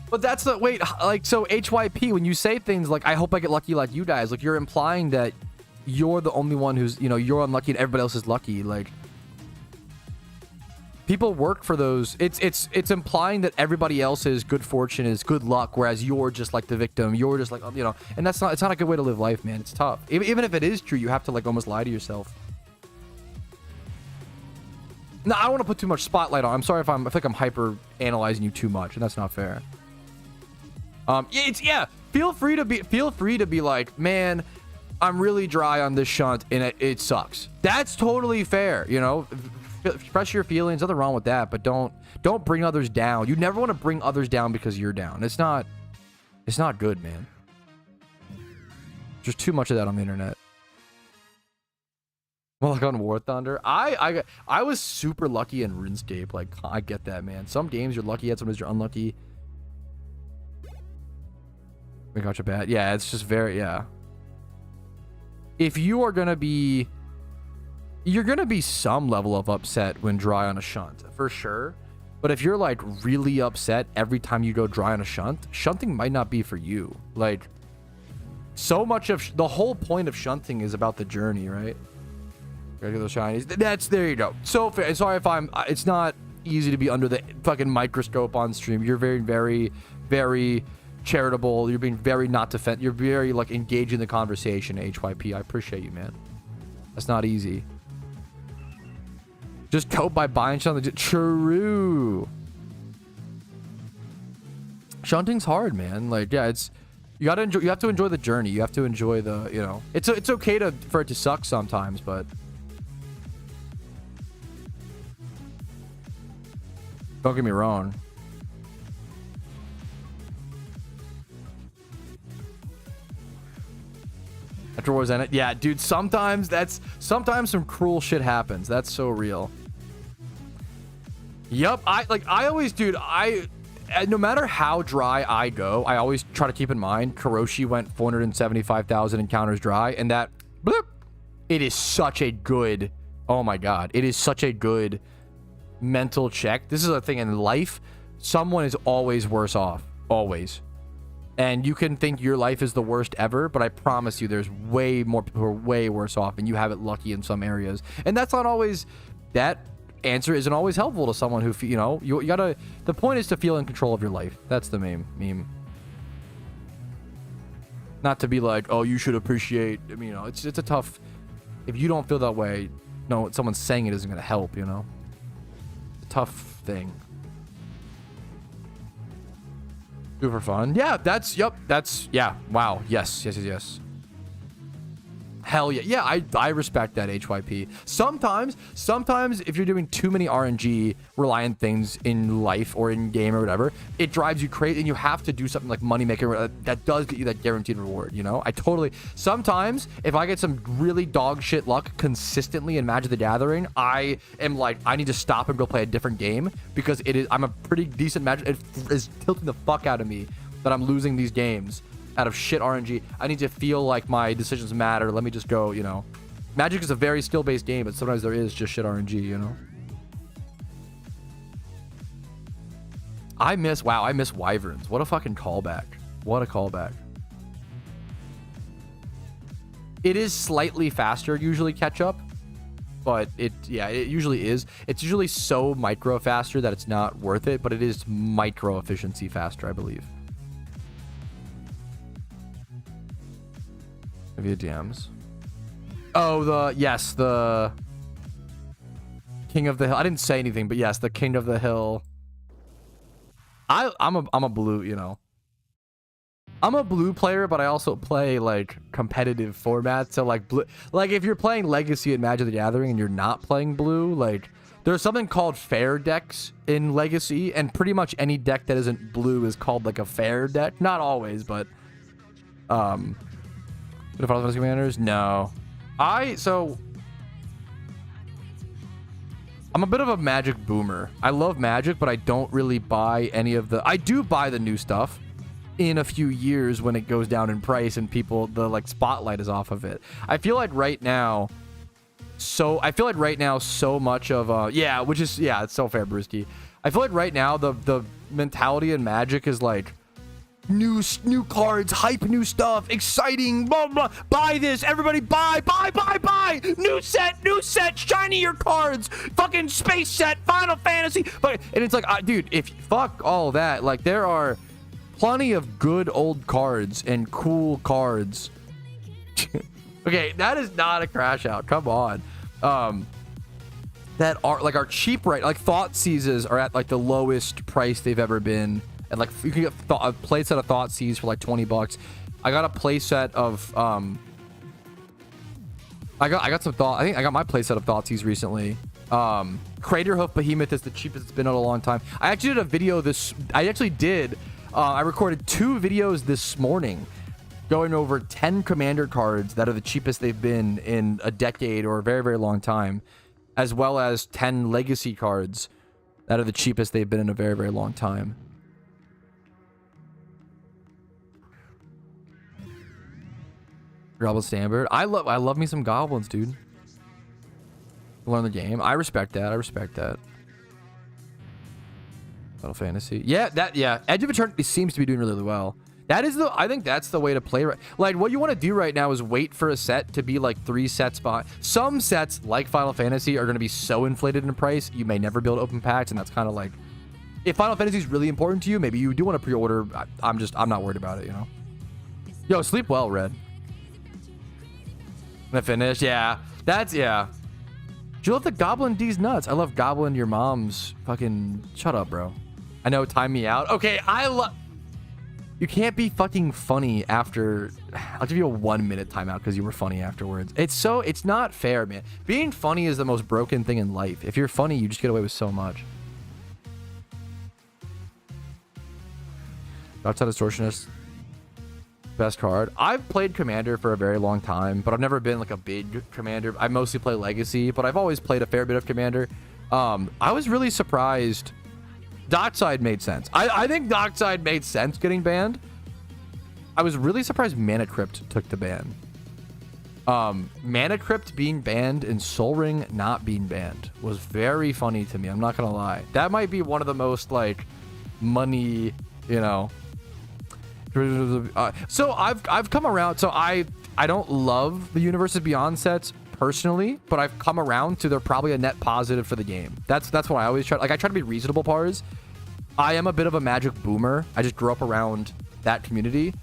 But that's the, wait, like, so HYP, when you say things like, I hope I get lucky like you guys, like, you're implying that you're the only one who's, you know, you're unlucky and everybody else is lucky. Like, people work for those. It's implying that everybody else's good fortune is good luck, whereas you're just like the victim. You're just like, you know, and it's not a good way to live life, man. It's tough. Even if it is true, you have to like almost lie to yourself. No, I don't want to put too much spotlight on. I'm sorry if I feel like I'm hyper analyzing you too much, and that's not fair. Yeah. Feel free to be like, man, I'm really dry on this shunt and it sucks. That's totally fair, you know. Express your feelings, nothing wrong with that, but don't bring others down. You never want to bring others down because you're down. It's not good, man. There's too much of that on the internet. Well, like on War Thunder, I was super lucky in RuneScape. Like, I get that, man. Some games you're lucky at, some games you're unlucky. We got you bad. Yeah, it's just very, yeah. If you are gonna be, you're gonna be some level of upset when dry on a shunt, for sure. But if you're like really upset every time you go dry on a shunt, shunting might not be for you. Like, So much of the whole point of shunting is about the journey, right? Gotta get those shinies. That's, there you go. So fair. Sorry if it's not easy to be under the fucking microscope on stream. You're very, very, very charitable. You're being very not defend. You're very like engaged in the conversation. HYP. I appreciate you, man. That's not easy. Just cope by buying something. True. Shunting's hard, man. Like, yeah, it's you gotta enjoy. You have to enjoy the journey. You have to enjoy the, you know. It's okay for it to suck sometimes, but don't get me wrong. After Wars End, yeah, dude. Sometimes some cruel shit happens. That's so real. Yup. I always, dude. No matter how dry I go, I always try to keep in mind Kuroshi went 475,000 encounters dry, and that bloop, it is such a good. Oh my god, it is such a good mental check. This is a thing in life. Someone is always worse off. Always. And you can think your life is the worst ever, but I promise you there's way more people who are way worse off, and you have it lucky in some areas. And that's not always, that answer isn't always helpful to someone who, you know, you gotta, the point is to feel in control of your life. That's the meme. Not to be like, oh, you should appreciate, I mean, you know, it's a tough, if you don't feel that way, no, someone saying it isn't gonna help, you know. It's a tough thing. Do it for fun. Yeah, yeah. Wow. Yes. Hell yeah. Yeah, I respect that, HYP. Sometimes if you're doing too many RNG reliant things in life or in game or whatever, it drives you crazy, and you have to do something like moneymaker that does get you that guaranteed reward, you know? Sometimes if I get some really dog shit luck consistently in Magic the Gathering, I am like, I need to stop and go play a different game, because I'm a pretty decent Magic. It is tilting the fuck out of me that I'm losing these games out of shit RNG. I need to feel like my decisions matter. Let me just go, you know. Magic is a very skill-based game, but sometimes there is just shit RNG, you know. I miss Wyverns. What a fucking callback. What a callback. It is slightly faster usually catch up, but it usually is. It's usually so micro faster that it's not worth it, but it is micro efficiency faster, I believe. Via DMs. Oh, the King of the Hill. I didn't say anything, but yes, the King of the Hill. I'm a blue, you know. I'm a blue player, but I also play like competitive formats. So like blue, like if you're playing Legacy and Magic the Gathering and you're not playing blue, like there's something called fair decks in Legacy, and pretty much any deck that isn't blue is called like a fair deck. Not always, but the Final Fantasy Commanders? No. I'm a bit of a Magic boomer. I love Magic, but I don't really buy any of the... I do buy the new stuff in a few years when it goes down in price and the like spotlight is off of it. I feel like right now so much of it's so fair, Brewski. I feel like right now the mentality in Magic is like new cards, hype, new stuff, exciting, blah blah, buy this, everybody buy, new set, shinier cards, fucking space set, Final Fantasy, and it's like, dude, if fuck all that, like there are plenty of good old cards and cool cards. Okay, that is not a crash out, come on. That are cheap, right? Like Thought Seizes are at like the lowest price they've ever been. And like you can get a playset of Thought Seize for like $20. I got a playset of I think I got my playset of Thought Seize recently. Crater Hoof Behemoth is the cheapest it's been in a long time. I actually did a video I recorded 2 videos this morning going over 10 commander cards that are the cheapest they've been in a decade or a very, very long time, as well as 10 legacy cards that are the cheapest they've been in a very, very long time. Goblin Standard. I love me some goblins, dude. Learn the game. I respect that. Final Fantasy. Yeah, Edge of Eternity seems to be doing really, really well. That is I think that's the way to play. Like, what you want to do right now is wait for a set to be like 3 sets behind. Some sets, like Final Fantasy, are going to be so inflated in price, you may never be able to open packs, and that's kind of like, if Final Fantasy is really important to you, maybe you do want to pre-order. I'm not worried about it, you know? Yo, sleep well, Red. Gonna finish? Yeah. Yeah. Do you love the Goblin D's nuts? I love Goblin your mom's fucking... Shut up, bro. I know, time me out. Okay, you can't be fucking funny after... I'll give you a 1-minute timeout because you were funny afterwards. It's not fair, man. Being funny is the most broken thing in life. If you're funny, you just get away with so much. Outside Distortionist. Best card. I've played Commander for a very long time, but I've never been like a big Commander. I mostly play Legacy, but I've always played a fair bit of Commander. I was really surprised. Dockside made sense. I think Dockside made sense getting banned. I was really surprised Mana Crypt took the ban. Mana Crypt being banned and Sol Ring not being banned was very funny to me. I'm not gonna lie. That might be one of the most like money, you know. So I've come around. So I don't love the Universes Beyond sets personally, but I've come around to they're probably a net positive for the game. That's what I always try. Like, I try to be reasonable, Pars. I am a bit of a Magic boomer. I just grew up around that community.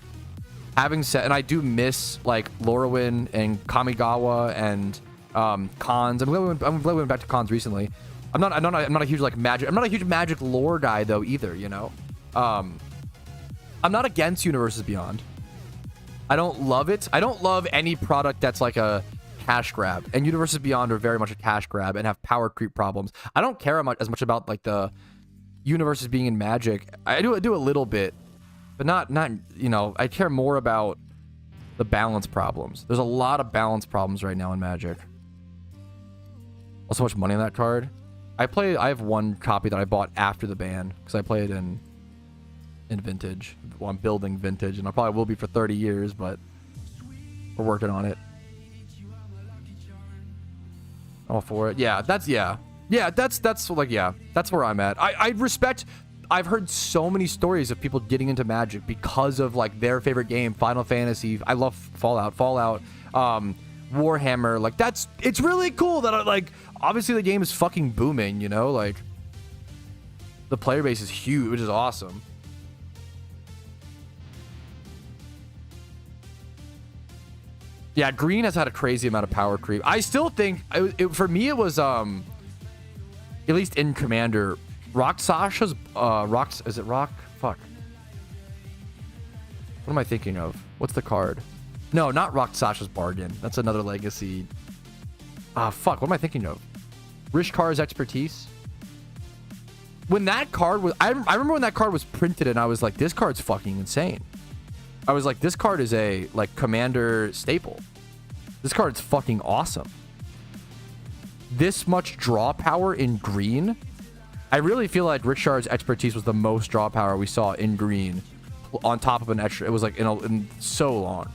Having said, and I do miss like Lorwyn and Kamigawa and cons. I'm glad we went back to cons recently. I'm not a huge like Magic. I'm not a huge Magic lore guy though either. You know. I'm not against Universes Beyond. I don't love it. I don't love any product that's like a cash grab. And Universes Beyond are very much a cash grab and have power creep problems. I don't care as much about like the universes being in Magic. I do a little bit, but not you know. I care more about the balance problems. There's a lot of balance problems right now in Magic. Also, much money on that card. I have one copy that I bought after the ban because I played in Vintage. Well, I'm building Vintage, and I probably will be for 30 years, but we're working on it. All for it. Yeah, that's where I'm at. I respect. I've heard so many stories of people getting into Magic because of like their favorite game, Final Fantasy. I love Fallout, Warhammer. Like it's really cool that like obviously the game is fucking booming. You know, like the player base is huge, which is awesome. Yeah, green has had a crazy amount of power creep. I still think, for me, it was, at least in Commander, Is it Rock? Fuck. What am I thinking of? What's the card? No, not Rock Sasha's Bargain. That's another Legacy. Fuck, what am I thinking of? Rishkar's Expertise. When that card was, I remember when that card was printed and I was like, this card's fucking insane. I was like, this card is a like Commander staple. This card's fucking awesome. This much draw power in green. I really feel like Richard's Expertise was the most draw power we saw in green, on top of an extra. It was like in so long.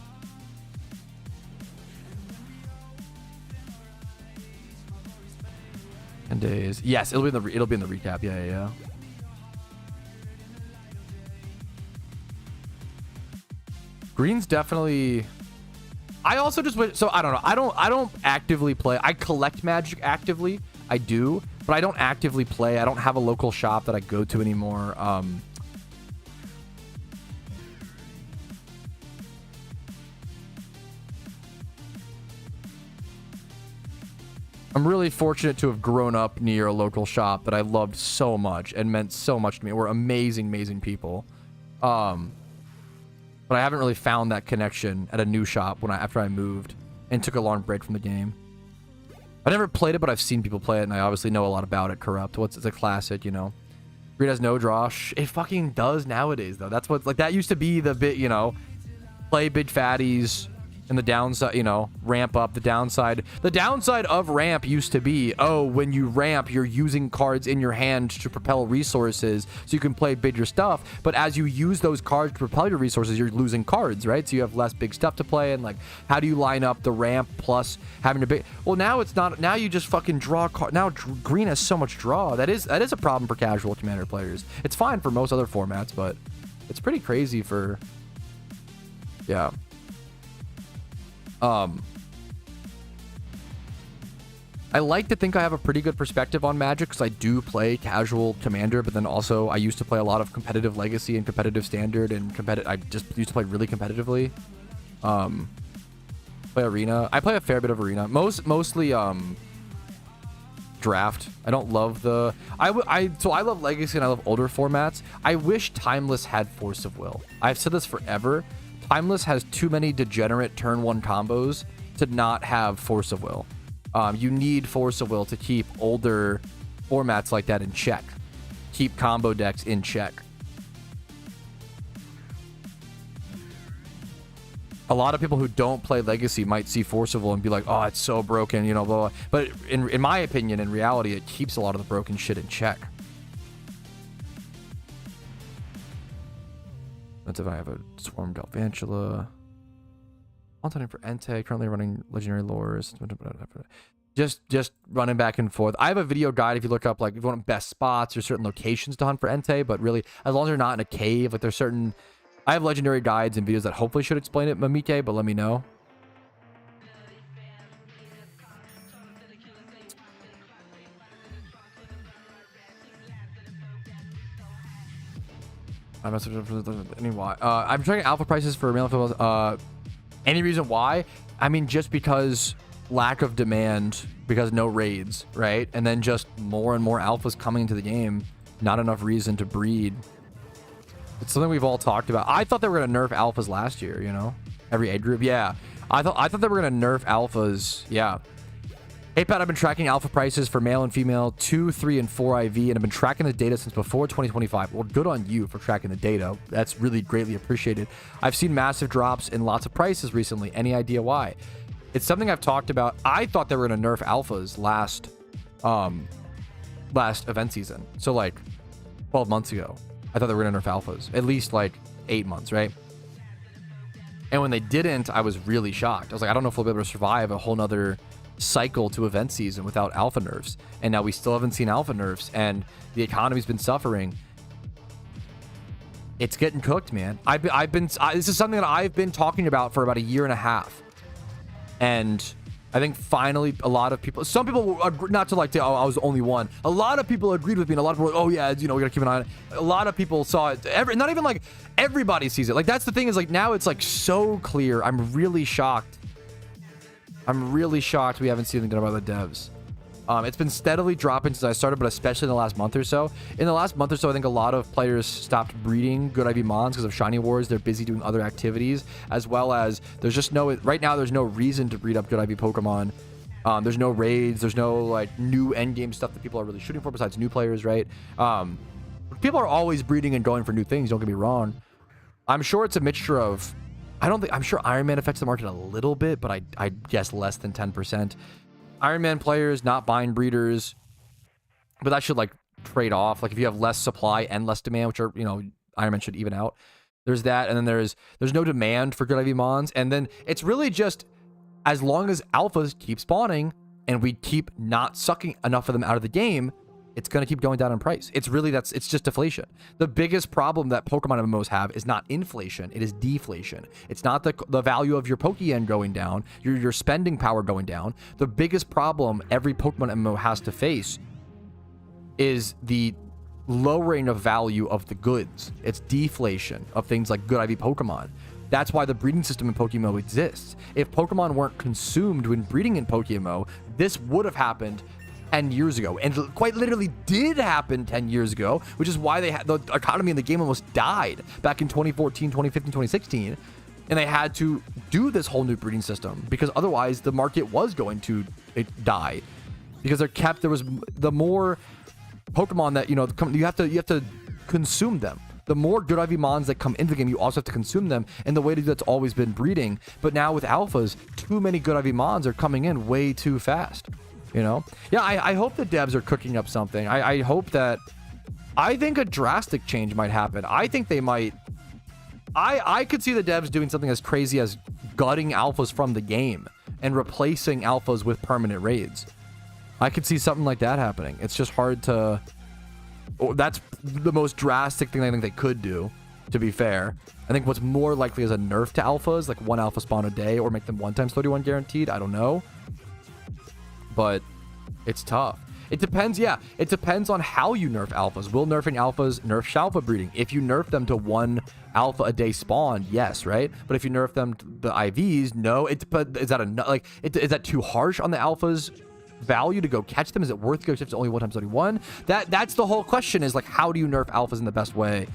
And days. Yes, it'll be in the recap. Yeah. Green's definitely. I also just wish. So I don't know. I don't actively play. I collect Magic actively. I do, but I don't actively play. I don't have a local shop that I go to anymore. I'm really fortunate to have grown up near a local shop that I loved so much and meant so much to me. We're amazing, amazing people. But I haven't really found that connection at a new shop after I moved and took a long break from the game. I never played it, but I've seen people play it, and I obviously know a lot about it. Corrupt. It's a classic, you know. Green has no draw. It fucking does nowadays, though. That's what, like, that used to be the bit, you know, play big fatties. And the downside, you know, ramp up. The downside of ramp used to be, oh, when you ramp, you're using cards in your hand to propel resources so you can play bigger stuff. But as you use those cards to propel your resources, you're losing cards, right? So you have less big stuff to play. And like, how do you line up the ramp plus having to big? Well, now it's not. Now you just fucking draw card. Now green has so much draw. That is a problem for casual Commander players. It's fine for most other formats, but it's pretty crazy for Yeah. I like to think I have a pretty good perspective on Magic because I do play casual Commander, but then also I used to play a lot of competitive Legacy and competitive Standard and I just used to play really competitively. Play Arena. I play a fair bit of Arena. Mostly Draft. I don't love the so I love Legacy and I love older formats. I wish Timeless had Force of Will. I've said this forever. Timeless has too many degenerate turn 1 combos to not have Force of Will. You need Force of Will to keep older formats like that in check. Keep combo decks in check. A lot of people who don't play Legacy might see Force of Will and be like, oh, it's so broken, you know, blah, blah. But in my opinion, in reality, it keeps a lot of the broken shit in check. That's if I have a Swarm Galvantula. Hunting for Entei, currently running Legendary Lures. Just running back and forth. I have a video guide if you look up, like, if you want best spots or certain locations to hunt for Entei, but really, as long as you're not in a cave, like, there's certain... I have legendary guides and videos that hopefully should explain it, Mamike, but let me know. I'm checking alpha prices for male. Any reason why? I mean, just because lack of demand, because no raids, right? And then just more and more alphas coming into the game. Not enough reason to breed. It's something we've all talked about. I thought they were going to nerf alphas last year, you know? Every age group. Yeah. I thought they were going to nerf alphas. Yeah. Hey, Pat, I've been tracking alpha prices for male and female 2, 3, and 4 IV, and I've been tracking the data since before 2025. Well, good on you for tracking the data. That's really greatly appreciated. I've seen massive drops in lots of prices recently. Any idea why? It's something I've talked about. I thought they were going to nerf alphas last event season. So, like, 12 months ago. I thought they were going to nerf alphas. At least, like, 8 months, right? And when they didn't, I was really shocked. I was like, I don't know if we'll be able to survive a whole nother cycle to event season without alpha nerfs, and now we still haven't seen alpha nerfs, and the economy's been suffering. It's getting cooked, man. This is something that I've been talking about for about a year and a half, and I think finally a lot of people, some people, not to like say, oh, I was the only one, a lot of people agreed with me, and a lot of people were like, oh yeah, you know, we gotta keep an eye on it. A lot of people saw it, not even like everybody sees it. Like, that's the thing, is like, now it's like so clear. I'm really shocked we haven't seen anything done by the devs. It's been steadily dropping since I started, but especially in the last month or so. In the last month or so, I think a lot of players stopped breeding good IV Mons because of Shiny Wars. They're busy doing other activities, as well as there's just right now there's no reason to breed up good IV Pokemon. There's no raids, there's no like new endgame stuff that people are really shooting for besides new players, right? People are always breeding and going for new things, don't get me wrong. I'm sure it's a mixture of, I'm sure Iron Man affects the market a little bit, but I guess less than 10%. Iron Man players not buying breeders, but that should like trade off. Like, if you have less supply and less demand, which are, you know, Iron Man should even out. There's that, and then there's no demand for good IV Mons, and then it's really just as long as alphas keep spawning and we keep not sucking enough of them out of the game, it's going to keep going down in price. It's really, it's just deflation. The biggest problem that Pokemon MMOs have is not inflation, it is deflation. It's not the value of your Pokeyen going down, your spending power going down. The biggest problem every Pokemon MMO has to face is the lowering of value of the goods. It's deflation of things like good IV Pokemon. That's why the breeding system in PokeMMO exists. If Pokemon weren't consumed when breeding in PokeMMO, this would have happened 10 years ago, and quite literally did happen 10 years ago, which is why the economy in the game almost died back in 2014, 2015, 2016, and they had to do this whole new breeding system because otherwise the market was going to die, because there was the more Pokemon that, you know, you have to consume them. The more good IV Mons that come into the game, you also have to consume them, and the way to do that's always been breeding. But now with alphas, too many good IV Mons are coming in way too fast. You know? Yeah, I hope the devs are cooking up something. I hope that... I think a drastic change might happen. I think they might... I could see the devs doing something as crazy as gutting alphas from the game and replacing alphas with permanent raids. I could see something like that happening. It's just hard to... That's the most drastic thing I think they could do. to be fair. I think what's more likely is a nerf to alphas, like 1 alpha spawn a day, or make them 1 times 31 guaranteed. I don't know. But it's tough. It depends, yeah. It depends on how you nerf alphas. Will nerfing alphas nerf shalfa breeding? If you nerf them to 1 alpha a day spawn, yes, right? But if you nerf them to the IVs, no. Is that too harsh on the alphas value to go catch them? Is it worth go catch only 1 times 31? That's the whole question, is like, how do you nerf alphas in the best way?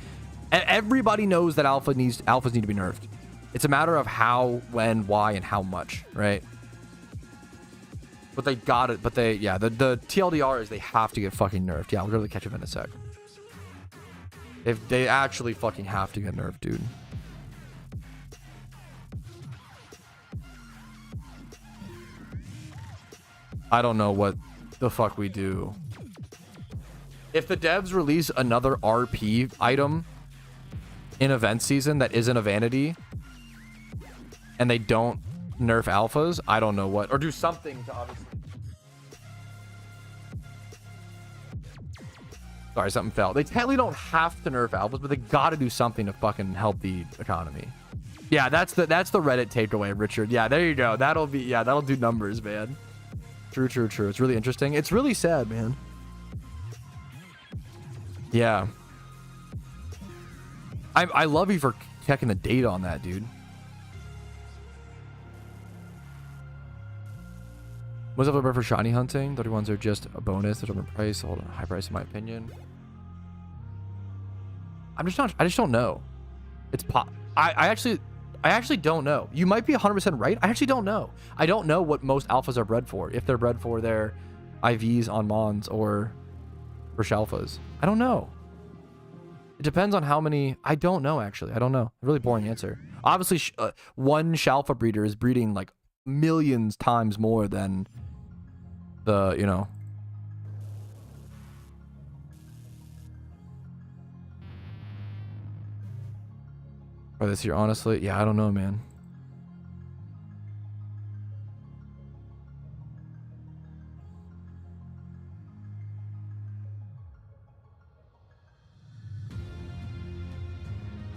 Everybody knows that alphas need to be nerfed. It's a matter of how, when, why, and how much, right? But they got it. But the TLDR is they have to get fucking nerfed. Yeah, we'll go to the catch event in a sec. If they actually fucking have to get nerfed, dude. I don't know what the fuck we do. If the devs release another RP item in event season that isn't a vanity, and they don't nerf alphas, I don't know what, or do something to obviously. Sorry, something fell. They technically don't have to nerf alphas, but they got to do something to fucking help the economy. Yeah, that's the Reddit takeaway, Richard. Yeah, there you go. That'll do numbers, man. True. It's really interesting. It's really sad, man. Yeah. I love you for checking the data on that, dude. What's up for shiny hunting? 31s are just a bonus. There's a price. Hold on, high price in my opinion. I just don't know. It's I actually don't know. You might be 100% right. I actually don't know. I don't know what most alphas are bred for. If they're bred for their IVs on Mons or for Shalfas. I don't know. It depends on how many. I don't know, actually. I don't know. Really boring answer. Obviously, one Shalfa breeder is breeding like millions times more than the, you know. For this year, honestly, yeah, I don't know, man.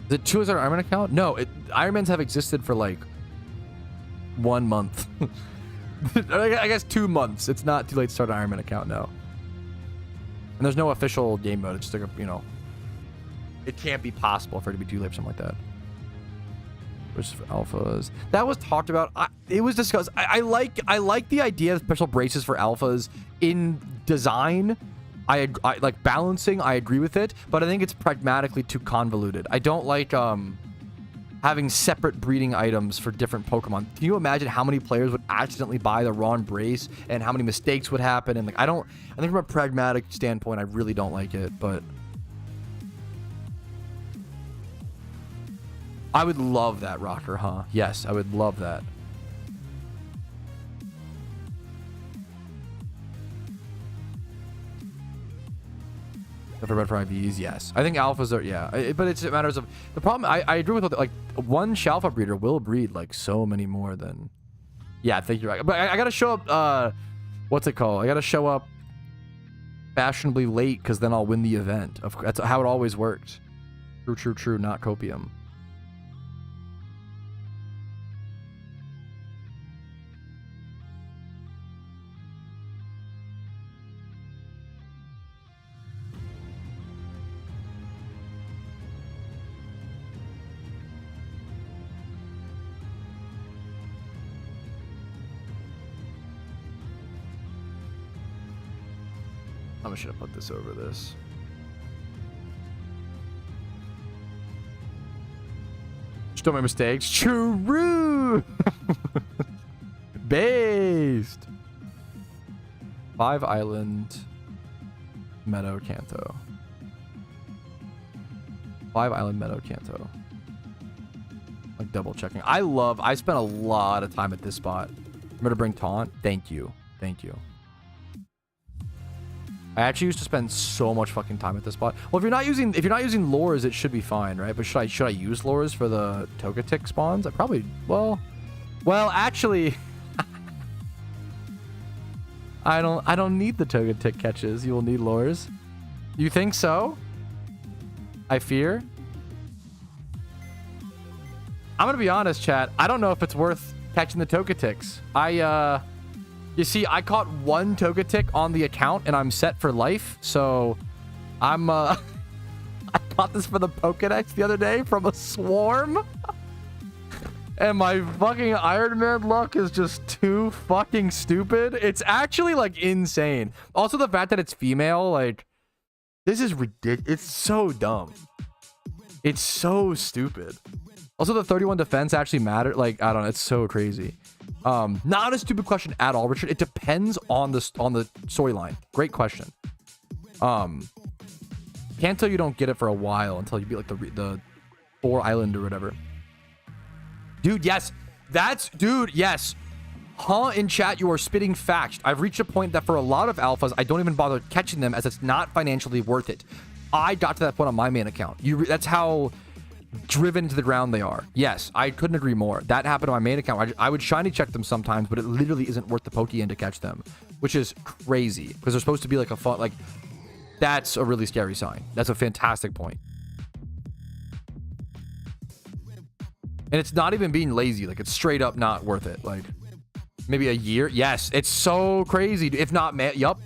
Is it 2 as our Ironman account? No, Ironmans have existed for like 1 month. I guess 2 months. It's not too late to start an Ironman account now. And there's no official game mode. It's just like a, you know, it can't be possible for it to be too late or something like that. Versus for alphas. That was talked about. It was discussed. I like the idea of special braces for alphas in design. I like balancing. I agree with it, but I think it's pragmatically too convoluted. I don't like having separate breeding items for different Pokemon. Can you imagine how many players would accidentally buy the wrong brace and how many mistakes would happen? And like, I think from a pragmatic standpoint, I really don't like it, but I would love that, Rocker, huh? Yes, I would love that. For IVs, yes. I think alphas are, yeah. But it matters of the problem. I agree with like one Shalfa breeder will breed like so many more than. Yeah, I think you're right. But I gotta show up. What's it called? I gotta show up fashionably late because then I'll win the event. That's how it always worked. True. Not copium. I should have put this over this. Just don't make mistakes. True. Based. 5 Island Meadow Kanto. 5 Island Meadow Kanto. Like double checking. I spent a lot of time at this spot. Remember to bring taunt? Thank you. I actually used to spend so much fucking time at this spot. Well, if you're not using lures, it should be fine, right? But should I use lures for the Togetic spawns? I probably well actually I don't need the Togetic catches. You will need lures. You think so? I fear. I'm gonna be honest, chat. I don't know if it's worth catching the Togeticks. You see, I caught one Togetic on the account and I'm set for life. So I'm I caught this for the Pokedex the other day from a swarm. And my fucking Iron Man luck is just too fucking stupid. It's actually like insane. Also the fact that it's female, like, this is ridiculous. It's so dumb. It's so stupid. Also the 31 defense actually matter. Like, I don't know. It's so crazy. Not a stupid question at all, Richard. It depends on the storyline. Great question. Can't tell you don't get it for a while until you beat like the 4 island or whatever. Dude, yes. Dude, yes. Huh, in chat, you are spitting facts. I've reached a point that for a lot of alphas, I don't even bother catching them as it's not financially worth it. I got to that point on my main account. That's how driven to the ground they are. Yes, I couldn't agree more. That happened on my main account. I would shiny check them sometimes, but it literally isn't worth the Pokeyen to catch them, which is crazy because they're supposed to be like a fun, like, that's a really scary sign. That's a fantastic point. And it's not even being lazy. Like, it's straight up not worth it. Like, maybe a year. Yes, it's so crazy. If not, man, yup.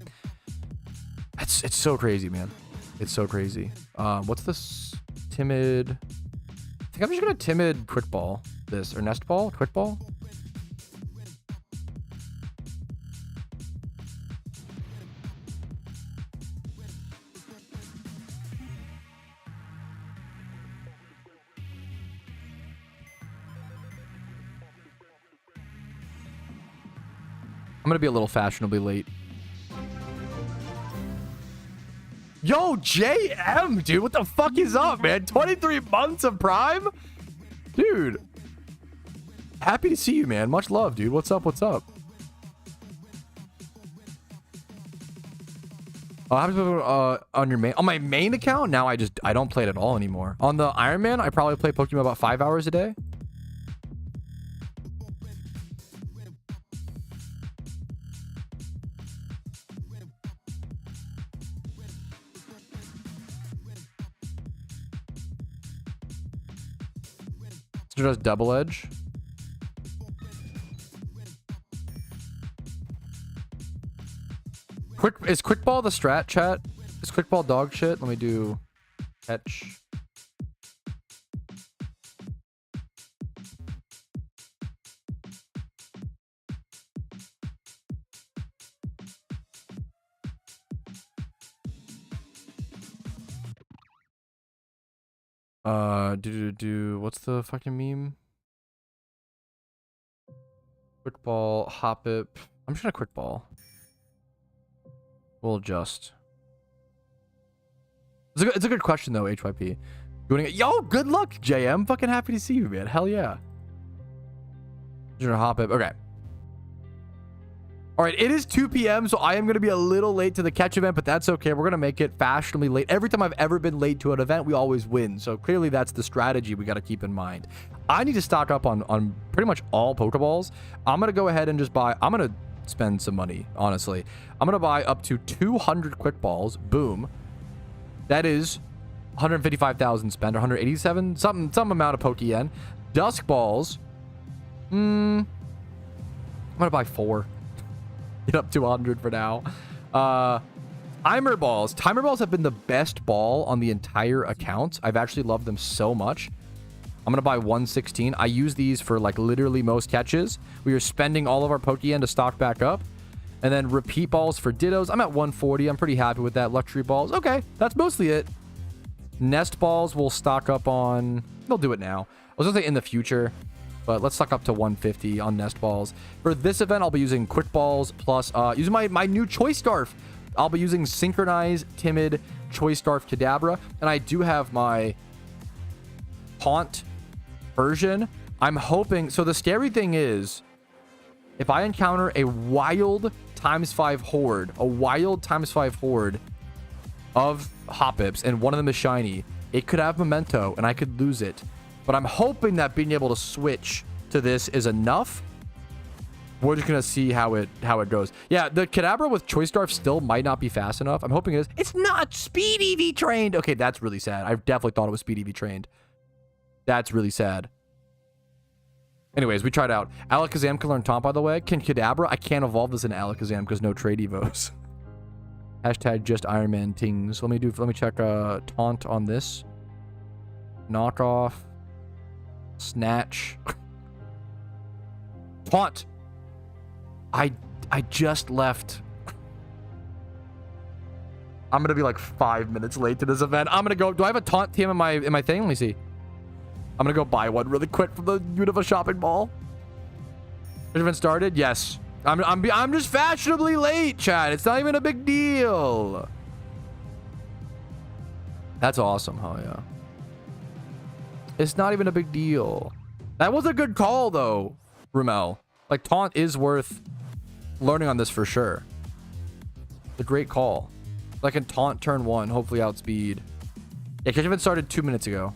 It's so crazy, man. It's so crazy. What's this? Timid. I think I'm just gonna timid quick ball this, or nest ball, quick ball. I'm gonna be a little fashionably late. Yo, JM, dude, what the fuck is up, man? 23 months of Prime? Dude. Happy to see you, man. Much love, dude. What's up? What's up? On your main, on my main account, now I don't play it at all anymore. On the Iron Man, I probably play Pokemon about 5 hours a day. Does double edge. Is quick ball the strat, chat? Is quick ball dog shit? Let me do catch. What's the fucking meme? Quick ball, hop it. I'm just gonna quick ball. We'll adjust. It's a good question though, HYP. Doing it. Yo, good luck, JM. Fucking happy to see you, man. Hell yeah. You're gonna hop it. Okay. All right, it is 2 p.m., so I am going to be a little late to the catch event, but that's okay. We're going to make it fashionably late. Every time I've ever been late to an event, we always win. So clearly that's the strategy we got to keep in mind. I need to stock up on pretty much all Pokeballs. I'm going to go ahead and just buy... I'm going to spend some money, honestly. I'm going to buy up to 200 Quick Balls. Boom. That is 155,000 spent, or 187, some amount of Pokeyen. Dusk Balls. I'm going to buy 4. Get up to 100 for now. Timer balls. Timer balls have been the best ball on the entire account. I've actually loved them so much. I'm going to buy 116. I use these for like literally most catches. We are spending all of our Pokeyen to stock back up. And then repeat balls for Dittos. I'm at 140. I'm pretty happy with that. Luxury balls. Okay, that's mostly it. Nest balls we'll stock up on. They'll do it now. I was going to say in the future. But let's stock up to 150 on nest balls. For this event, I'll be using quick balls plus using my new choice scarf. I'll be using synchronized, timid, choice scarf, Kadabra. And I do have my haunt version. I'm hoping. So the scary thing is, if I encounter a wild ×5 horde, of Hoppips, and one of them is shiny, it could have memento and I could lose it. But I'm hoping that being able to switch to this is enough. We're just going to see how it goes. Yeah, the Kadabra with Choice Scarf still might not be fast enough. I'm hoping it is. It's not Speed EV trained. Okay, that's really sad. I definitely thought it was Speed EV trained. That's really sad. Anyways, we tried out. Alakazam can learn Taunt, by the way. Can Kadabra? I can't evolve this in Alakazam because no trade evos. Hashtag just Iron Man tings. Let me check Taunt on this. Knock off. Snatch. Taunt. I just left. I'm gonna be like 5 minutes late to this event. I'm gonna go. Do I have a Taunt team in my thing? Let me see. I'm gonna go buy one really quick from the beautiful shopping mall. Has event started? Yes. I'm just fashionably late, chat. It's not even a big deal. That's awesome. Oh yeah. It's not even a big deal. That was a good call though, Rumel. Like Taunt is worth learning on this for sure. It's a great call. I can Taunt turn 1, hopefully outspeed. Yeah, catch event started 2 minutes ago.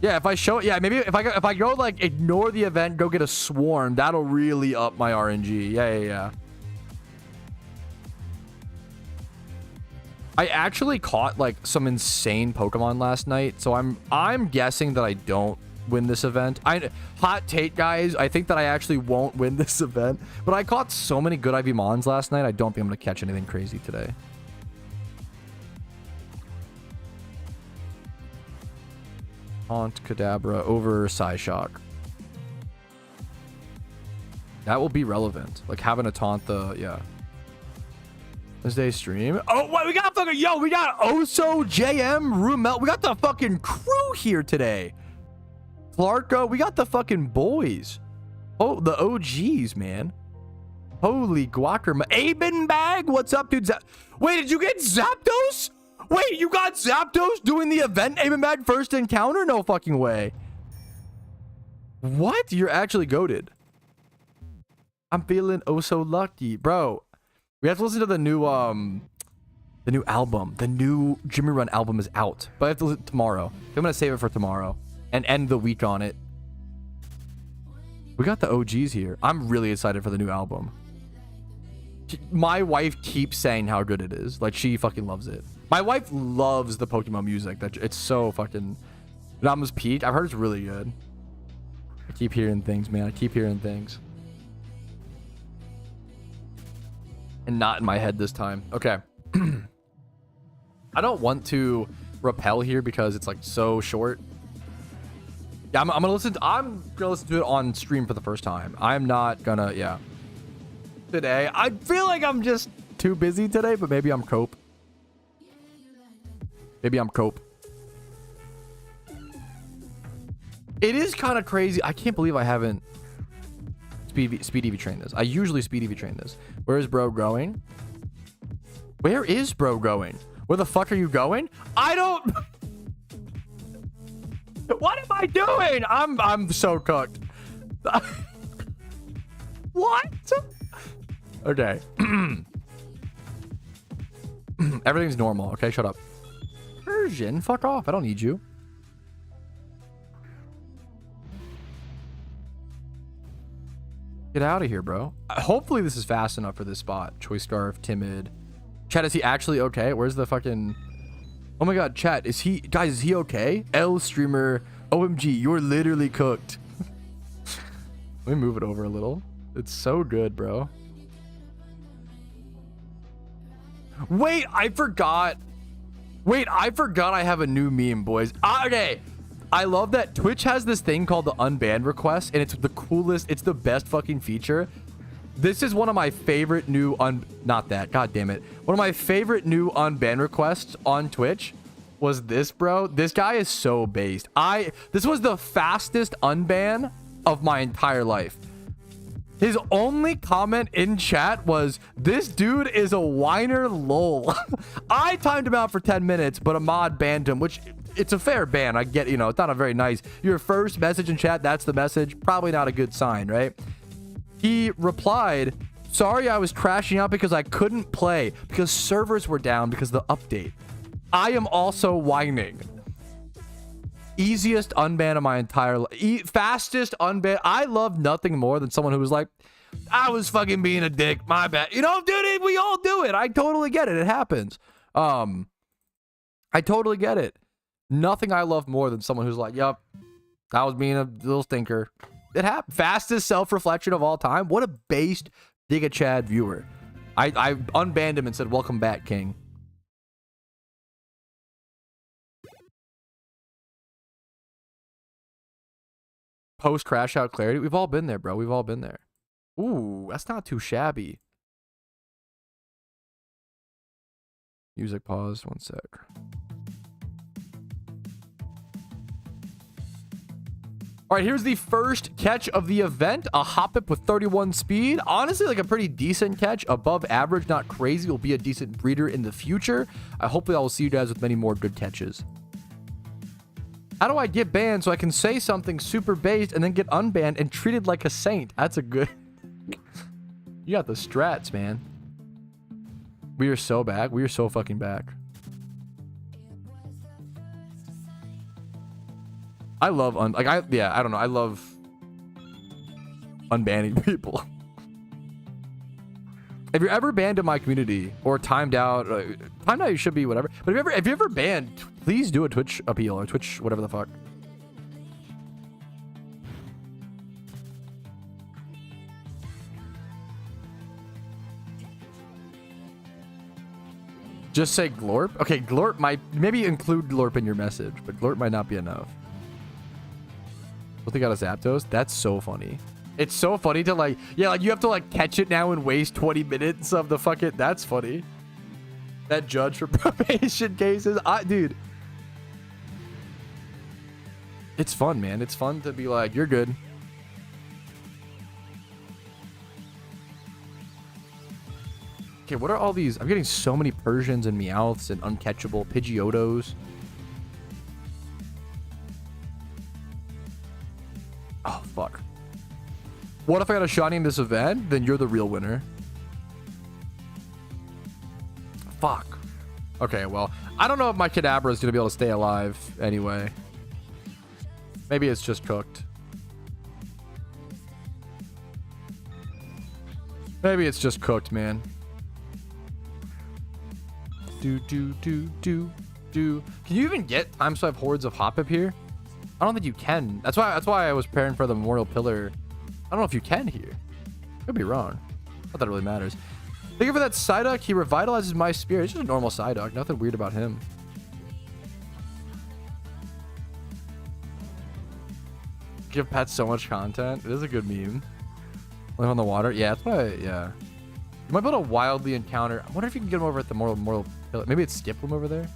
Yeah, if I show it, yeah, maybe if I go like ignore the event, go get a swarm, that'll really up my RNG. Yeah. I actually caught like some insane Pokemon last night, so I'm guessing that I don't win this event. Hot take, guys, I think that I actually won't win this event, but I caught so many good IV Mons last night. I don't think I'm gonna catch anything crazy today. Taunt Kadabra over Psyshock. That will be relevant. Like having a taunt the yeah. Wednesday stream. Oh, what we got fucking we got Oso, JM, Rumel. We got the fucking crew here today. Clarko, we got the fucking boys. Oh, the OGs, man. Holy guacar. Aben Bag, what's up, dude? Wait, did you get Zapdos? Wait, you got Zapdos doing the event? Aben Bag first encounter? No fucking way. What? You're actually goated. I'm feeling oh so lucky, bro. We have to listen to the new album. The new Jimmy Run album is out, but I have to listen tomorrow. I'm gonna save it for tomorrow and end the week on it. We got the OGs here. I'm really excited for the new album. My wife keeps saying how good it is. Like, she fucking loves it. My wife loves the Pokemon music. It's so fucking... It almost peaked. I've heard it's really good. I keep hearing things, man. I keep hearing things. And not in my head this time. Okay. I don't want to repel here because it's like so short. Yeah, I'm gonna listen to it on stream for the first time. I'm not gonna, yeah. Today, I feel like I'm just too busy today, but maybe I'm cope. Maybe I'm cope. It is kind of crazy. I can't believe I haven't speed EV trained this. I usually speed EV train this. Where is bro going? Where is bro going? Where the fuck are you going? I don't... What am I doing? I'm so cooked. What? Okay. Everything's normal. Okay, shut up. Persian, fuck off. I don't need you. Get out of here, bro. Hopefully this is fast enough for this spot. Choice Scarf, Timid. Chat, is he actually okay? Where's the fucking... Oh my god, chat, is he... Guys, is he okay? L streamer, OMG, you're literally cooked. Let me move it over a little. It's so good, bro. Wait, I forgot. Wait, I forgot I have a new meme, boys. Okay. I love that Twitch has this thing called the unbanned request, and it's the coolest, it's the best fucking feature. This is one of my favorite new not that, god damn it. One of my favorite new unbanned requests on Twitch was this, bro. This guy is so based. This was the fastest unban of my entire life. His only comment in chat was, "This dude is a whiner, lol." I timed him out for 10 minutes, but a mod banned him, which it's a fair ban. I get, you know, it's not a very nice. Your first message in chat, that's the message. Probably not a good sign, right? He replied, "Sorry, I was crashing out because I couldn't play because servers were down because of the update. I am also whining." Easiest unban of my entire life. Fastest unban. I love nothing more than someone who was like, "I was fucking being a dick. My bad." You know, dude, we all do it. I totally get it. It happens. I totally get it. Nothing I love more than someone who's like, "Yup, I was being a little stinker. It happened. Fastest self-reflection of all time. What a based Giga Chad viewer. I unbanned him and said, welcome back, King. Post crash out clarity. We've all been there, bro. We've all been there. Ooh, that's not too shabby. Music pause. 1 sec. All right, here's the first catch of the event. A Hoppip with 31 speed. Honestly, like a pretty decent catch. Above average, not crazy. Will be a decent breeder in the future. Hopefully I will see you guys with many more good catches. How do I get banned so I can say something super based and then get unbanned and treated like a saint? That's a good... You got the strats, man. We are so back. We are so fucking back. I love I don't know. I love unbanning people. If you're ever banned in my community or timed out you should be whatever. But if you're ever banned, please do a Twitch appeal or Twitch whatever the fuck. Just say glorp. Okay, glorp might maybe include glorp in your message, but glorp might not be enough. What they got a Zapdos? That's so funny. It's so funny to like, yeah, like you have to like catch it now and waste 20 minutes of the fuck it. That's funny. That judge for probation cases. Dude. It's fun, man. It's fun to be like, you're good. Okay, what are all these? I'm getting so many Persians and Meowths and uncatchable Pidgeotos. Oh, fuck. What if I got a shiny in this event? Then you're the real winner. Fuck. Okay, well, I don't know if my Kadabra is going to be able to stay alive anyway. Maybe it's just cooked. Maybe it's just cooked, man. Can you even get time swipe hordes of Hoppip here? I don't think you can. That's why I was preparing for the Memorial Pillar. I don't know if you can here. Could be wrong. Not that it really matters. Thank you for that Psyduck. He revitalizes my spirit. It's just a normal Psyduck. Nothing weird about him. Give pets so much content. It is a good meme. Live on the water. Yeah, that's why. Yeah. You might be able to wildly encounter. I wonder if you can get him over at the Memorial Pillar. Maybe it's skip him over there.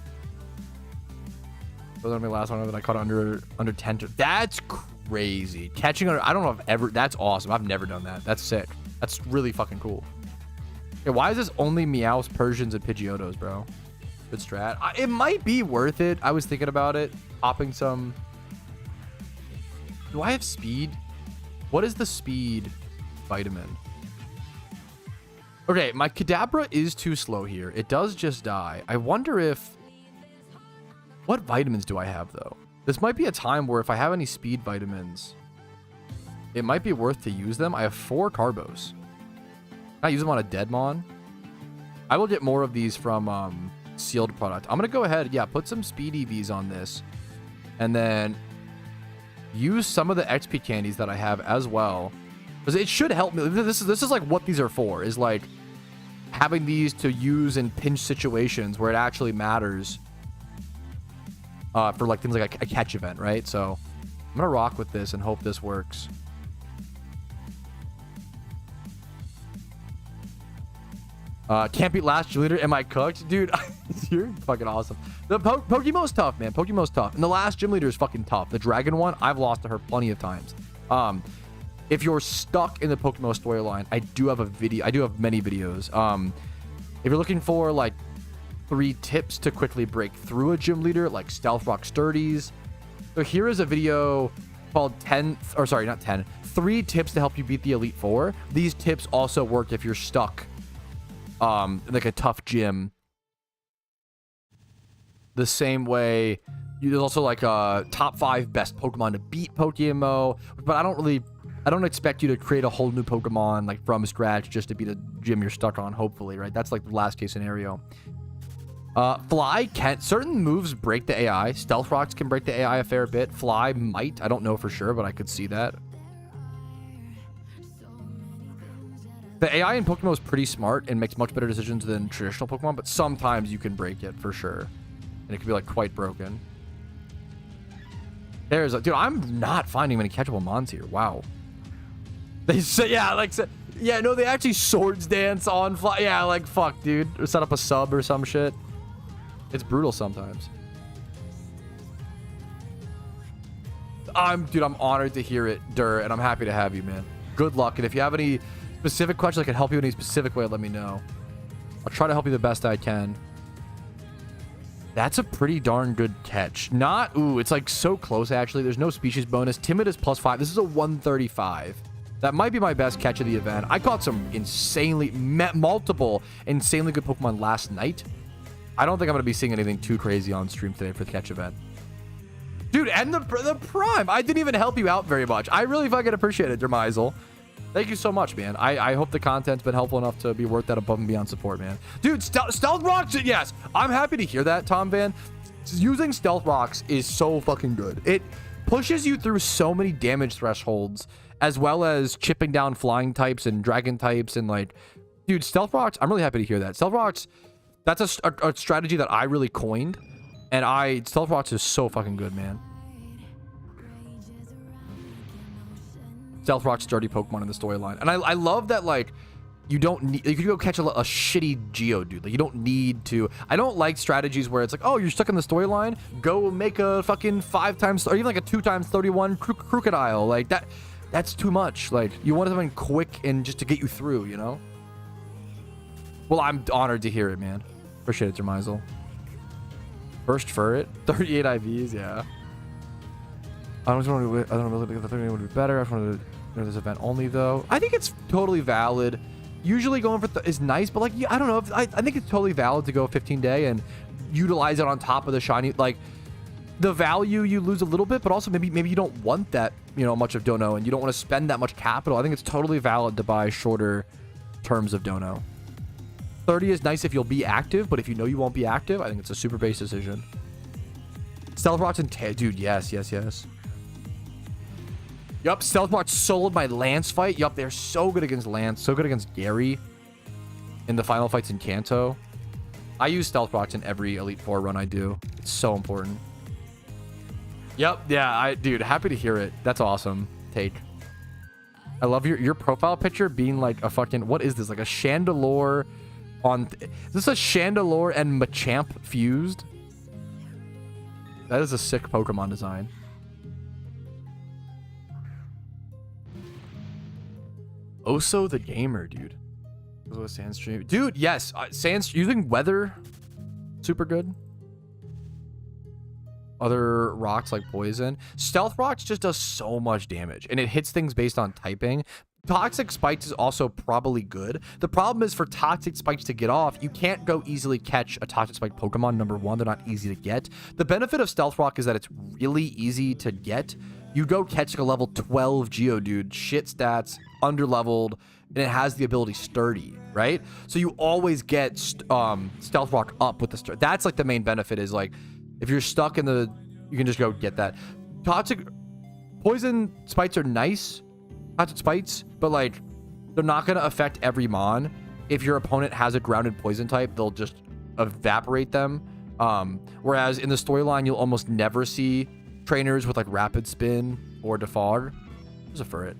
That was my last one that I caught under 10. That's crazy. Catching under, I don't know if ever, that's awesome. I've never done that. That's sick. That's really fucking cool. Yeah, why is this only Meowths, Persians, and Pidgeotos, bro? Good strat. It might be worth it. I was thinking about it. Popping some. Do I have speed? What is the speed vitamin? Okay, my Kadabra is too slow here. It does just die. I wonder if... What vitamins do I have, though? This might be a time where if I have any speed vitamins, it might be worth to use them. I have 4 Carbos. Can I use them on a Deadmon? I will get more of these from sealed product. I'm going to go ahead, yeah, put some speed EVs on this. And then use some of the XP candies that I have as well. Because it should help me. This is like what these are for, is like having these to use in pinch situations where it actually matters. For like things like a catch event, right? So I'm gonna rock with this and hope this works. Can't beat last gym leader. Am I cooked? Dude, you're fucking awesome. The PokeMMO's tough, man. PokeMMO's tough. And the last gym leader is fucking tough. The dragon one, I've lost to her plenty of times. If you're stuck in the PokeMMO storyline, I do have a video. I do have many videos. If you're looking for like 3 tips to quickly break through a gym leader, like Stealth Rock Sturdies. So here is a video called 3 tips to help you beat the Elite Four. These tips also work if you're stuck in like a tough gym. The same way, there's also like top 5 best Pokemon to beat PokeMMO, but I don't expect you to create a whole new Pokemon like from scratch just to beat a gym you're stuck on, hopefully, right? That's like the last case scenario. Fly can't. Certain moves break the AI. Stealth Rocks can break the AI a fair bit. Fly might. I don't know for sure, but I could see that. The AI in Pokemon is pretty smart and makes much better decisions than traditional Pokemon, but sometimes you can break it for sure. And it can be like quite broken. There's a, dude, I'm not finding many catchable mons here. Wow. They say, yeah, like, yeah, no, they actually swords dance on Fly. Yeah, like, fuck, dude. Or set up a sub or some shit. It's brutal sometimes. Dude, I'm honored to hear it, Dur, and I'm happy to have you, man. Good luck. And if you have any specific questions I can help you in any specific way, let me know. I'll try to help you the best I can. That's a pretty darn good catch. Not, ooh, it's like so close, actually. There's no species bonus. Timid is +5. This is a 135. That might be my best catch of the event. I caught some multiple insanely good Pokemon last night. I don't think I'm going to be seeing anything too crazy on stream today for the catch event. Dude, and the Prime. I didn't even help you out very much. I really fucking appreciate it, Dermizel. Thank you so much, man. I hope the content's been helpful enough to be worth that above and beyond support, man. Dude, Stealth Rocks, yes. I'm happy to hear that, Tom Van. Using Stealth Rocks is so fucking good. It pushes you through so many damage thresholds, as well as chipping down flying types and dragon types. And like, dude, Stealth Rocks, I'm really happy to hear that. Stealth Rocks, that's a strategy that I really coined. And Stealth Rocks is so fucking good, man. Stealth Rock's dirty Pokemon in the storyline. And I love that, like, you don't need, you can go catch a shitty Geodude. Like, you don't need to. I don't like strategies where it's like, oh, you're stuck in the storyline, go make a fucking 5 times, or even like a 2 times 31 Crocodile. Like, that's too much. Like, you want something quick and just to get you through, you know? Well, I'm honored to hear it, man. Appreciate it, Dermizel. First Furret, 38 IVs, yeah. I don't know if the 30 would be better. I just wanted to know this event only, though. I think it's totally valid. Usually going for is nice, but like, yeah, I don't know. I think it's totally valid to go 15-day and utilize it on top of the shiny. Like, the value you lose a little bit, but also maybe you don't want that, you know, much of Dono, and you don't want to spend that much capital. I think it's totally valid to buy shorter terms of Dono. 30 is nice if you'll be active, but if you know you won't be active, I think it's a super base decision. Stealth Rocks and dude, yes. Yup, Stealth Rocks soloed my Lance fight. Yup, they're so good against Lance, so good against Gary in the final fights in Kanto. I use Stealth Rocks in every Elite Four run I do. It's so important. Yep, yeah, dude, happy to hear it. That's awesome. Take. I love your profile picture being like a fucking, what is this? Like a Chandelure on, is this a Chandelure and Machamp fused? That is a sick Pokemon design. Oso the Gamer, dude. Sandstream. Dude, yes. Using weather, super good. Other rocks like poison. Stealth Rocks just does so much damage, and it hits things based on typing. Toxic Spikes is also probably good. The problem is for Toxic Spikes to get off, you can't go easily catch a Toxic Spike Pokemon. Number one, they're not easy to get. The benefit of Stealth Rock is that it's really easy to get. You go catch like a level 12 Geodude, shit stats, underleveled, and it has the ability Sturdy, right? So you always get Stealth Rock up with the Sturdy. That's like the main benefit, is like, if you're stuck in the, you can just go get that. Toxic Poison Spites are nice, Toxic Spites, but like, they're not going to affect every Mon. If your opponent has a grounded poison type, they'll just evaporate them. Whereas in the storyline, you'll almost never see trainers with like Rapid Spin or Defog. There's a Furret.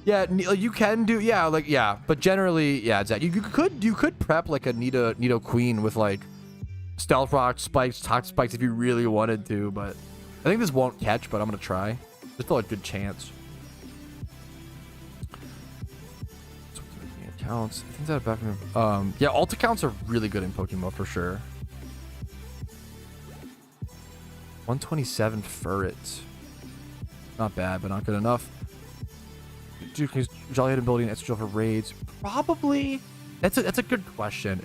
Yeah, you can do, yeah, like, yeah, but generally, yeah, it's that. You could prep like a Nido Queen with like Stealth Rock, Spikes, Toxic Spikes if you really wanted to, but I think this won't catch, but I'm gonna try. There's still a good chance. Accounts. I think that back. Yeah, alt accounts are really good in PokeMMO for sure. 127 Furret. Not bad, but not good enough. Dude, can Jolly ability and extra for raids? Probably. That's a good question.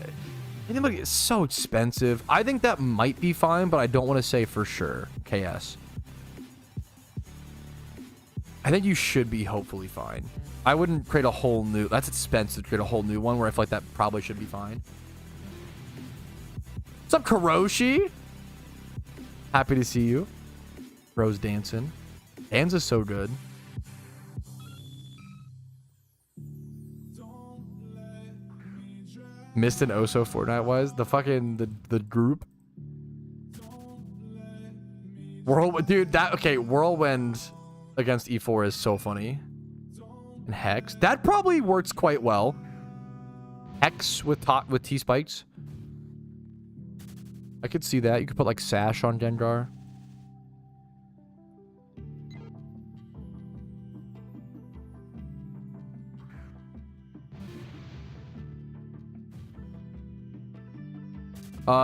Anybody is so expensive. I think that might be fine, but I don't want to say for sure. KS. I think you should be hopefully fine. I wouldn't create a whole new, that's expensive to create a whole new one where I feel like that probably should be fine. What's up, Karoshi? Happy to see you. Rose dancing. Dan's is so good. Missed an Oso Fortnite was the fucking the group. Whirlwind, dude. That okay? Whirlwind against E4 is so funny. And Hex, that probably works quite well. Hex with T spikes. I could see that. You could put like Sash on Gengar.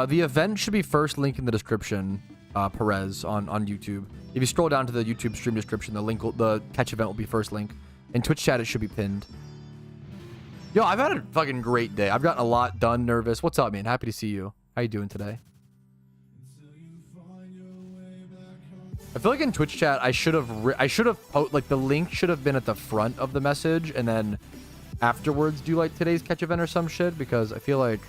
The event should be first link in the description, Perez, on YouTube. If you scroll down to the YouTube stream description, the catch event will be first link. In Twitch chat, it should be pinned. Yo, I've had a fucking great day. I've gotten a lot done. Nervous. What's up, man? Happy to see you. How you doing today? I feel like in Twitch chat, I should have like the link should have been at the front of the message, and then afterwards do like today's catch event or some shit, because I feel like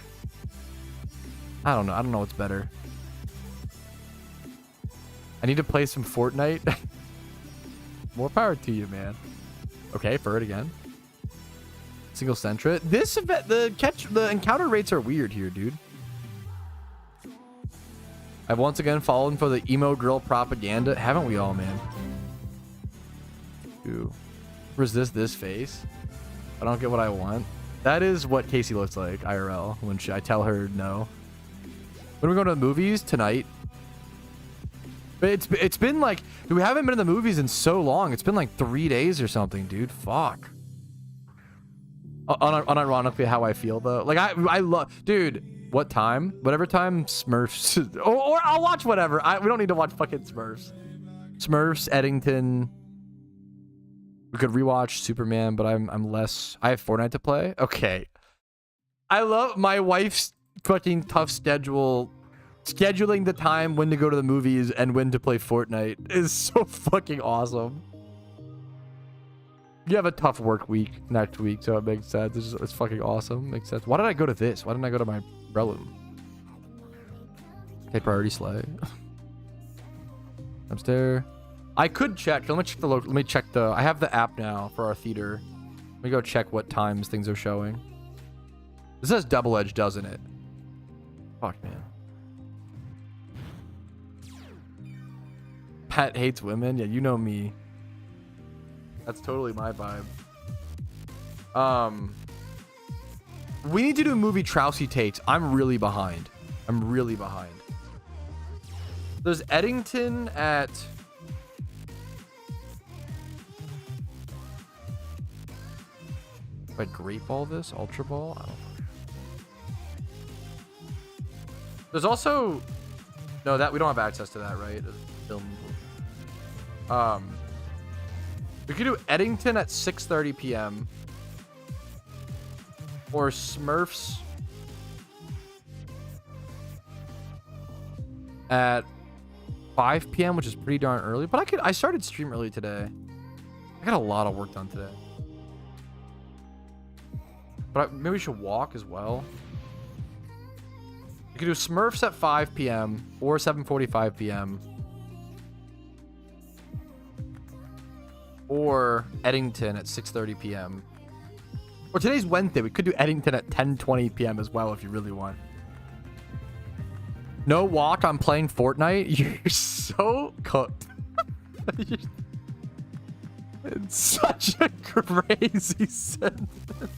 I don't know what's better. I need to play some Fortnite. More power to you, man. Okay, for it again. Single SENTRET. This event, the encounter rates are weird here, dude. I've once again fallen for the emo girl propaganda. Haven't we all, man? Ooh. Resist this face. I don't get what I want. That is what Casey looks like, IRL, when I tell her no. When we go to the movies tonight. But it's been like, dude, we haven't been in the movies in so long. It's been like 3 days or something, dude. Fuck. Unironically, how I feel though. Like I love, dude. What time? Whatever time Smurfs, or I'll watch whatever. We don't need to watch fucking Smurfs. Smurfs, Eddington. We could rewatch Superman, but I'm less. I have Fortnite to play. Okay. I love my wife's fucking tough schedule. Scheduling the time when to go to the movies and when to play Fortnite is so fucking awesome. You have a tough work week next week, so it makes sense. It's fucking awesome. Makes sense. Why did I go to this? Why didn't I go to my Breloom? Okay, priority slay. Upstairs. I could check. Let me check the. I have the app now for our theater. Let me go check what times things are showing. This says double edge, doesn't it? Fuck, man. Pat hates women. Yeah, you know me. That's totally my vibe. We need to do a movie Trousey takes. I'm really behind. There's Eddington at... If I Great Ball this? Ultra Ball? I don't know. There's also... No, that we don't have access to that, right? Film. We could do Eddington at 6:30 p.m. or Smurfs at 5 p.m., which is pretty darn early. But I started stream early today. I got a lot of work done today. But maybe we should walk as well. We could do Smurfs at 5 p.m. or 7:45 p.m. or Eddington at 6:30 p.m. Or today's Wednesday. We could do Eddington at 10:20 p.m. as well if you really want. No walk. I'm playing Fortnite. You're so cooked. It's such a crazy sentence.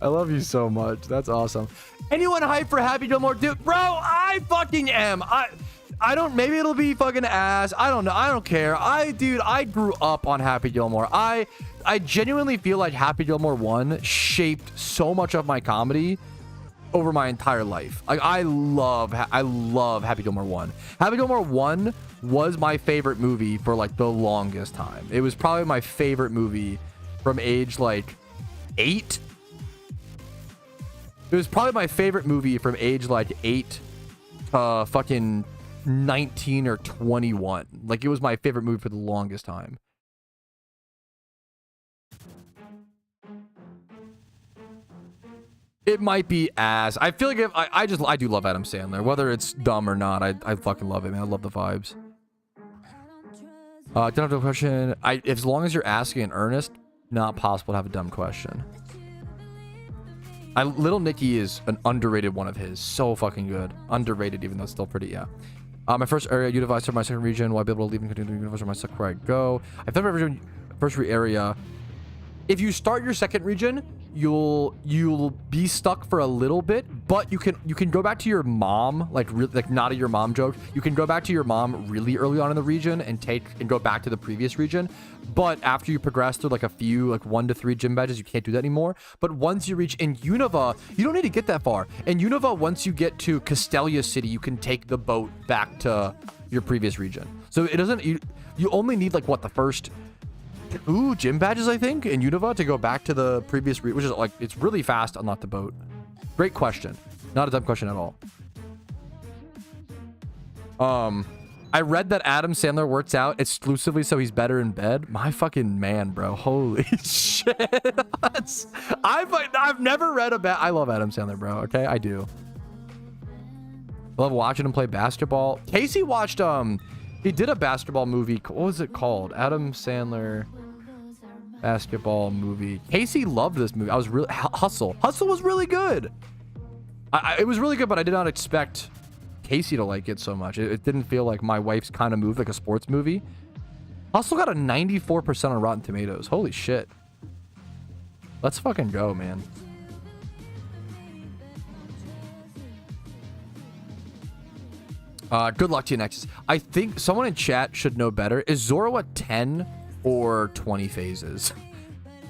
I love you so much. That's awesome. Anyone hype for Happy Gilmore? Dude, bro, I fucking am. I don't, maybe it'll be fucking ass. I don't know. I don't care. Dude, I grew up on Happy Gilmore. I genuinely feel like Happy Gilmore 1 shaped so much of my comedy over my entire life. Like, I love Happy Gilmore 1. Happy Gilmore 1 was my favorite movie for like the longest time. It was probably my favorite movie from age like 8. It was probably my favorite movie from age like 8 to fucking 19 or 21. Like, it was my favorite movie for the longest time. It might be ass. I feel like if I do love Adam Sandler, whether it's dumb or not. I fucking love it, man. I love the vibes. Don't have a question. As long as you're asking in earnest, not possible to have a dumb question. Little Nicky is an underrated one of his. So fucking good. Underrated, even though it's still pretty, yeah. My first area, you device my second region. Will I be able to leave and continue the universe or my second where I go? I've never ever first area. If you start your second region, you'll be stuck for a little bit, but you can go back to your mom, like not a your mom joke. You can go back to your mom really early on in the region and go back to the previous region. But after you progress through like a few, like 1 to 3 gym badges, you can't do that anymore. But once you reach in Unova, you don't need to get that far. In Unova, once you get to Castelia City, you can take the boat back to your previous region. So it doesn't, you only need like what, the first 2 gym badges, I think, in Unova to go back to the previous, which is like, it's really fast to unlock the boat. Great question. Not a dumb question at all. I read that Adam Sandler works out exclusively so he's better in bed. My fucking man, bro. Holy shit. I've never read about. I love Adam Sandler, bro. Okay, I do. I love watching him play basketball. Casey watched he did a basketball movie. What was it called? Adam Sandler basketball movie. Casey loved this movie. I was really Hustle. Hustle was really good. It was really good, but I did not expect Casey to like it so much. It didn't feel like my wife's kind of move, like a sports movie. Hustle got a 94% on Rotten Tomatoes. Holy shit. Let's fucking go, man. Good luck to you next. I think someone in chat should know better. Is Zoro a 10 or 20 phases?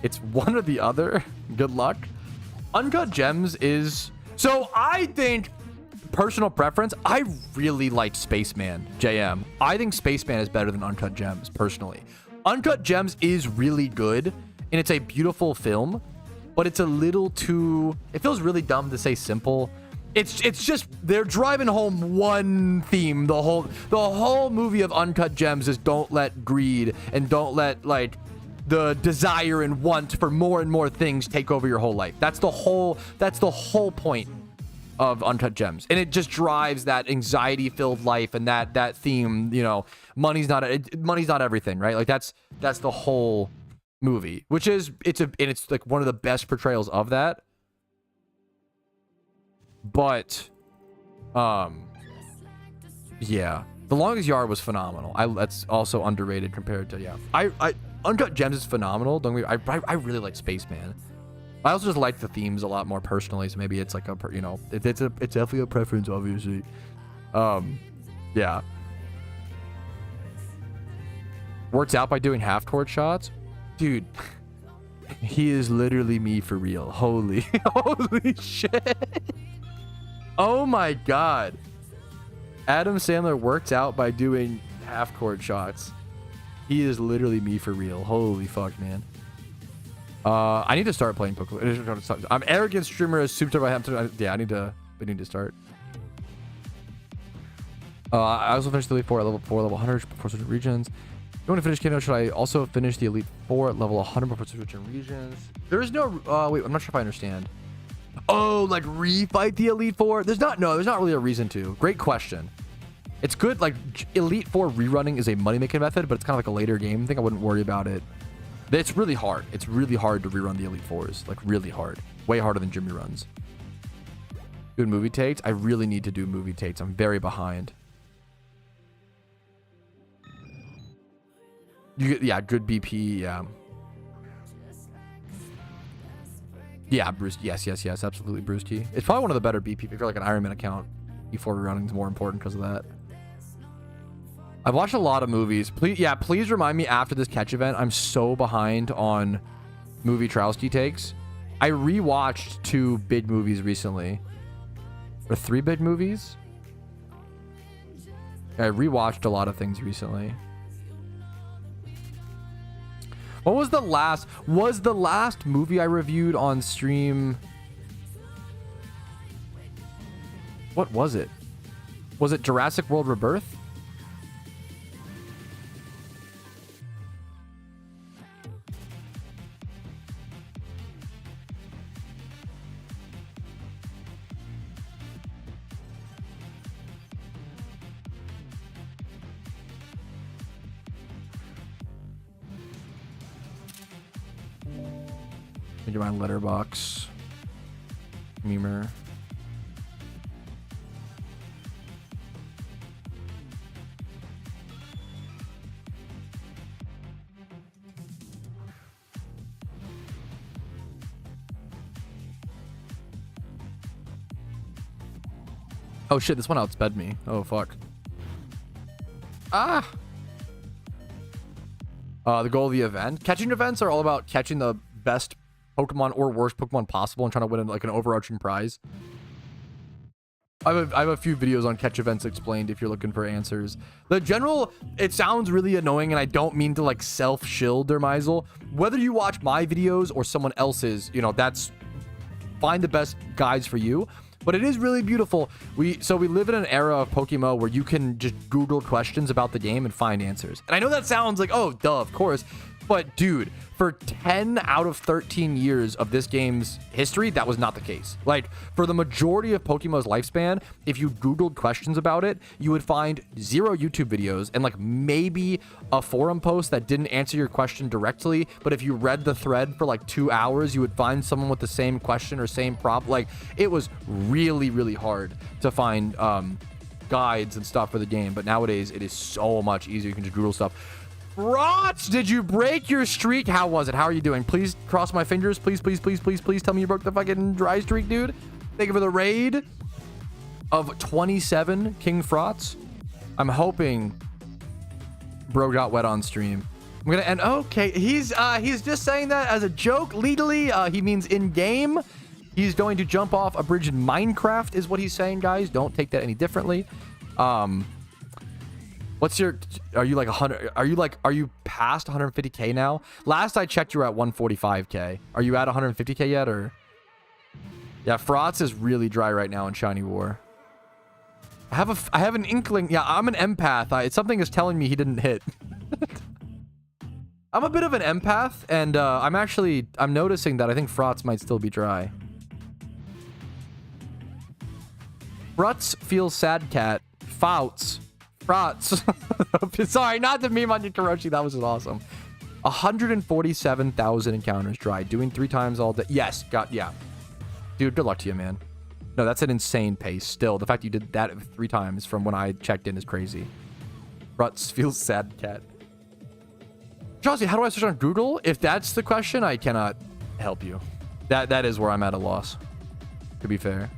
It's one or the other. Good luck. Uncut Gems is... So I think... Personal preference, I really like Spaceman JM. I think Spaceman is better than Uncut Gems, personally. Uncut Gems is really good, and it's a beautiful film, but it's a little too... It feels really dumb to say simple. It's just they're driving home one theme. The whole movie of Uncut Gems is don't let greed and don't let like the desire and want for more and more things take over your whole life. That's the whole point of Uncut Gems, and it just drives that anxiety-filled life and that theme. You know, money's not everything, right? Like that's the whole movie, which is it's like one of the best portrayals of that. But yeah, The Longest Yard was phenomenal. That's also underrated compared to, yeah, I Uncut Gems is phenomenal. Don't get me, I really like Spaceman. I also just like the themes a lot more personally, so maybe it's like a, you know, it's definitely a preference, obviously. Yeah. Works out by doing half court shots, dude. He is literally me for real. Holy shit. Oh my god. Adam Sandler works out by doing half court shots. He is literally me for real. Holy fuck, man. I need to start playing Pokemon. I'm arrogant streamer as souped up by him. Yeah, we need to start. I also finished the Elite 4 at level 4, level 100 before switching regions. If you want to finish Kano, should I also finish the Elite 4 at level 100 before switching regions? There is no, wait, I'm not sure if I understand. Oh, like refight the Elite 4? There's not really a reason to. Great question. It's good, like Elite 4 rerunning is a money-making method, but it's kind of like a later game. I think I wouldn't worry about it. It's really hard. It's really hard to rerun the Elite 4s. Like, really hard. Way harder than gym reruns. Good movie takes. I really need to do movie takes. I'm very behind. Yeah, good BP. Yeah. Yeah, Bruce. Yes. Absolutely, Bruce T. It's probably one of the better BP. If you're like an Ironman account, E4 rerunning is more important because of that. I've watched a lot of movies. Please remind me after this catch event. I'm so behind on movie Patrouski takes. I rewatched 2 big movies recently. Or 3 big movies? I rewatched a lot of things recently. What was the last... Was the last movie I reviewed on stream... What was it? Was it Jurassic World Rebirth? Let me get my letterbox. Memer. Oh shit, this one outsped me. Oh fuck. Ah! The goal of the event. Catching events are all about catching the best Pokemon or worst Pokemon possible and trying to win like an overarching prize. I have a few videos on catch events explained if you're looking for answers. The general, it sounds really annoying and I don't mean to like self-shield or Meisel. Whether you watch my videos or someone else's, you know, that's find the best guides for you. But it is really beautiful. We live in an era of PokeMMO where you can just Google questions about the game and find answers. And I know that sounds like, oh, duh, of course. But dude, for 10 out of 13 years of this game's history, that was not the case. Like, for the majority of PokeMMO's lifespan, if you Googled questions about it, you would find 0 YouTube videos and like maybe a forum post that didn't answer your question directly. But if you read the thread for like 2 hours, you would find someone with the same question or same problem. Like, it was really, really hard to find guides and stuff for the game. But nowadays, it is so much easier. You can just Google stuff. Rots, did you break your streak? How was it? How are you doing? Please cross my fingers. Please, please, please, please, please tell me you broke the fucking dry streak, dude. Thank you for the raid of 27 King Frots. I'm hoping bro got wet on stream. I'm gonna end. Okay, he's just saying that as a joke. Legally, he means in game. He's going to jump off a bridge in Minecraft, is what he's saying, guys. Don't take that any differently. What's your, are you like 100, are you past 150k now? Last I checked, you were at 145k. Are you at 150k yet, or? Yeah, Frots is really dry right now in Shiny War. I have an inkling. Yeah, I'm an empath. Something is telling me he didn't hit. I'm a bit of an empath, and I'm noticing that I think Frots might still be dry. Fruts feels sad cat. Fouts. Frots. Sorry, not to meme on you, Karoshi. That was awesome. 147,000 encounters dry. Doing 3 times all day. Yes, yeah. Dude, good luck to you, man. No, that's an insane pace. Still, the fact you did that 3 times from when I checked in is crazy. Frots feels sad cat. Chelsea, how do I search on Google? If that's the question, I cannot help you. That is where I'm at a loss, to be fair.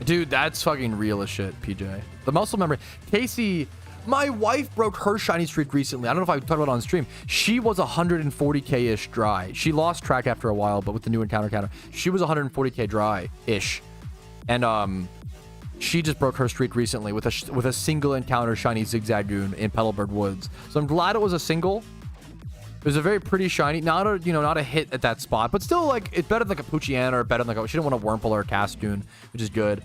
Dude, that's fucking real as shit, PJ. The muscle memory. Casey, my wife broke her shiny streak recently. I don't know if I talked about it on stream. She was 140k-ish dry. She lost track after a while, but with the new encounter counter, she was 140k dry-ish. And she just broke her streak recently with a single encounter shiny Zigzagoon in Petalburg Woods. So I'm glad it was a single. It was a very pretty shiny, not a hit at that spot, but still, like, it's better than like a Pokeyen or better than like she didn't want a Wurmple or a Cascoon, which is good.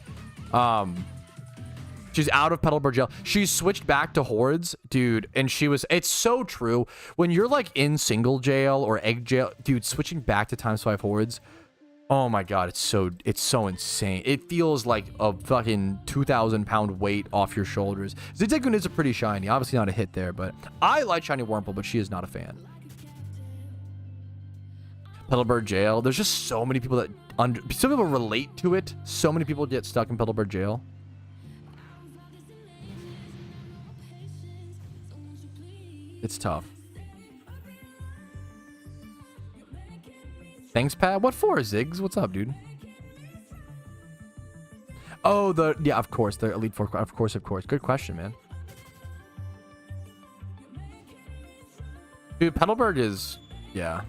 She's out of Petalburg jail. She's switched back to Hordes, dude, and it's so true. When you're like in single jail or egg jail, dude, switching back to ×5 Hordes, oh my god, it's so insane. It feels like a fucking 2,000-pound weight off your shoulders. Zigzagoon is a pretty shiny, obviously not a hit there, but I like shiny Wurmple, but she is not a fan. Petalburg jail. There's just so many people that some people relate to it. So many people get stuck in Petalburg jail. It's tough. Thanks, Pat. What for, Ziggs? What's up, dude? Oh, yeah, of course, the Elite Four. Of course. Good question, man. Dude, Petalburg is, yeah.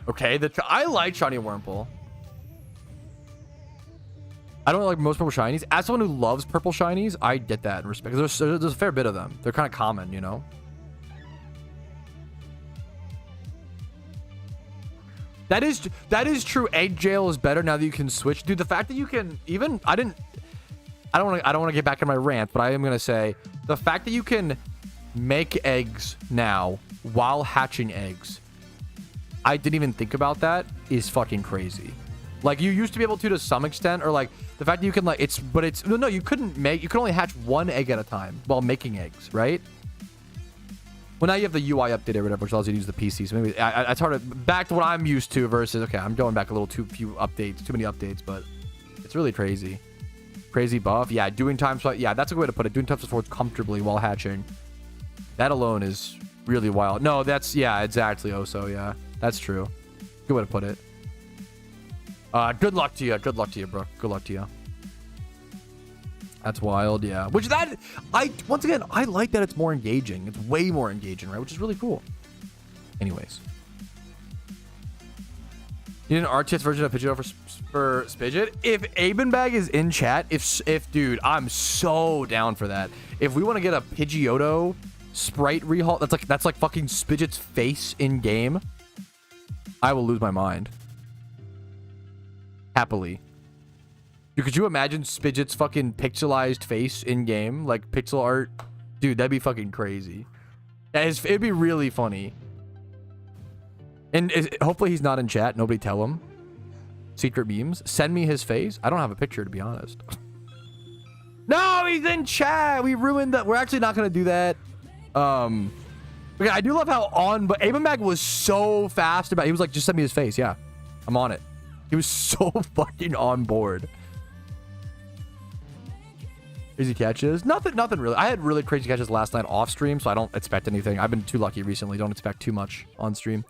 Okay, I like shiny Wurmple. I don't like most purple shinies. As someone who loves purple shinies, I get that and respect. There's a fair bit of them. They're kind of common, you know. That is true. Egg jail is better now that you can switch. Dude, the fact that you can even I don't want to get back in my rant, but I am gonna say the fact that you can make eggs now while hatching eggs. I didn't even think about that is fucking crazy. Like, you used to be able to some extent, or like the fact that you can like no, you could only hatch 1 egg at a time while making eggs, right? Well, now you have the UI update or whatever, which allows you to use the PC. So maybe it's hard to back to what I'm used to versus okay, I'm going back a little too many updates, but it's really crazy. Crazy buff. Yeah, doing time swap. Yeah, that's a good way to put it. Doing time swords comfortably while hatching. That alone is really wild. No, that's yeah, exactly. Oh, so yeah, that's true. Good way to put it. Good luck to you. Good luck to you, bro. Good luck to you. That's wild, yeah. Which once again, I like that it's more engaging. It's way more engaging, right? Which is really cool. Anyways. You need an RTS version of Pidgeotto for Spidget? If Abenbag is in chat, if dude, I'm so down for that. If we want to get a Pidgeotto sprite rehaul, that's like fucking Spidget's face in game, I will lose my mind. Happily. Dude, could you imagine Spidget's fucking pixelized face in game, like pixel art? Dude, that'd be fucking crazy. It'd be really funny. And hopefully he's not in chat. Nobody tell him. Secret memes. Send me his face. I don't have a picture, to be honest. No, he's in chat. We ruined that. We're actually not gonna do that. Okay, I do love how but Abenbag was so fast about it. He was like, just send me his face. Yeah, I'm on it. He was so fucking on board. Crazy catches? Nothing really. I had really crazy catches last night off stream, so I don't expect anything. I've been too lucky recently. Don't expect too much on stream.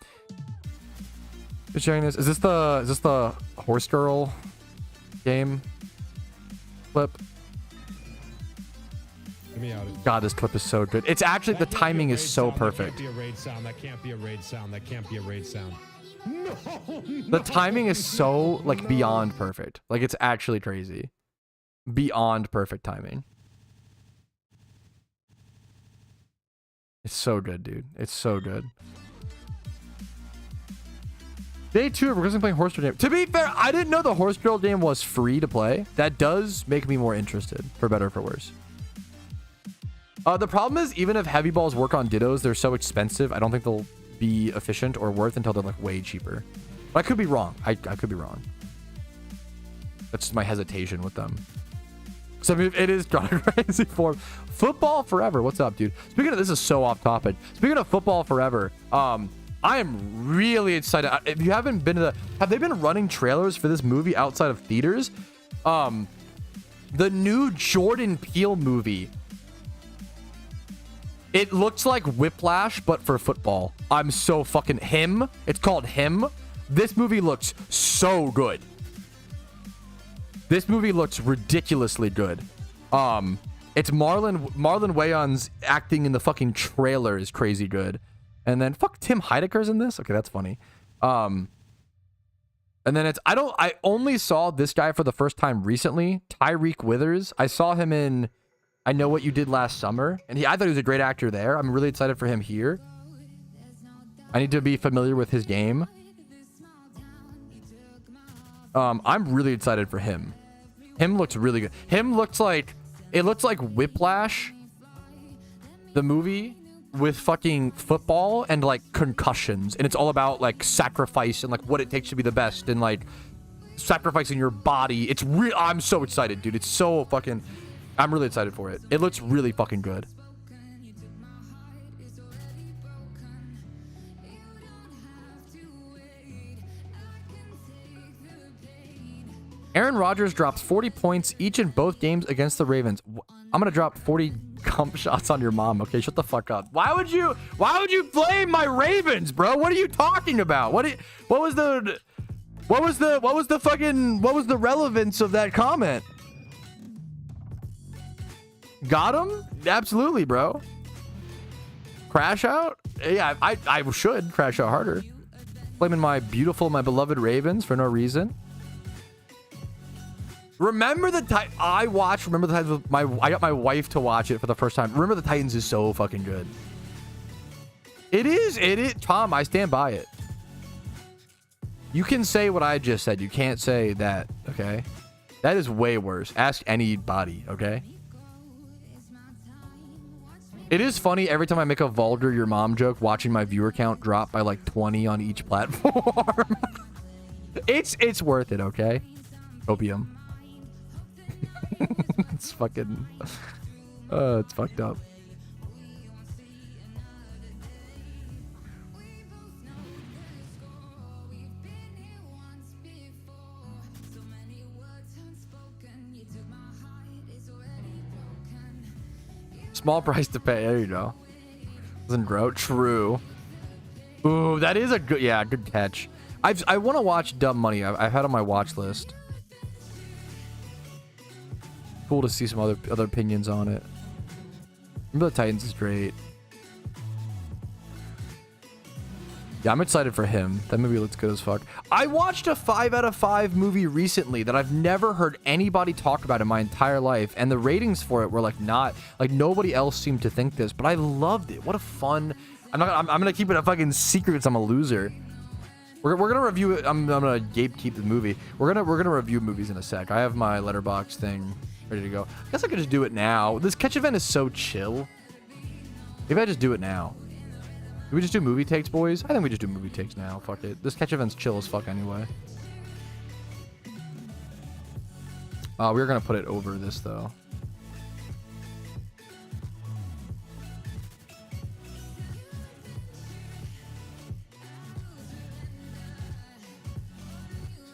Just sharing this. Is this the horse girl game clip? Get me out. God, this clip is so good. It's actually the timing is so perfect. That can't be a raid sound. That can't be a raid sound. That can't be a raid sound. No, the timing is so like beyond perfect. Like it's actually crazy. Beyond perfect timing. It's so good, dude. It's so good. Day 2 of Requesting playing Horse Girl game. To be fair, I didn't know the Horse Girl game was free to play. That does make me more interested, for better or for worse. The problem is, even if heavy balls work on Dittos, they're so expensive, I don't think they'll be efficient or worth until they're like way cheaper. But I could be wrong. I could be wrong. That's just my hesitation with them. So I mean, it is kind of crazy form. Football forever. What's up, dude? Speaking of, this is so off topic. Speaking of football forever, I am really excited. If you haven't been to have they been running trailers for this movie outside of theaters? The new Jordan Peele movie. It looks like Whiplash, but for football. I'm so fucking Him. It's called Him. This movie looks so good. This movie looks ridiculously good. It's Marlon Wayans acting in the fucking trailer is crazy good. And then fuck Tim Heidecker's in this. Okay, that's funny. And then I only saw this guy for the first time recently. Tyreek Withers. I saw him in I Know What You Did Last Summer, and I thought he was a great actor there. I'm really excited for him here. I need to be familiar with his game. I'm really excited for him. Him looks really good. Him looks like it looks like Whiplash, the movie, with fucking football and like concussions, and it's all about like sacrifice and like what it takes to be the best and like sacrificing your body. It's real. I'm so excited, dude. It's so fucking. I'm really excited for it. It looks really fucking good. Aaron Rodgers drops 40 points each in both games against the Ravens. I'm gonna drop 40 gump shots on your mom. Okay, shut the fuck up. Why would you blame my Ravens, bro? What are you talking about? What was the relevance of that comment? Got him? Absolutely, bro. Crash out? Yeah, I should crash out harder. Blaming my beloved Ravens for no reason. Remember the Titans? I got my wife to watch it for the first time. Remember the Titans is so fucking good. It is. Tom, I stand by it. You can say what I just said. You can't say that, okay? That is way worse. Ask anybody, okay? It is funny every time I make a vulgar your mom joke, watching my viewer count drop by like 20 on each platform. It's worth it, okay? Opium. It's fucking it's fucked up. Small price to pay. There you go. Doesn't grow. True. Ooh, that is a good, yeah, good catch. I want to watch Dumb Money. I've had on my watch list. Cool to see some other opinions on it. Remember the Titans is great. Yeah, I'm excited for him. That movie looks good as fuck. I watched a 5 out of 5 movie recently that I've never heard anybody talk about in my entire life, and the ratings for it were like nobody else seemed to think this, but I loved it. What a fun. I'm gonna keep it a fucking secret because I'm a loser. We're gonna review it. I'm gonna gatekeep the movie. We're gonna review movies in a sec. I have my letterbox thing ready to go. I guess I could just do it now. This catch event is so chill. Maybe I just do it now. Do we just do movie takes, boys? I think we just do movie takes now. Fuck it. This catch event's chill as fuck anyway. We're gonna put it over this though.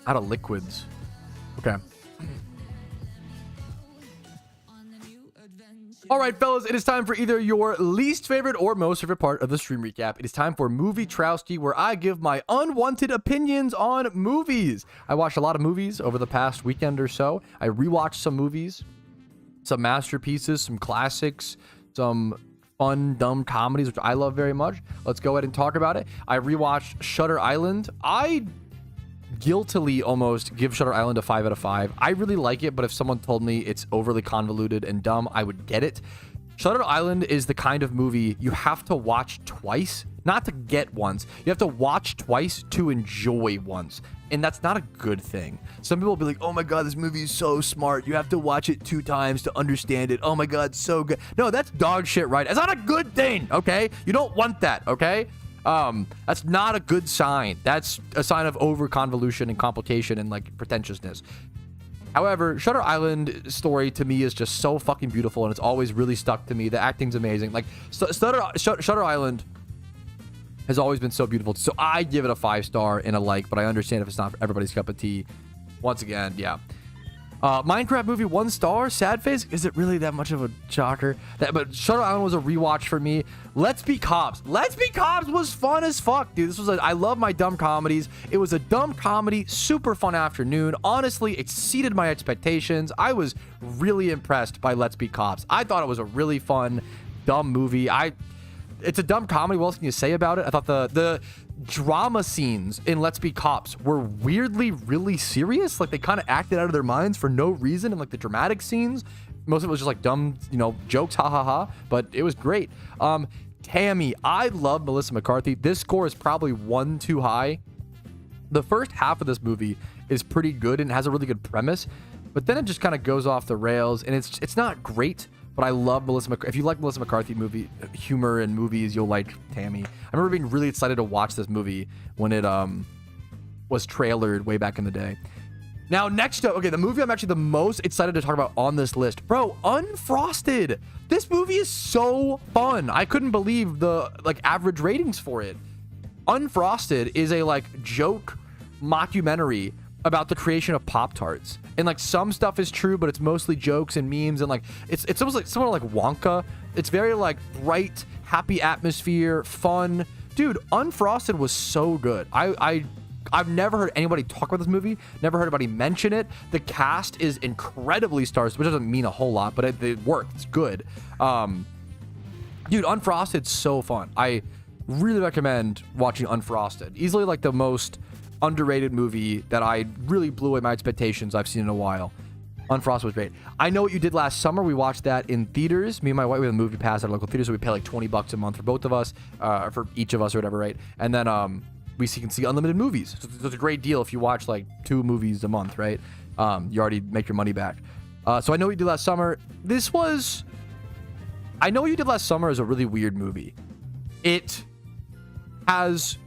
Out of liquids. Okay. All right, fellas, it is time for either your least favorite or most favorite part of the stream recap. It is time for Movie Trowski, where I give my unwanted opinions on movies. I watched a lot of movies over the past weekend or so. I rewatched some movies, some masterpieces, some classics, some fun, dumb comedies, which I love very much. Let's go ahead and talk about it. I rewatched Shutter Island. I guiltily almost give Shutter Island a 5 out of 5. I really like it, but if someone told me it's overly convoluted and dumb, I would get it. Shutter Island is the kind of movie you have to watch twice, not to get once. You have to watch twice to enjoy once, and that's not a good thing. Some people will be like, oh my god, this movie is so smart, you have to watch it 2 times to understand it. Oh my god, so good. No, that's dog shit, right? It's not a good thing, okay? You don't want that, okay? That's not a good sign. That's a sign of over convolution and complication and like pretentiousness. However, Shutter Island story to me is just so fucking beautiful, and it's always really stuck to me. The acting's amazing. Like Shutter Island has always been so beautiful. So I give it a 5-star and a like, but I understand if it's not for everybody's cup of tea. Once again, yeah. Minecraft movie 1 star. Sad face. Is it really that much of a shocker? But Shutter Island was a rewatch for me. Let's Be Cops. Let's Be Cops was fun as fuck, dude. This was I love my dumb comedies. It was a dumb comedy, super fun afternoon. Honestly, exceeded my expectations. I was really impressed by Let's Be Cops. I thought it was a really fun, dumb movie. It's a dumb comedy. What else can you say about it? I thought the drama scenes in Let's Be Cops were weirdly really serious. Like they kind of acted out of their minds for no reason. And like the dramatic scenes, most of it was just like dumb, jokes, ha ha ha. But it was great. Tammy, I love Melissa McCarthy. This score is probably 1 too high. The first half of this movie is pretty good and has a really good premise, but then it just kind of goes off the rails, and it's not great. But I love Melissa McCarthy. If you like Melissa McCarthy movie humor and movies, you'll like Tammy. I remember being really excited to watch this movie when it was trailered way back in the day. Now, next up, okay, the movie I'm actually the most excited to talk about on this list. Bro, Unfrosted. This movie is so fun. I couldn't believe the average ratings for it. Unfrosted is a joke mockumentary about the creation of Pop-Tarts. And some stuff is true, but it's mostly jokes and memes, and it's almost like similar like Wonka. It's very bright, happy atmosphere, fun. Dude, Unfrosted was so good. I've never heard anybody talk about this movie, never heard anybody mention it. The cast is incredibly stars, which doesn't mean a whole lot, but it worked. It's good. Dude, Unfrosted's so fun. I really recommend watching Unfrosted. Easily the most underrated movie that I really blew away my expectations I've seen in a while. Unfrosted was great. I Know What You Did Last Summer. We watched that in theaters. Me and my wife, we have a movie pass at a local theater, so we pay $20 a month for both of us, for each of us or whatever, right? And then we can see unlimited movies. So it's a great deal if you watch 2 movies a month, right? You already make your money back. So I Know What You Did Last Summer. I Know What You Did Last Summer is a really weird movie. It has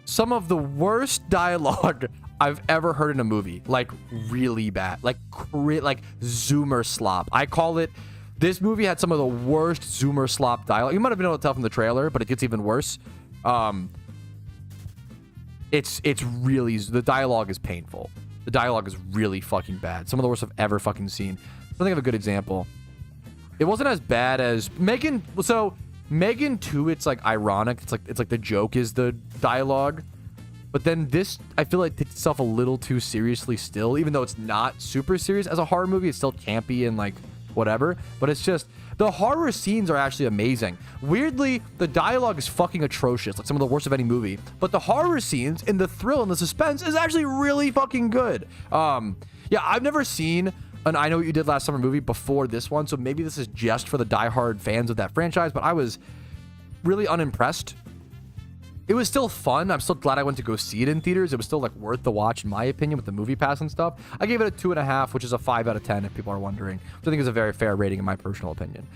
some of the worst dialogue I've ever heard in a movie. Really bad. Zoomer slop. I call it. This movie had some of the worst Zoomer slop dialogue. You might have been able to tell from the trailer, but it gets even worse. It's really, the dialogue is painful. The dialogue is really fucking bad. Some of the worst I've ever fucking seen. I don't think I have a good example. It wasn't as bad as Megan. So Megan 2, it's like ironic. It's like the joke is the dialogue. But then this, I feel like, takes itself a little too seriously still, even though it's not super serious as a horror movie. It's still campy and like whatever. But it's just, the horror scenes are actually amazing. Weirdly, the dialogue is fucking atrocious, like some of the worst of any movie. But the horror scenes and the thrill and the suspense is actually really fucking good. Yeah, I've never seen an I Know What You Did Last Summer movie before this one, so maybe this is just for the diehard fans of that franchise, but I was really unimpressed. It was still fun. I'm still glad I went to go see it in theaters. It was still like worth the watch, in my opinion, with the movie pass and stuff. I gave it a 2.5, which is a 5 out of 10 if people are wondering, which I think is a very fair rating in my personal opinion.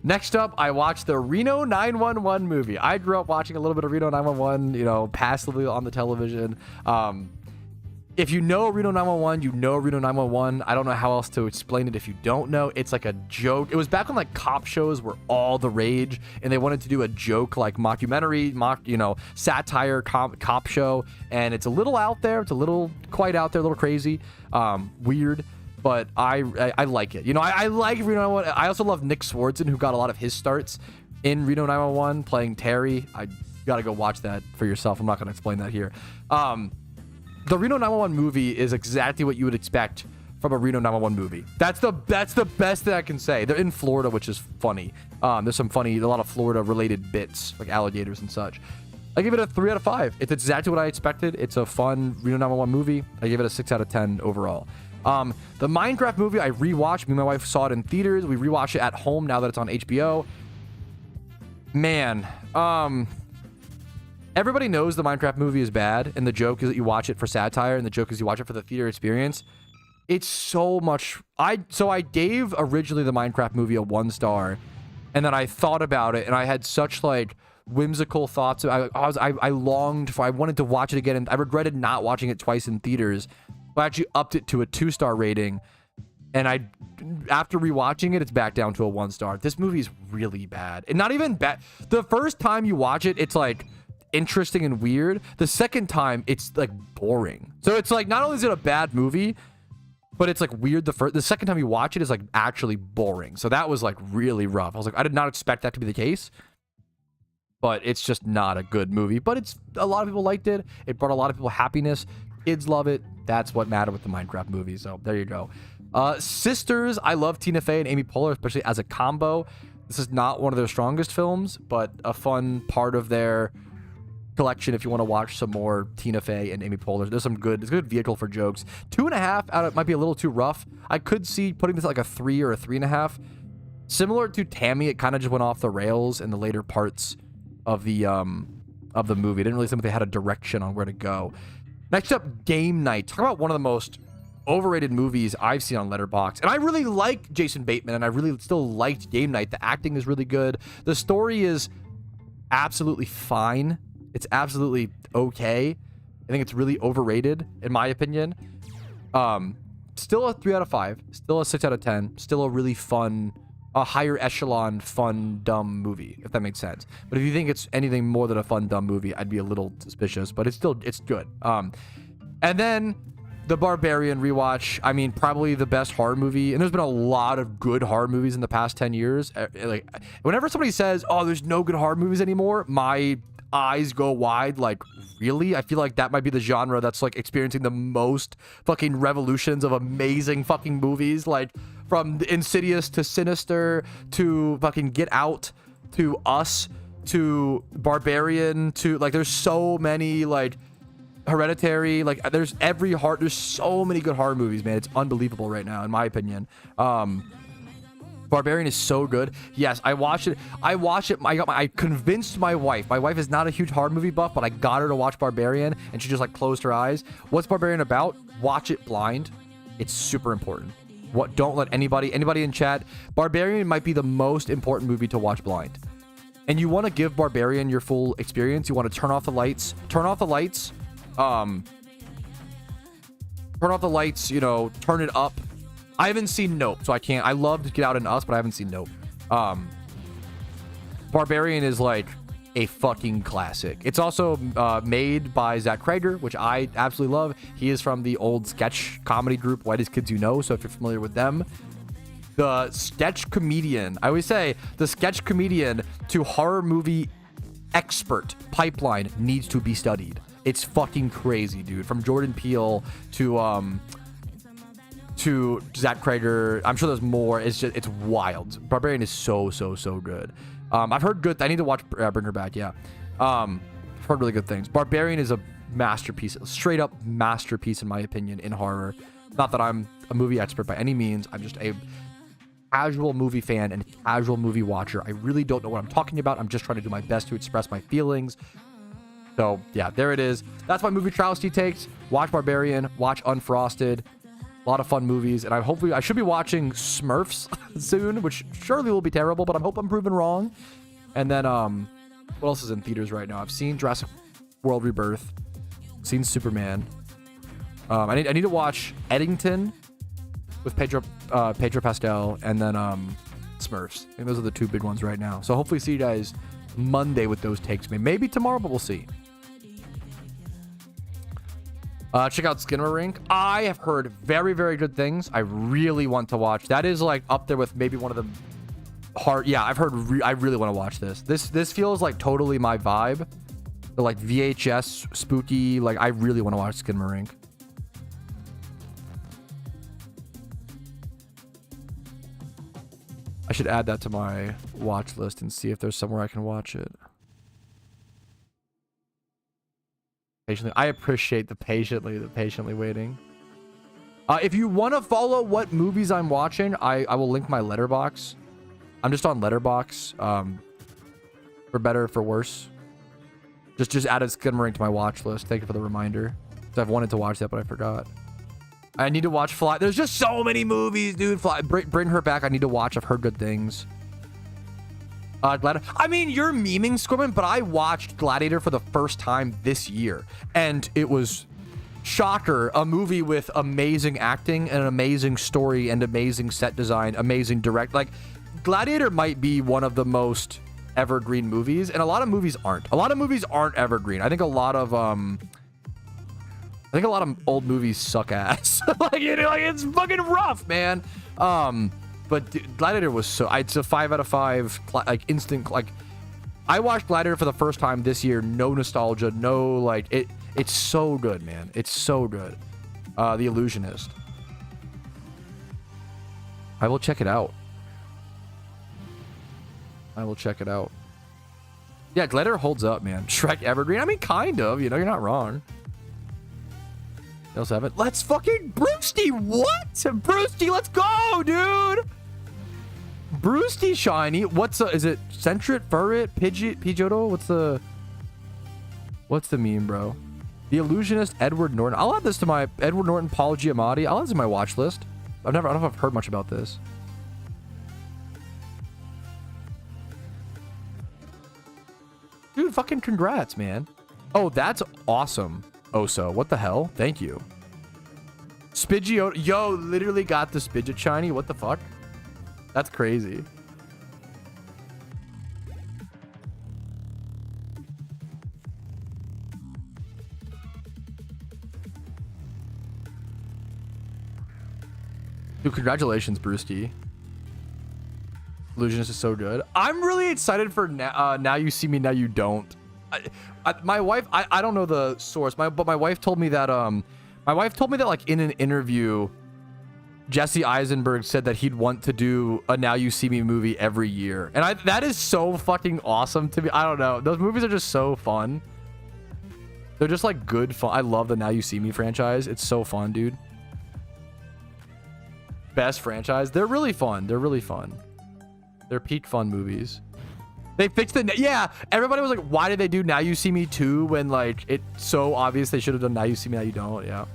Next up, I watched the Reno 911 movie. I grew up watching a little bit of Reno 911, you know, passively on the television. If you know Reno 911, you know Reno 911. I don't know how else to explain it if you don't know. It's like a joke. It was back when like cop shows were all the rage, and they wanted to do a joke like mockumentary, satire cop show. And it's a little out there. It's a little quite out there, a little crazy, weird. But I like it. You know, I like Reno 911. I also love Nick Swardson, who got a lot of his starts in Reno 911 playing Terry. I gotta go watch that for yourself. I'm not gonna explain that here. The Reno 911 movie is exactly what you would expect from a Reno 911 movie. That's the best thing I can say. They're in Florida, which is funny. There's a lot of Florida related bits like alligators and such. I give it a 3 out of 5. It's exactly what I expected. It's a fun Reno 911 movie. I give it a 6 out of 10 overall. The Minecraft movie I rewatched. Me and my wife saw it in theaters. We rewatched it at home now that it's on HBO. Man, everybody knows the Minecraft movie is bad, and the joke is that you watch it for satire, and the joke is you watch it for the theater experience. It's so much. I gave originally the Minecraft movie a 1 star, and then I thought about it, and I had such like whimsical thoughts. I longed for. I wanted to watch it again, and I regretted not watching it twice in theaters. But I actually upped it to a 2-star rating, and after rewatching it, it's back down to a 1 star. This movie is really bad, and not even bad. The first time you watch it, it's like interesting and weird. The second time, it's like boring. So it's like, not only is it a bad movie, but it's like weird. The second time you watch it is like actually boring. So that was like really rough. I was like, I did not expect that to be the case, but it's just not a good movie. But a lot of people liked it. It brought a lot of people happiness. Kids love it. That's what mattered with the Minecraft movie. So there you go. Sisters, I love Tina Fey and Amy Poehler, especially as a combo. This is not one of their strongest films, but a fun part of their collection if you want to watch some more Tina Fey and Amy Poehler. There's some good, it's a good vehicle for jokes. 2.5 out of might be a little too rough. I could see putting this at like a 3 or a 3.5. Similar to Tammy, it kind of just went off the rails in the later parts of the movie. It didn't really seem like they had a direction on where to go. Next up, Game Night. Talk about one of the most overrated movies I've seen on Letterboxd. And I really like Jason Bateman, and I really still liked Game Night. The acting is really good. The story is absolutely fine. It's absolutely okay. I think it's really overrated, in my opinion. Still a 3 out of 5. Still a 6 out of 10. Still a really fun, a higher echelon, fun, dumb movie, if that makes sense. But if you think it's anything more than a fun, dumb movie, I'd be a little suspicious. But it's good. And then the Barbarian rewatch. I mean, probably the best horror movie. And there's been a lot of good horror movies in the past 10 years. Like, whenever somebody says, "Oh, there's no good horror movies anymore," my eyes go wide. Like, really? I feel like that might be the genre that's like experiencing the most fucking revolutions of amazing fucking movies, like from Insidious to Sinister to fucking Get Out to Us to Barbarian to like, there's so many, like Hereditary, like there's so many good horror movies, man. It's unbelievable right now, in my opinion. Barbarian is so good. Yes, I watched it. I convinced my wife. My wife is not a huge horror movie buff, but I got her to watch Barbarian, and she just like closed her eyes. What's Barbarian about? Watch it blind. It's super important. Don't let anybody in chat. Barbarian might be the most important movie to watch blind. And you want to give Barbarian your full experience. You want to turn off the lights. You know, turn it up. I haven't seen Nope, so I can't. I loved Get Out and Us, but I haven't seen Nope. Barbarian is like a fucking classic. It's also made by Zach Krager, which I absolutely love. He is from the old sketch comedy group Whitest Kids You Know, so if you're familiar with them, the sketch comedian. I always say the sketch comedian to horror movie expert pipeline needs to be studied. It's fucking crazy, dude. From Jordan Peele to Zach Krager. I'm sure there's more. It's wild. Barbarian is so good. I've heard good. I need to watch Bring Her Back. Yeah. I've heard really good things. Barbarian is a masterpiece, straight up masterpiece in my opinion in horror. Not that I'm a movie expert by any means. I'm just a casual movie fan and casual movie watcher. I really don't know what I'm talking about. I'm just trying to do my best to express my feelings. So yeah, there it is. That's my movie Patrouski takes. Watch Barbarian. Watch Unfrosted. A lot of fun movies, and I should be watching Smurfs soon, which surely will be terrible, but I hope I'm proven wrong. And then what else is in theaters right now? I've seen Jurassic World Rebirth, seen Superman. I need to watch Eddington with Pedro Pascal, and then Smurfs. I think those are the two big ones right now. So hopefully see you guys Monday with those takes. Maybe tomorrow, but we'll see. Check out Skinamarink. I have heard very good things. I really want to watch. That is like up there with maybe one of the hard. Yeah, I've heard. I really want to watch this. This feels like totally my vibe. The like VHS spooky. Like I really want to watch Skinamarink. I should add that to my watch list and see if there's somewhere I can watch it. Patiently, I appreciate the patiently waiting. If you want to follow what movies I'm watching, I will link my Letterbox. I'm just on Letterbox, for better or for worse. Just added Skinamarink to my watch list. Thank you for the reminder. I've wanted to watch that, but I forgot. I need to watch Fly. There's just so many movies, dude. Bring Her Back. I need to watch. I've heard good things. Gladiator. I mean, you're memeing, Squirman, but I watched Gladiator for the first time this year, and it was shocker. A movie with amazing acting and an amazing story and amazing set design, amazing direct. Like, Gladiator might be one of the most evergreen movies, and a lot of movies aren't. A lot of movies aren't evergreen. I think a lot of old movies suck ass. like it's fucking rough, man. But Gladiator was it's a 5 out of 5, like instant. Like I watched Gladiator for the first time this year. No nostalgia, no like it's so good, man. It's so good. The Illusionist. I will check it out. Yeah, Gladiator holds up, man. Shrek evergreen. I mean, kind of. You know, you're not wrong. They also have it. Let's fucking Brewsty. What? Brewsty, let's go, dude. Brewsty shiny. Is it SENTRET, Furret, Pidgeotto? What's the meme, bro? The Illusionist, Edward Norton. I'll add this to my Edward Norton, Paul Giamatti. I'll add this to my watch list. I don't know if I've heard much about this. Dude, fucking congrats, man. Oh, that's awesome. Oso, what the hell? Thank you. Spidgeotto. Yo, literally got the Spidget shiny. What the fuck? That's crazy. Dude, congratulations, Brewski. Illusionist is so good. I'm really excited for Now You See Me, Now You Don't. My wife, I don't know the source, but my wife told me that like in an interview, Jesse Eisenberg said that he'd want to do a Now You See Me movie every year, and that is so fucking awesome to me. I don't know, those movies are just so fun. They're just like good fun. I love the Now You See Me franchise. It's so fun, dude. Best franchise. They're really fun. They're peak fun movies. They fixed it. Yeah, everybody was like, why did they do Now You See Me 2 when like it's so obvious they should have done Now You See Me, Now You Don't. Yeah.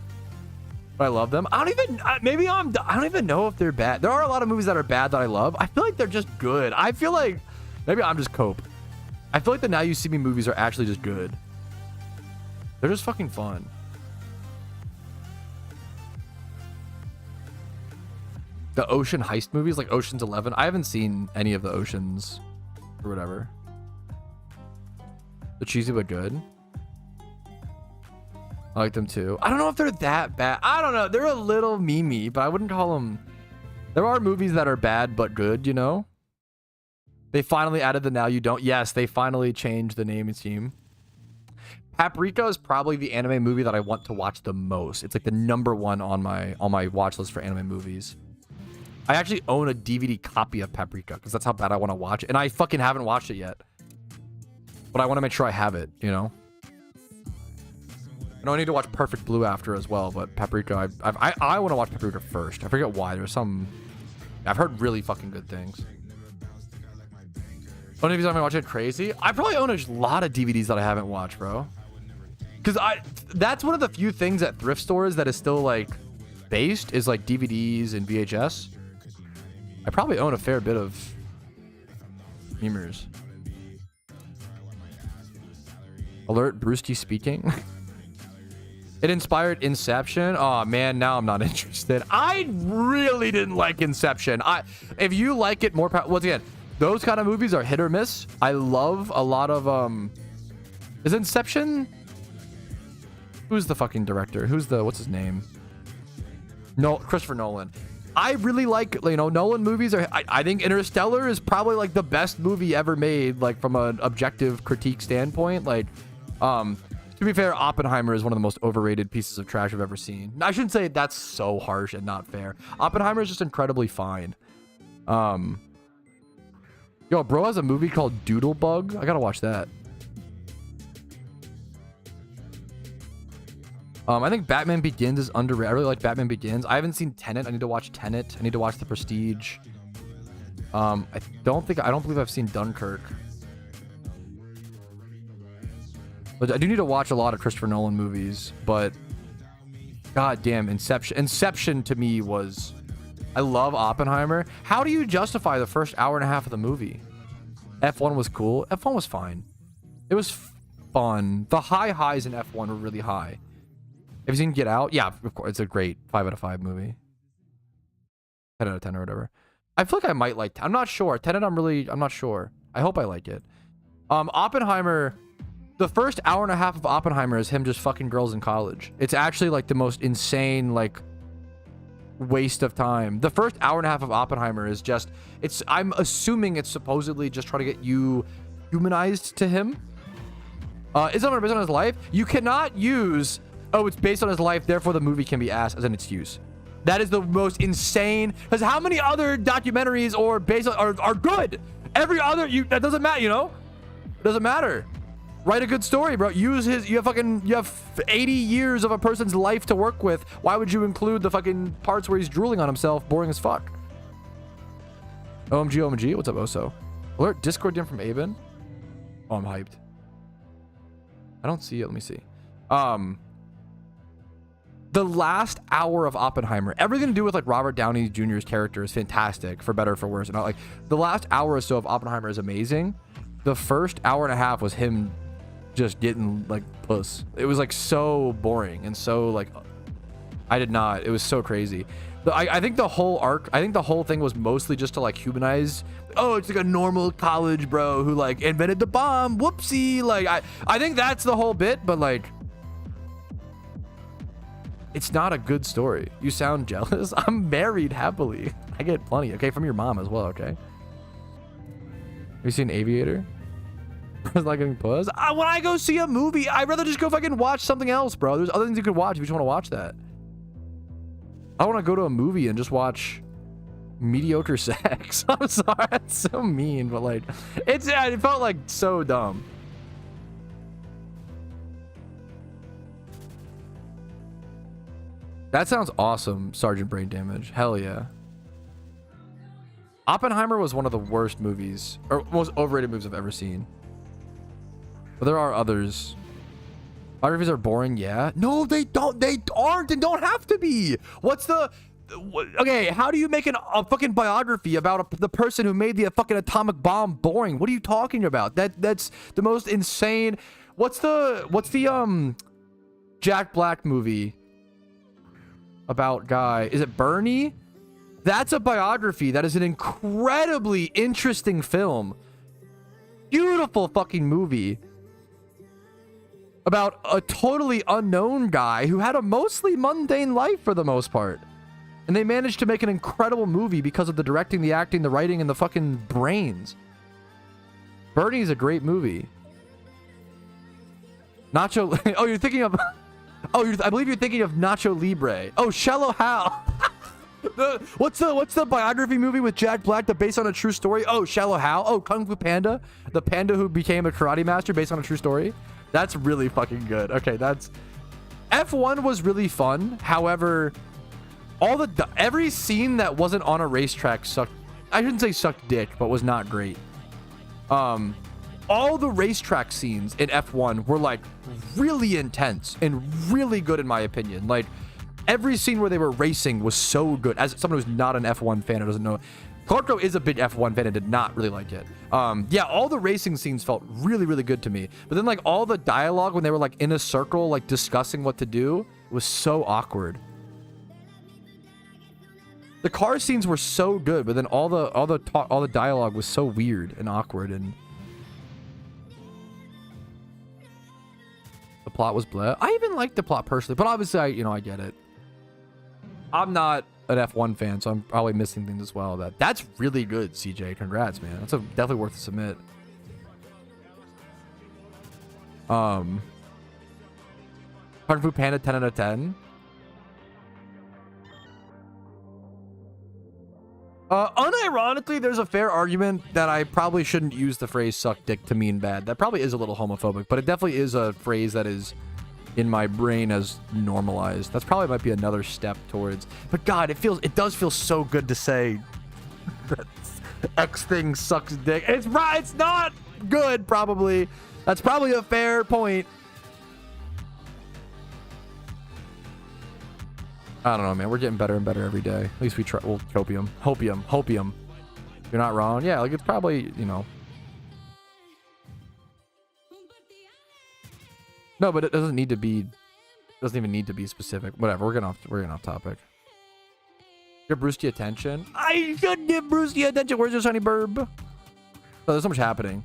But I love them. I don't even know if they're bad. There are a lot of movies that are bad that I love. I feel like they're just good. I feel like maybe I'm just cope. I feel like the Now You See Me movies are actually just good. They're just fucking fun. The Ocean Heist movies, like Ocean's 11. I haven't seen any of the Oceans or whatever. They're cheesy but good. I like them too. I don't know if they're that bad. I don't know. They're a little memey, but I wouldn't call them There are movies that are bad but good, you know? They finally added the now you don't. Yes, they finally changed the name and scheme. Paprika is probably the anime movie that I want to watch the most. It's like the #1 on my watch list for anime movies. I actually own a DVD copy of Paprika because that's how bad I want to watch it. And I fucking haven't watched it yet. But I want to make sure I have it, you know? I know I need to watch Perfect Blue after as well, but Paprika, I want to watch Paprika first. I forget why. There's some... I've heard really fucking good things. Only if you haven't watched it, crazy. I probably own a lot of DVDs that I haven't watched, bro. Because that's one of the few things at thrift stores that is still like based is like DVDs and VHS. I probably own a fair bit of memers. Alert, Brewski speaking. It inspired Inception. Oh man, now I'm not interested. I really didn't like Inception. If you like it more, once again, those kind of movies are hit or miss. I love a lot of is Inception? Who's the fucking director? What's his name? No, Christopher Nolan. I really like, you know, Nolan movies. I think Interstellar is probably like the best movie ever made, like from an objective critique standpoint. Like, to be fair, Oppenheimer is one of the most overrated pieces of trash I've ever seen. I shouldn't say that's so harsh and not fair. Oppenheimer is just incredibly fine. Yo, bro has a movie called Doodlebug. I gotta watch that. I think Batman Begins is underrated. I really like Batman Begins. I haven't seen Tenet. I need to watch Tenet. I need to watch The Prestige. I don't believe I've seen Dunkirk. But I do need to watch a lot of Christopher Nolan movies. But god damn, Inception to me was... I love Oppenheimer. How do you justify the first hour and a half of the movie? F1 was cool. F1 was fine. It was fun. The highs in F1 were really high. Have you seen Get Out? Yeah, of course. It's a great 5 out of 5 movie. 10 out of 10 or whatever. I feel like I might like... I'm not sure. Tenet, I'm not sure. I hope I like it. Oppenheimer... The first hour and a half of Oppenheimer is him just fucking girls in college. It's actually like the most insane, like... waste of time. The first hour and a half of Oppenheimer is just... I'm assuming it's supposedly just trying to get you humanized to him. It's not based on his life. You cannot use... Oh, it's based on his life, therefore the movie can be ass as an excuse. That is the most insane... Because how many other documentaries or based on are good? Every other... That doesn't matter, you know? It doesn't matter. Write a good story, bro. Use his... You have 80 years of a person's life to work with. Why would you include the fucking parts where he's drooling on himself? Boring as fuck. OMG. What's up, Oso? Alert, Discord DM from Aben. Oh, I'm hyped. I don't see it. Let me see. The last hour of Oppenheimer, everything to do with like Robert Downey Jr.'s character is fantastic, for better or for worse. And like the last hour or so of Oppenheimer is amazing. The first hour and a half was him just getting like puss. It was like so boring and so like it was so crazy. I think the whole arc, I think the whole thing was mostly just to like humanize. Oh, it's like a normal college bro who like invented the bomb. Whoopsie. Like I think that's the whole bit, but like it's not a good story. You sound jealous. I'm married happily. I get plenty. Okay, from your mom as well. Okay. Have you seen Aviator? I was not getting puss. When I go see a movie, I'd rather just go fucking watch something else, bro. There's other things you could watch if you just want to watch that. I want to go to a movie and just watch mediocre sex. I'm sorry, that's so mean, but like, it felt like so dumb. That sounds awesome, Sergeant Brain Damage. Hell yeah. Oppenheimer was one of the worst movies, or most overrated movies I've ever seen. But there are others. Biographies are boring, yeah. No, they don't. They aren't and don't have to be. Okay, how do you make a fucking biography about the person who made the fucking atomic bomb boring? What are you talking about? That's the most insane. What's the Jack Black movie about guy? Is it Bernie? That's a biography. That is an incredibly interesting film. Beautiful fucking movie about a totally unknown guy who had a mostly mundane life for the most part. And they managed to make an incredible movie because of the directing, the acting, the writing, and the fucking brains. Bernie is a great movie. Nacho... Oh, you're thinking of... Oh, I believe you're thinking of Nacho Libre. Oh, Shallow Hal. What's the biography movie with Jack Black that's based on a true story? Oh, Shallow Hal. Oh, Kung Fu Panda. The panda who became a karate master based on a true story. That's really fucking good. Okay, that's... F1 was really fun. However... every scene that wasn't on a racetrack sucked. I shouldn't say sucked dick, but was not great. All the racetrack scenes in F1 were like really intense and really good in my opinion. Like every scene where they were racing was so good. As someone who's not an F1 fan and doesn't know, Clarko is a big F1 fan and did not really like it. Yeah, all the racing scenes felt really, really good to me. But then like all the dialogue when they were like in a circle, like discussing what to do, was so awkward. The car scenes were so good, but then all the dialogue was so weird and awkward, and the plot was blah. I even liked the plot personally, but obviously I get it. I'm not an F1 fan, so I'm probably missing things as well. That's really good, CJ. Congrats, man. That's definitely worth a submit. Kung Fu Panda 10 out of 10. Unironically, there's a fair argument that I probably shouldn't use the phrase suck dick to mean bad. That probably is a little homophobic, but it definitely is a phrase that is in my brain as normalized. That's probably might be another step towards, but God, it does feel so good to say that X thing sucks dick. It's right. It's not good. Probably. That's probably a fair point. I don't know, man. We're getting better and better every day. At least we try. Well, hopium. You're not wrong. Yeah, like it's probably, you know. No, but it doesn't need to be. Doesn't even need to be specific. Whatever. We're getting off topic. Give Brewski attention. I should give Brewski attention. Where's the shiny burb? Oh, there's so much happening.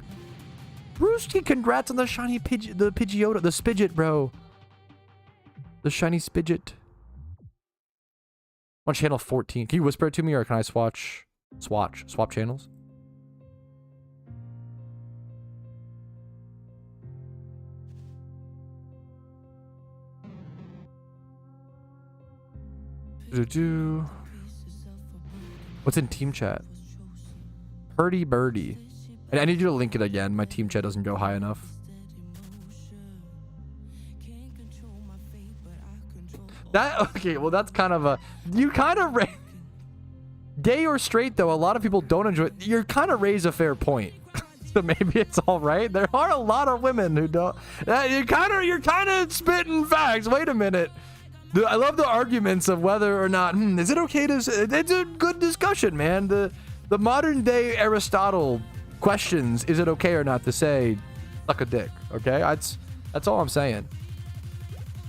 Brewski, congrats on the shiny the Spidget, bro. The shiny Spidget. On channel 14. Can you whisper it to me, or can I swap channels? What's in team chat? Purdy Birdie. I need you to link it again. My team chat doesn't go high enough. Okay, well that's kind of a, you kind of gay or straight though, a lot of people don't enjoy it. You kind of raise a fair point. So maybe it's all right. There are a lot of women who don't. You're kind of spitting facts. Wait a minute. I love the arguments of whether or not is it okay to. It's a good discussion, man. The modern day Aristotle questions: is it okay or not to say suck a dick? Okay, that's all I'm saying.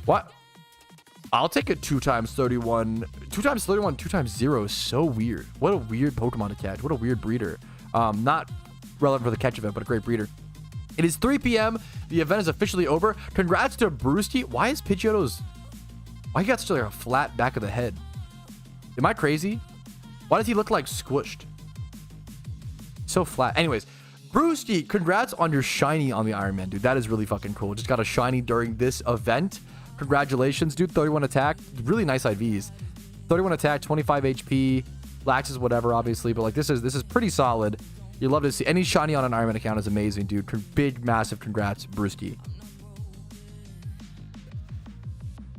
What? I'll take it 2 times 31. 2 times 31, 2 times 0 is so weird. What a weird Pokemon to catch. What a weird breeder. Not relevant for the catch event, but a great breeder. It is 3 p.m. The event is officially over. Congrats to Brewski. Why is Pidgeotto's... Why he got such like a flat back of the head? Am I crazy? Why does he look like squished? So flat. Anyways, Brewski, congrats on your shiny on the Iron Man, dude. That is really fucking cool. Just got a shiny during this event. Congratulations, dude. 31 attack. Really nice IVs. 31 attack, 25 HP. Laxes, whatever, obviously. But like this is pretty solid. You love to see any shiny on an Iron Man account is amazing, dude. Big, massive congrats, Brewski.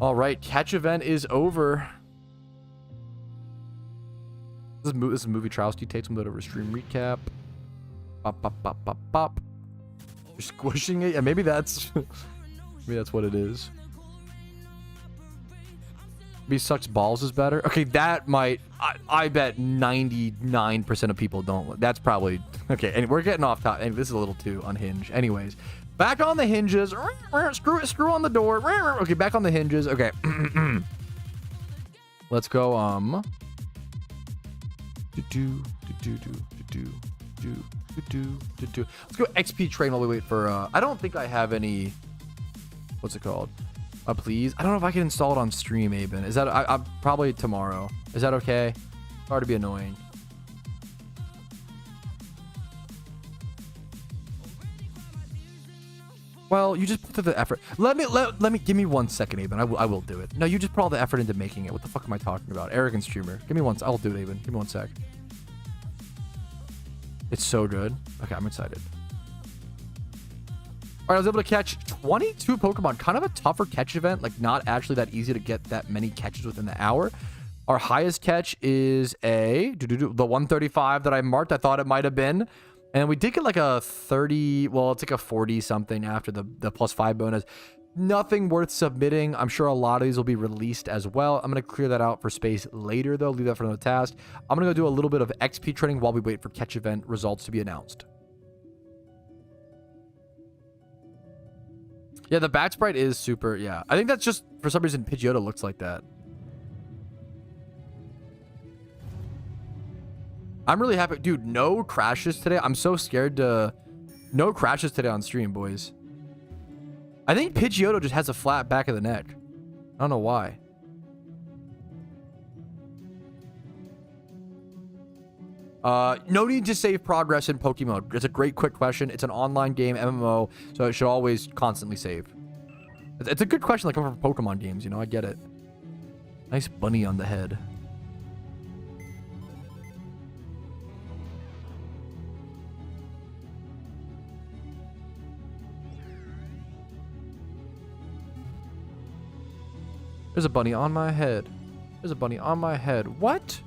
All right, catch event is over. This is movie Patrouski takes some over stream recap. Pop. You're squishing it. Yeah, maybe that's what it is. Maybe sucks balls is better. Okay, that might. I bet 99% of people don't. That's probably okay. And we're getting off top. And this is a little too unhinged. Anyways, back on the hinges. Screw on the door. Okay, back on the hinges. Okay. Let's go. Let's go XP train while we wait for. I don't think I have any. What's it called? Please. I don't know if I can install it on stream, Aben. Is that I'm probably tomorrow. Is that okay? Sorry to be annoying. Well, you just put the effort. Let me give me 1 second, Aben. I will do it. No, you just put all the effort into making it. What the fuck am I talking about? Arrogant streamer. Give me one. I'll do it, Aben. Give me 1 sec. It's so good. Okay, I'm excited. All right, I was able to catch 22 Pokemon. Kind of a tougher catch event. Like, not actually that easy to get that many catches within the hour. Our highest catch is the 135 that I marked. I thought it might have been. And we did get like a 30. Well, it's like a 40 something after the +5 bonus. Nothing worth submitting. I'm sure a lot of these will be released as well. I'm going to clear that out for space later, though. Leave that for another task. I'm going to go do a little bit of XP training while we wait for catch event results to be announced. Yeah, the bat sprite is super. Yeah, I think that's just for some reason Pidgeotto looks like that. I'm really happy, dude. No crashes today. I'm so scared to. No crashes today on stream, boys. I think Pidgeotto just has a flat back of the neck. I don't know why. No need to save progress in Pokemon. It's a great quick question. It's an online game, MMO, so it should always constantly save. It's a good question, like for Pokemon games, you know, I get it. Nice bunny on the head. There's a bunny on my head. There's a bunny on my head. What?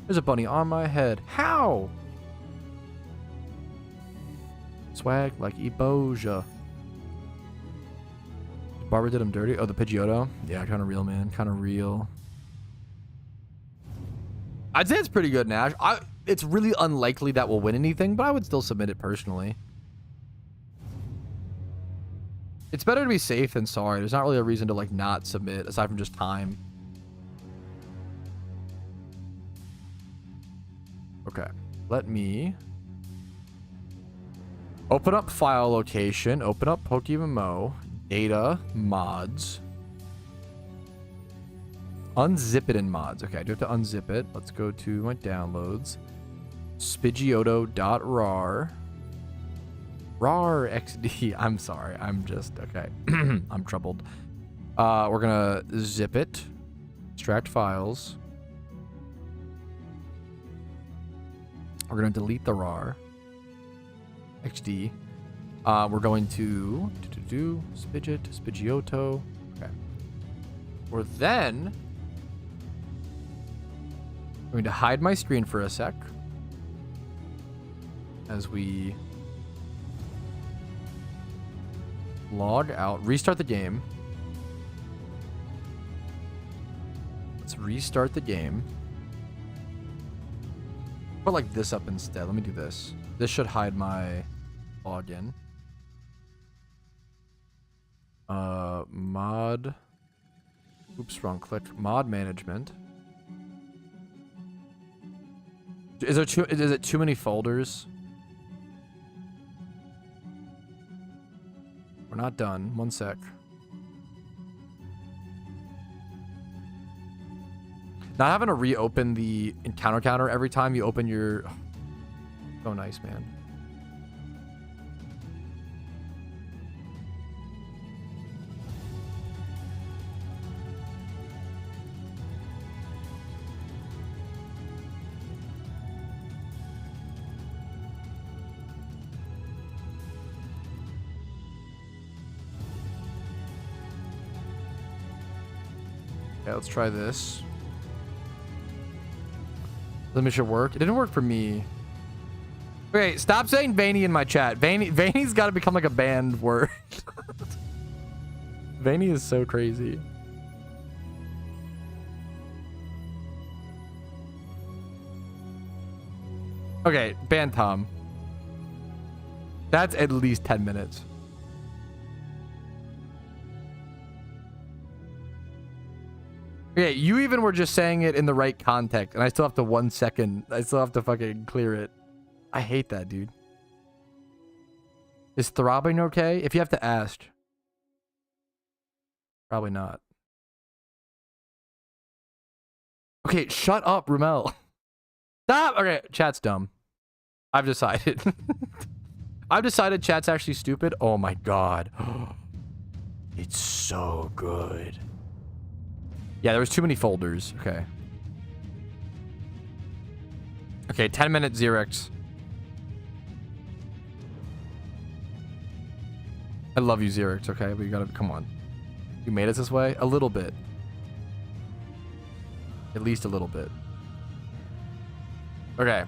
There's a bunny on my head. How? Swag like Eboja. Barbara did him dirty. Oh, the Pidgeotto? Yeah, kind of real, man. Kind of real. I'd say it's pretty good, Nash. It's really unlikely that we'll win anything, but I would still submit it personally. It's better to be safe than sorry. There's not really a reason to like not submit aside from just time. Okay, let me open up file location, open up PokeMMO, data, mods, unzip it in mods. Okay, I do have to unzip it. Let's go to my downloads. Spidgeotto.rar. RAR XD. I'm sorry. I'm just okay. I'm troubled. We're gonna zip it, extract files. We're gonna delete the RAR XD. We're going to Spidget, Spidgeotto. Okay. We're then going to hide my screen for a sec as we log out, restart the game. Let's restart the game. Put like this up instead. Let me do this. This should hide my login. Mod. Oops, wrong click. Mod management. Is it too many folders? We're not done. 1 sec. Not having to reopen the encounter counter every time you open your... Oh, so nice, man. Okay, let's try this. Let me should work. It didn't work for me. Okay, stop saying Veiny in my chat. Veiny's got to become like a banned word. Veiny is so crazy. Okay, ban Tom. That's at least 10 minutes. Okay, you even were just saying it in the right context, and I still have to 1 second. I still have to fucking clear it. I hate that, dude. Is throbbing okay? If you have to ask. Probably not. Okay, shut up, Rumel. Stop. Okay, chat's dumb. I've decided. I've decided chat's actually stupid. Oh my god. It's so good. Yeah, there was too many folders. Okay. Okay, 10-minute Xerox. I love you, Xerox, okay? But you gotta, come on. You made it this way? A little bit. At least a little bit. Okay.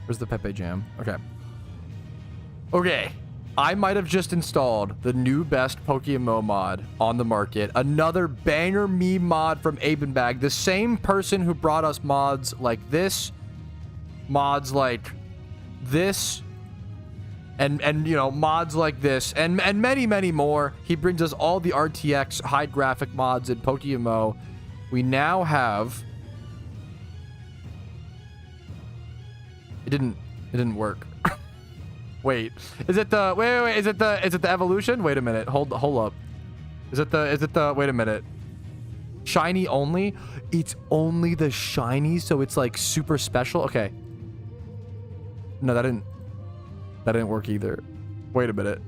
Where's the Pepe Jam? Okay. Okay. I might have just installed the new best PokeMMO mod on the market. Another banger meme mod from Abenbag. The same person who brought us mods like this. Mods like this. And you know, mods like this. And many, many more. He brings us all the RTX high graphic mods in PokeMMO. We now have... It didn't work. Wait, is it the wait, is it the evolution? Wait a minute. Hold up. Is it the wait a minute. Shiny only? It's only the shiny, so it's like super special. Okay. No, that didn't work either. Wait a minute.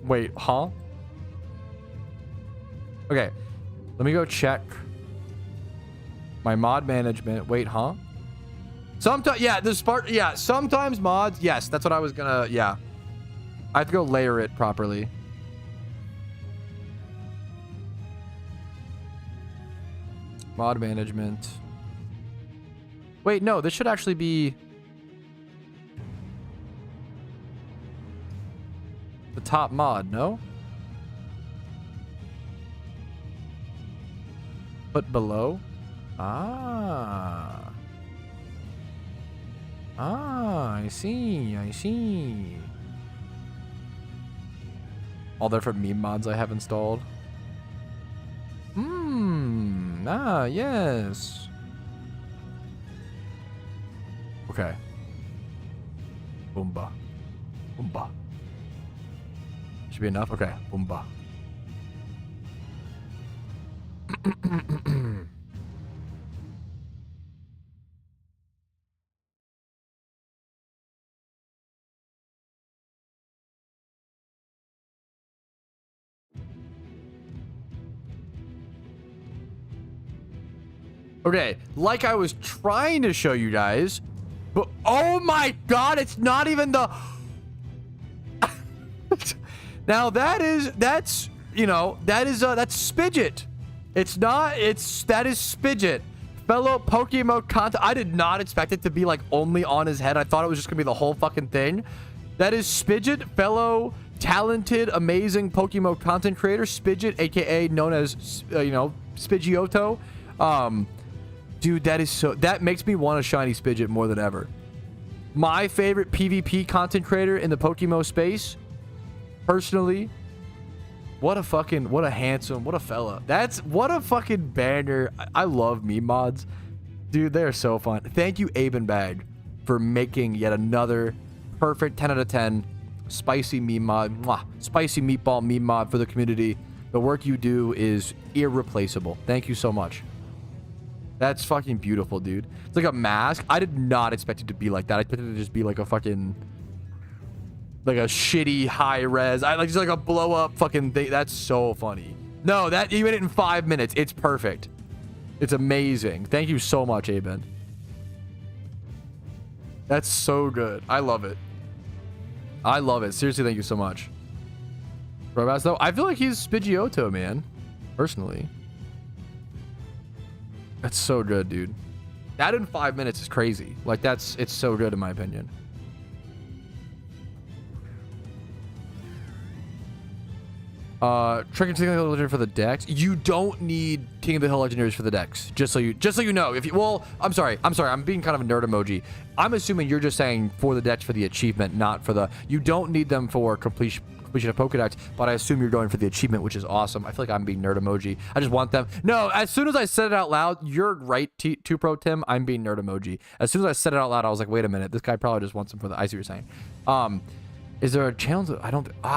Wait, huh? Okay. Let me go check my mod management. Wait, huh? Sometimes, yeah, this part, yeah, sometimes mods, yes, that's what I was gonna, yeah. I have to go layer it properly. Mod management. Wait, no, this should actually be the top mod, no? But below? Ah. Ah, I see. All the different meme mods I have installed. Ah, yes. Okay. Boomba. Should be enough? Okay, Boomba. Okay, like I was trying to show you guys, but oh my god, it's not even the... Now that's, you know, that's Spidget. That is Spidget. Fellow PokeMMO content. I did not expect it to be like only on his head. I thought it was just gonna be the whole fucking thing. That is Spidget, fellow talented, amazing PokeMMO content creator. Spidget, aka known as, you know, Spidgeotto. Dude, that makes me want a shiny Spidget more than ever. My favorite PvP content creator in the PokeMMO space, personally. What a handsome, what a fella. What a fucking banger. I love meme mods. Dude, they're so fun. Thank you, Abenbag, for making yet another perfect 10 out of 10 spicy meme mod. Mwah, spicy meatball meme mod for the community. The work you do is irreplaceable. Thank you so much. That's fucking beautiful, dude. It's like a mask. I did not expect it to be like that. I expected it to just be like a fucking... like a shitty high res. Just like a blow up fucking thing. That's so funny. No, that you made it in 5 minutes. It's perfect. It's amazing. Thank you so much, Aben. That's so good. I love it. I love it. Seriously, thank you so much. Robas, though, I feel like he's Spidgeotto, man. Personally. That's so good, dude. That in 5 minutes is crazy. Like, it's so good in my opinion. Trick and King of the Hill Legendary for the decks. You don't need King of the Hill Legendaries for the decks. Just so you know. If you, well, I'm sorry. I'm being kind of a nerd emoji. I'm assuming you're just saying for the decks for the achievement, not for the. You don't need them for completion of Pokedex, but I assume you're going for the achievement, which is awesome. I feel like I'm being nerd emoji. I just want them. No, as soon as I said it out loud, you're right, 2Pro Tim. I'm being nerd emoji. As soon as I said it out loud, I was like, wait a minute, this guy probably just wants them for the. I see what you're saying. Is there a channel? I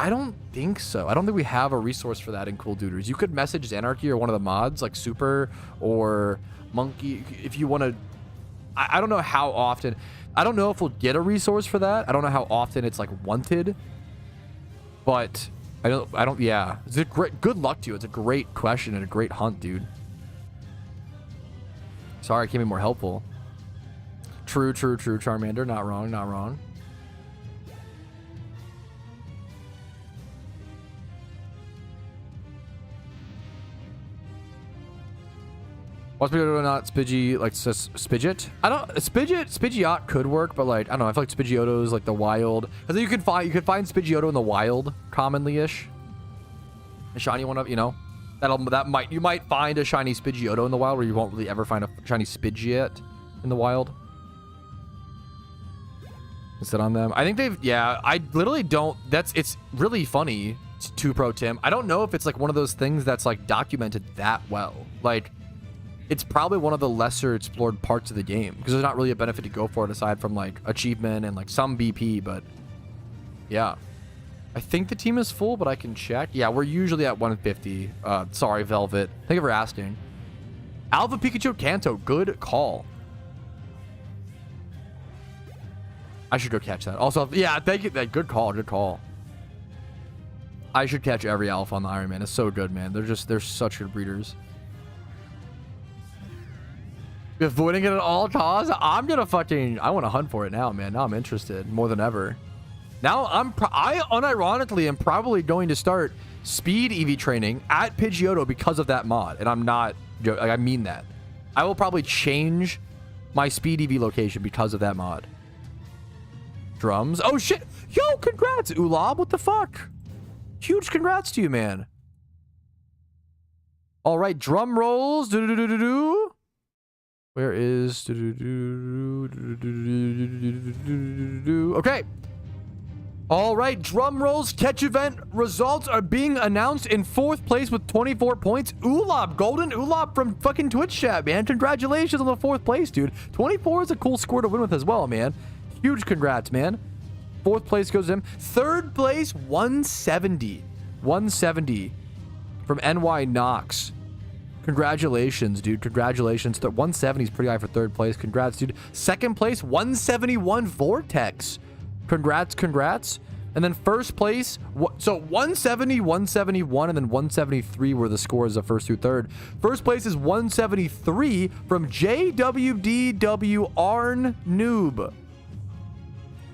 don't think so. I don't think we have a resource for that in Cool Duders. You could message Anarchy or one of the mods, like Super or Monkey, if you want to. I don't know how often. I don't know if we'll get a resource for that. I don't know how often it's like wanted. But I don't. Yeah, it's a great. Good luck to you. It's a great question and a great hunt, dude. Sorry, I can't be more helpful. True, Charmander. Not wrong. Not wrong. What's Pidgeotto not Spidgey, like Spidget? I don't Spidgeot could work, but like I don't know. I feel like Spidgeotto is like the wild. Because you could find Spidgeotto in the wild commonly ish. A shiny one of you might find a shiny Spidgeotto in the wild, where you won't really ever find a shiny Spidgeot in the wild. Sit on them. I think they've I literally don't. It's really funny. 2Pro Tim. I don't know if it's like one of those things that's like documented that well. Like. It's probably one of the lesser explored parts of the game because there's not really a benefit to go for it aside from like achievement and like some BP, but yeah. I think the team is full, but I can check. Yeah, we're usually at 150. Sorry, Velvet. Thank you for asking. Alpha Pikachu Kanto, good call. I should go catch that. Also, yeah, thank you. Good call, good call. I should catch every alpha on the Iron Man. It's so good, man. They're such good breeders. Avoiding it at all costs. I want to hunt for it now, man. Now I'm interested more than ever. Now I unironically am probably going to start speed EV training at Pidgeotto because of that mod, and I'm not. I mean that. I will probably change my speed EV location because of that mod. Drums. Oh shit! Yo, congrats, Ulob. What the fuck? Huge congrats to you, man. All right, drum rolls. Do-do-do-do-do. Where is... Okay. All right, drum rolls. Catch event results are being announced. In 4th place with 24 points. Ulob, Golden Ulob from fucking Twitch chat, man. Congratulations on the 4th place, dude. 24 is a cool score to win with as well, man. Huge congrats, man. 4th place goes to him. 3rd place, 170. 170 from NY Knox. Congratulations, dude. Congratulations. 170 is pretty high for 3rd place. Congrats, dude. 2nd place, 171 Vortex. Congrats. And then 1st place, so 170, 171, and then 173 were the scores of 1st through 3rd. 1st place is 173 from JWDW Arn Noob.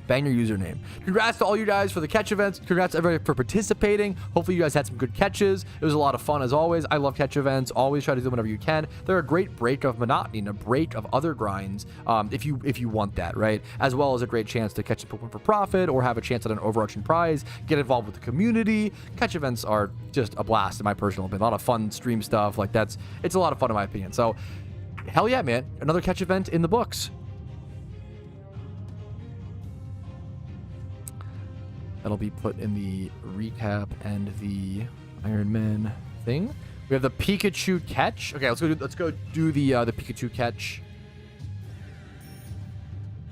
Bang your username. Congrats to all you guys for the catch events. Congrats to everybody for participating. Hopefully you guys had some good catches. It was a lot of fun as always. I love catch events. Always try to do them whenever you can. They're a great break of monotony and a break of other grinds if you want that, right? As well as a great chance to catch a Pokemon for profit or have a chance at an overarching prize, get involved with the community. Catch events are just a blast in my personal opinion. A lot of fun stream stuff. Like it's a lot of fun in my opinion. So hell yeah, man. Another catch event in the books. That'll be put in the recap and the Iron Man thing. We have the Pikachu catch. Okay, let's go do the Pikachu catch.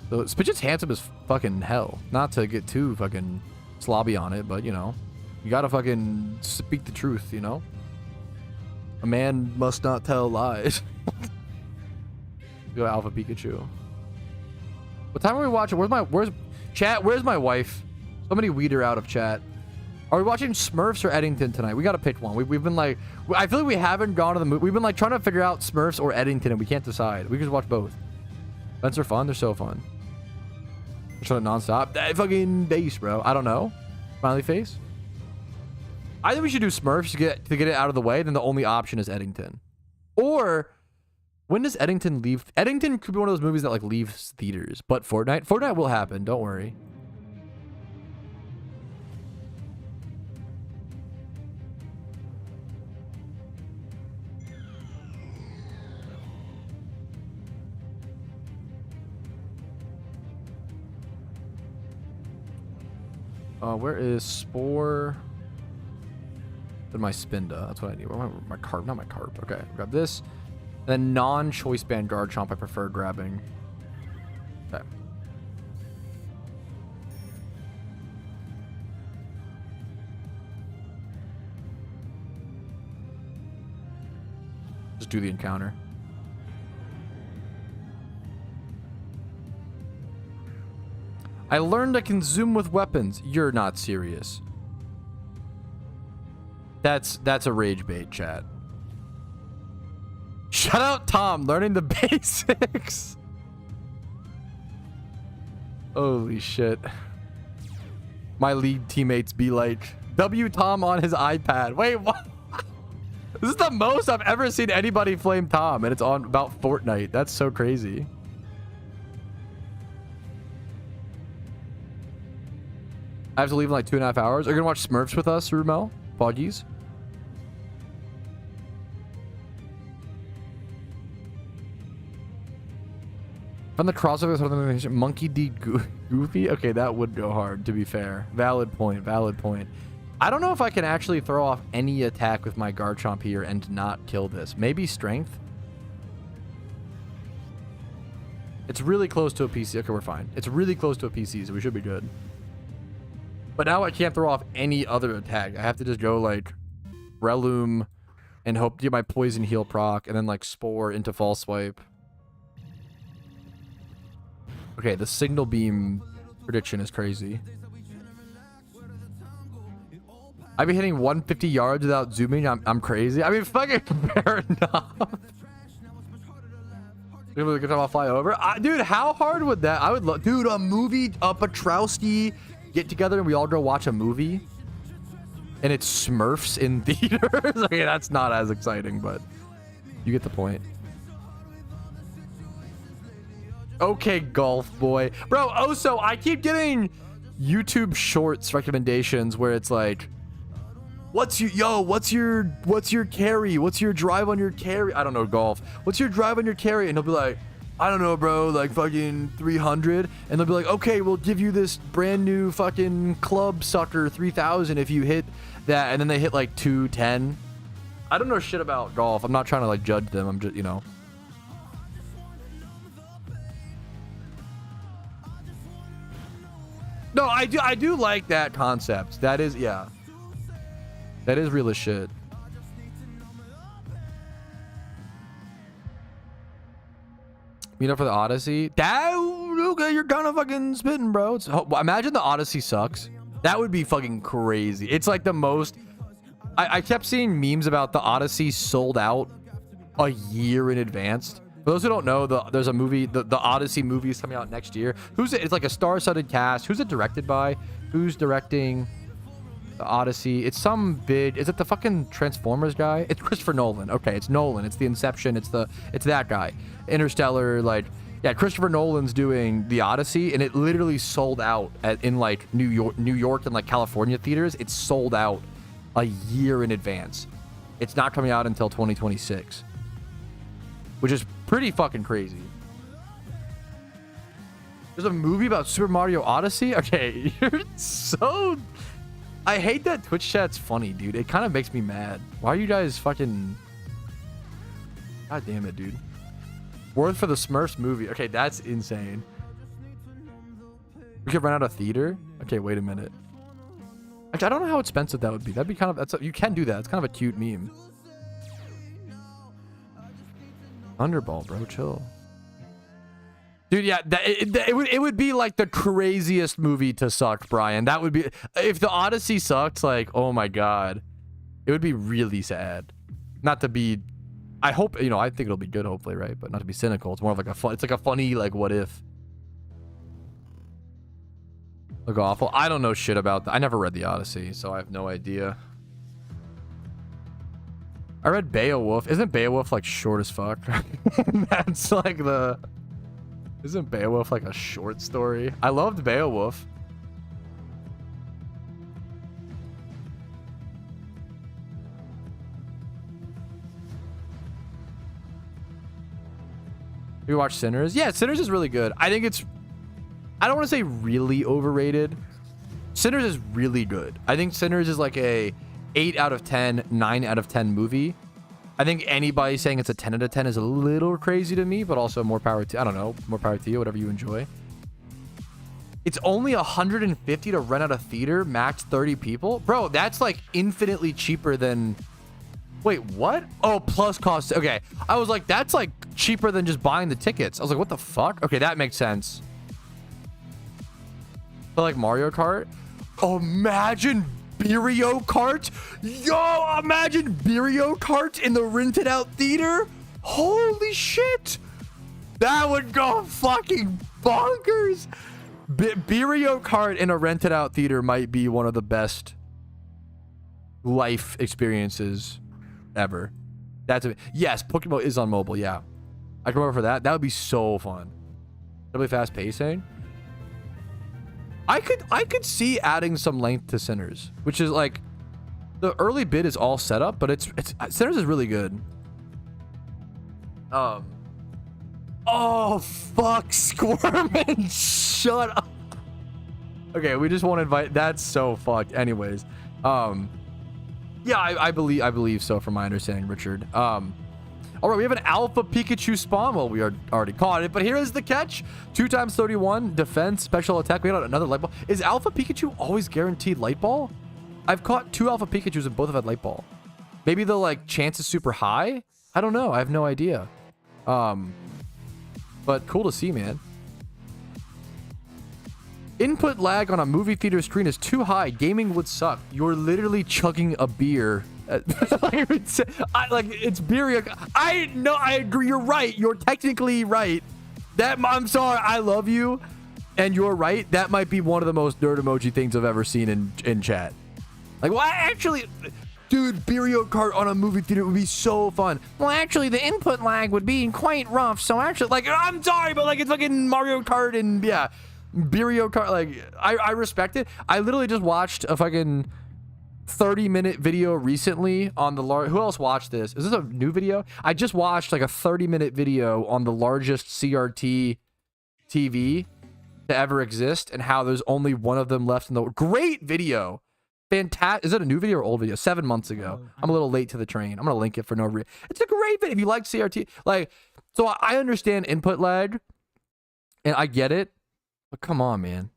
So Spidget's handsome as fucking hell. Not to get too fucking slobby on it, but you know, you gotta fucking speak the truth, you know? A man must not tell lies. Go Alpha Pikachu. What time are we watching? Where's my wife? Somebody weed her out of chat. Are we watching Smurfs or Eddington tonight? We gotta pick one. We've been like, I feel like we haven't gone to the movie. We've been like trying to figure out Smurfs or Eddington and we can't decide. We can just watch both. Events are fun. They're so fun. Shut it nonstop. That fucking base, bro. I don't know. Smiley face. I think we should do Smurfs to get it out of the way. Then the only option is Eddington. Or when does Eddington leave? Eddington could be one of those movies that like leaves theaters. But Fortnite will happen. Don't worry. Where is Spore? Then my Spinda. That's what I need. My carp, not my carp. Okay, grab this. And then non-choice band Garchomp I prefer grabbing. Okay. Just do the encounter. I learned I can zoom with weapons. You're not serious. That's a rage bait, chat. Shout out Tom, learning the basics. Holy shit. My league teammates be like, W Tom on his iPad. Wait, what? This is the most I've ever seen anybody flame Tom, and it's on about Fortnite. That's so crazy. I have to leave in like 2.5 hours. Are you gonna watch Smurfs with us, Rumel? Foggies? From the crossover with Monkey D Goofy? Okay, that would go hard, to be fair. Valid point, valid point. I don't know if I can actually throw off any attack with my Garchomp here and not kill this. Maybe strength? It's really close to a PC. Okay, we're fine. It's really close to a PC, so we should be good. But now I can't throw off any other attack. I have to just go like Breloom and hope to get my Poison Heal proc and then like Spore into False Swipe. Okay, the Signal Beam prediction is crazy. I've been hitting 150 yards without zooming. I'm crazy. I mean, fucking fair enough. Good time I'll fly over. Dude, how hard would that? I would love, dude, a movie, a Patrouski get together and we all go watch a movie and it's Smurfs in theaters. Okay, that's not as exciting, but you get the point. Okay, golf boy. Bro, also, I keep getting YouTube shorts recommendations where it's like, what's your carry? What's your drive on your carry? I don't know, golf. What's your drive on your carry? And he'll be like, I don't know, bro, like fucking 300. And they'll be like, okay, we'll give you this brand new fucking Club Sucker 3000 if you hit that. And then they hit like 210. I don't know shit about golf. I'm not trying to like judge them. I'm just, you know. No, I do like that concept. That is, yeah. That is real as shit. Meet up for the Odyssey. Okay, you're kind of fucking spitting, bro. Imagine the Odyssey sucks. That would be fucking crazy. It's like the most... I kept seeing memes about the Odyssey sold out a year in advance. For those who don't know, there's a movie, the Odyssey movie is coming out next year. Who's it? It's like a star-studded cast. Who's it directed by? Who's directing the Odyssey? It's some big... Is it the fucking Transformers guy? It's Christopher Nolan. Okay, it's Nolan. It's the Inception. It's that guy. Interstellar, like... Yeah, Christopher Nolan's doing the Odyssey, and it literally sold out in like New York and like California theaters. It's sold out a year in advance. It's not coming out until 2026. Which is pretty fucking crazy. There's a movie about Super Mario Odyssey? Okay, you're so... I hate that Twitch chat's funny, dude. It kind of makes me mad. Why are you guys fucking... God damn it, dude. Worth for the Smurfs movie. Okay, that's insane. We could run out of theater? Okay, wait a minute. Actually, I don't know how expensive that would be. That'd be kind of... you can do that. It's kind of a cute meme. Thunderball, bro, chill. Dude, yeah, it would be like the craziest movie to suck, Brian. That would be... If the Odyssey sucked, like, oh my god. It would be really sad. Not to be... I hope, you know, I think it'll be good, hopefully, right? But not to be cynical. It's more of like a fun... It's like a funny, like, what if. Look awful. I don't know shit about that. I never read the Odyssey, so I have no idea. I read Beowulf. Isn't Beowulf like short as fuck? That's like the... Isn't Beowulf like a short story? I loved Beowulf. You watch Sinners? Yeah, Sinners is really good. I think it's... I don't want to say really overrated, Sinners is really good. I think Sinners is like a 8 out of 10, 9 out of 10 movie. I think anybody saying it's a 10 out of 10 is a little crazy to me, but also more power to, I don't know, more power to you, whatever you enjoy. It's only 150 to rent out a theater, max 30 people. Bro, that's like infinitely cheaper than... Wait, what? Oh, plus cost. Okay. I was like, that's like cheaper than just buying the tickets. I was like, what the fuck? Okay, that makes sense. But like Mario Kart? Oh, imagine Mario Kart. Yo, imagine Mario Kart in the rented out theater. Holy shit. That would go fucking bonkers. Mario Kart in a rented out theater might be one of the best life experiences ever. Yes, PokeMMO is on mobile. Yeah, I can remember for that. That would be so fun. Really fast pacing. I could see adding some length to Sinners, which is like the early bit is all set up, but it's Sinners is really good. Oh fuck, Squirmin', shut up. Okay, we just won't invite. That's so fucked. Anyways, yeah, I believe so from my understanding, Richard. All right, we have an alpha Pikachu spawn. Well, we already caught it, but here is the catch. 2 times 31 defense, special attack. We got another light ball. Is alpha Pikachu always guaranteed light ball? I've caught 2 alpha Pikachus and both have had light ball. Maybe the like chance is super high. I don't know. I have no idea. But cool to see, man. Input lag on a movie theater screen is too high. Gaming would suck. You're literally chugging a beer. Like it's beer. I know. I agree. You're right. You're technically right. I'm sorry. I love you, and you're right. That might be one of the most nerd emoji things I've ever seen in chat. Like, well, actually, dude, Mario Kart on a movie theater would be so fun. Well, actually, the input lag would be quite rough. So actually, like, I'm sorry, but like, it's fucking Mario Kart and yeah. Mario Kart, like, I respect it. I literally just watched a fucking 30-minute video recently on the who else watched this? Is this a new video? I just watched like a 30-minute video on the largest CRT TV to ever exist and how there's only one of them left in the great video. Fantastic. Is it a new video or old video? 7 months ago. I'm a little late to the train. I'm gonna link it for no reason. It's a great video if you like CRT. Like, so I understand input lag and I get it. But come on, man.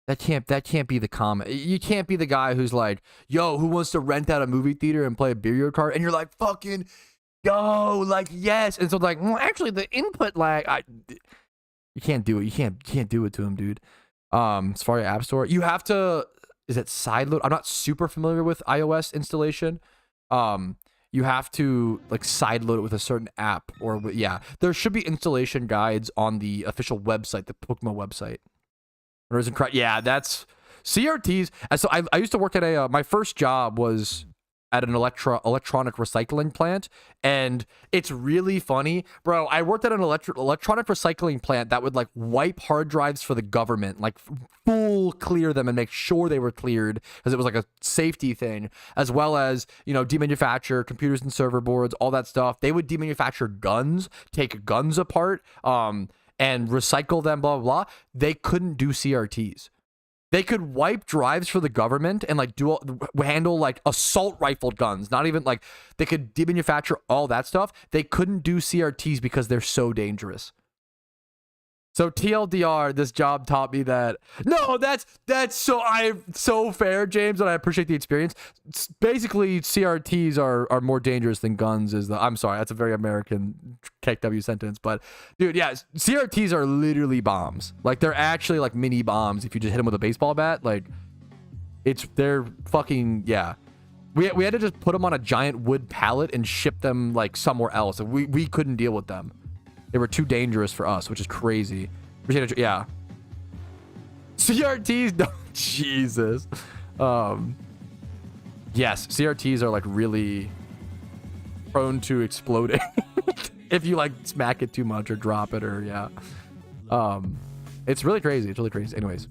That can't be the comment. You can't be the guy who's like, yo, who wants to rent out a movie theater and play a Mario Kart? And you're like, fucking, yo, like, yes. And so like, well, actually the input lag, you can't do it. You can't do it to him, dude. As far as App Store, you have to, is it sideload? I'm not super familiar with iOS installation. You have to like sideload it with a certain app or yeah, there should be installation guides on the official website, the PokeMMO website. Yeah, that's CRTs. And so I used to work at a my first job was at an electronic recycling plant, and it's really funny, bro. I worked at an electronic recycling plant that would like wipe hard drives for the government, like full clear them and make sure they were cleared because it was like a safety thing, as well as, you know, demanufacture computers and server boards, all that stuff. They would demanufacture guns, take guns apart, and recycle them, blah blah blah. They couldn't do CRTs. They could wipe drives for the government and like handle like assault rifle guns. Not even like they could demanufacture all that stuff. They couldn't do CRTs because they're so dangerous. So TLDR, this job taught me that. No, that's so fair, James, and I appreciate the experience. Basically, CRTs are more dangerous than guns. I'm sorry, that's a very American KW sentence, but dude, yeah, CRTs are literally bombs. Like they're actually like mini bombs. If you just hit them with a baseball bat, like they're fucking yeah. We had to just put them on a giant wood pallet and ship them like somewhere else. We couldn't deal with them. They were too dangerous for us, which is crazy. Yeah. CRTs, no, Jesus. Yes, CRTs are like really prone to exploding if you like smack it too much or drop it or yeah. It's really crazy. It's really crazy. Anyways.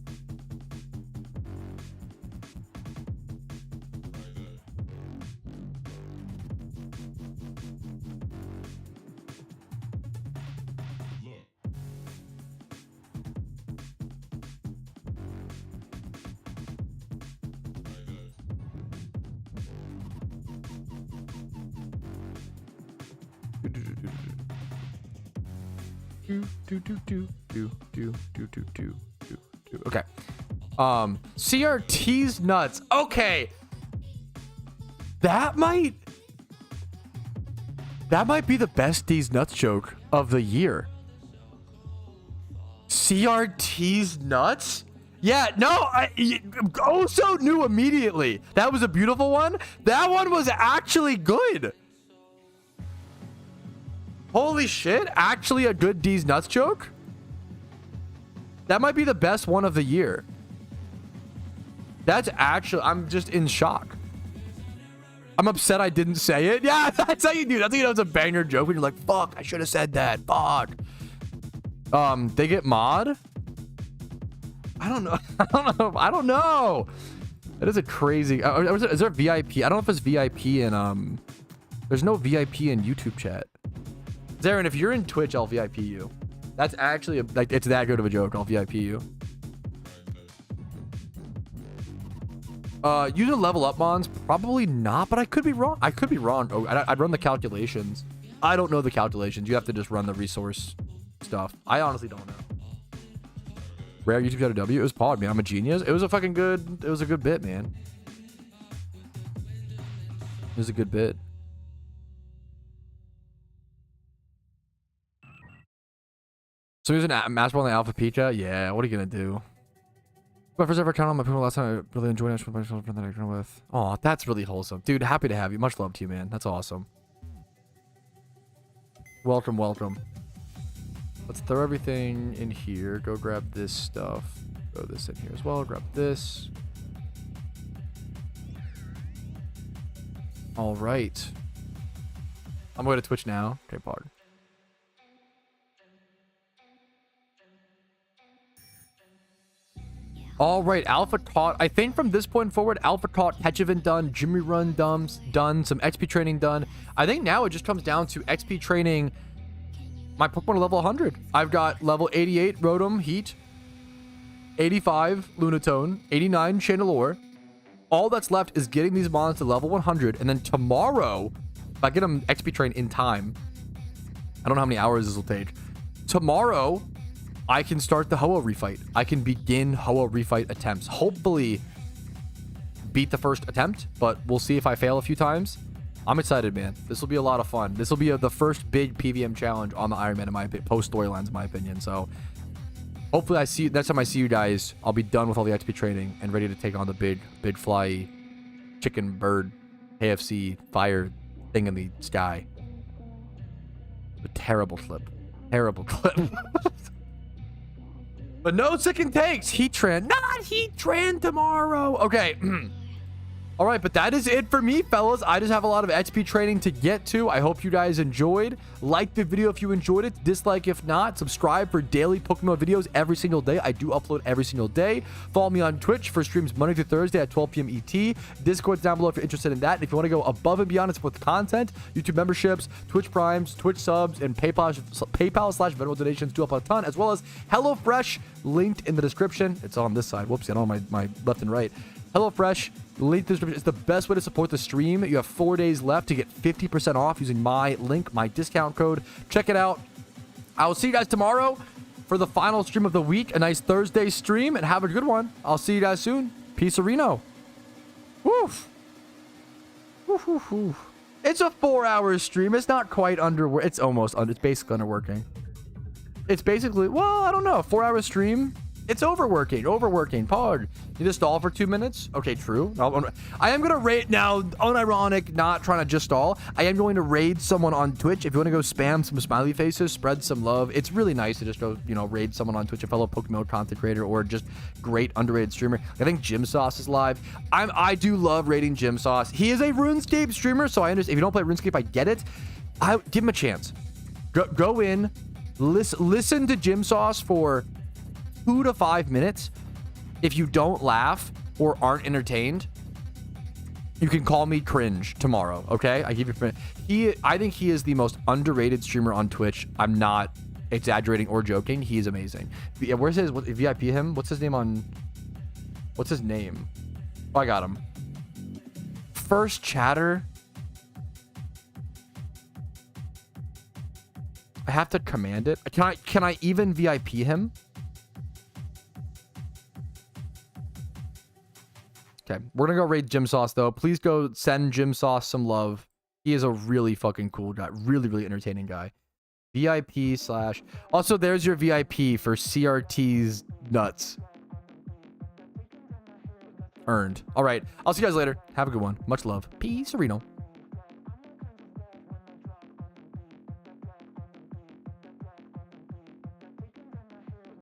Okay. CRT's nuts. Okay. That might be the best D's nuts joke of the year. CRT's nuts? Yeah, no, I also knew immediately. That was a beautiful one. That one was actually good. Holy shit, actually a good D's nuts joke? That might be the best one of the year. That's actually, I'm just in shock. I'm upset I didn't say it. Yeah, that's how you do. That's how you know it's a banger joke when you're like, fuck, I should have said that. Fuck. They get mod? I don't know. I don't know. That is a crazy. Is there VIP? I don't know if it's VIP in there's no VIP in YouTube chat. Zarin, if you're in Twitch, I'll VIP you. That's actually like it's that good of a joke. I'll VIP you. Using level up mons, probably not, but I could be wrong. I could be wrong. Oh, I'd run the calculations. I don't know the calculations. You have to just run the resource stuff. I honestly don't know. Rare YouTube chat W. It was Pod, man. I'm a genius. It was a fucking good. It was a good bit, man. It was a good bit. So he was a master on the Alpha Pizza. Yeah. What are you gonna do? My first ever account on my people last time. I really enjoyed it. I friend that I grew with. Oh, that's really wholesome, dude. Happy to have you. Much love to you, man. That's awesome. Welcome, welcome. Let's throw everything in here. Go grab this stuff. Throw this in here as well. Grab this. All right. I'm going to Twitch now. Okay, pardon. All right, Alpha taught. I think from this point forward, Alpha taught, catch event done, Jimmy run done, some XP training done. I think now it just comes down to XP training my Pokemon to level 100. I've got level 88 Rotom Heat, 85 Lunatone, 89 Chandelure. All that's left is getting these mons to level 100, and then tomorrow, if I get them XP train in time, I don't know how many hours this will take. Tomorrow, I can start the Hoa refight. I can begin Hoa refight attempts. Hopefully beat the first attempt, but we'll see if I fail a few times. I'm excited, man. This will be a lot of fun. This will be the first big PVM challenge on the Iron Man in my post storylines, in my opinion. So hopefully next time I see you guys, I'll be done with all the XP training and ready to take on the big fly chicken bird KFC fire thing in the sky. A terrible clip. Terrible clip. But no second takes. Heatran. Not Heatran tomorrow. Okay. All right, but that is it for me, fellas. I just have a lot of XP training to get to. I hope you guys enjoyed. Like the video if you enjoyed it. Dislike if not. Subscribe for daily Pokemon videos every single day. I do upload every single day. Follow me on Twitch for streams Monday through Thursday at 12 p.m. ET. Discord's down below if you're interested in that. And if you want to go above and beyond and support the content, YouTube memberships, Twitch Primes, Twitch subs, and PayPal/Venmo donations do up a ton, as well as HelloFresh linked in the description. It's on this side. Whoopsie, I don't know my left and right. HelloFresh, link to the description. It's the best way to support the stream. You have 4 days left to get 50% off using my link, my discount code. Check it out. I will see you guys tomorrow for the final stream of the week. A nice Thursday stream, and have a good one. I'll see you guys soon. Peace, Reno. Woof. Woof, woof, woof. It's a 4-hour stream. It's not quite under. It's almost under. It's basically underworking. It's basically, well, I don't know. 4-hour stream. It's overworking. Pod. You just stall for 2 minutes? Okay, true. I am going to raid now, unironic, not trying to just stall. I am going to raid someone on Twitch. If you want to go spam some smiley faces, spread some love. It's really nice to just go, raid someone on Twitch, a fellow PokeMMO content creator or just great underrated streamer. I think Jim Sauce is live. I do love raiding Jim Sauce. He is a RuneScape streamer, so I understand. If you don't play RuneScape, I get it. Give him a chance. Go in, listen to Jim Sauce for 2 to 5 minutes. If you don't laugh or aren't entertained, you can call me cringe tomorrow. Okay, I give you. I think he is the most underrated streamer on Twitch. I'm not exaggerating or joking. He is amazing. Yeah, where's his VIP? Him? What's his name on? What's his name? Oh, I got him. First chatter. I have to command it. Can I even VIP him? Okay, we're gonna go raid Gym Sauce though. Please go send Gym Sauce some love. He is a really fucking cool guy. Really entertaining guy. VIP slash. Also, there's your VIP for CRT's nuts. Earned. All right. I'll see you guys later. Have a good one. Much love. Peace, Reno.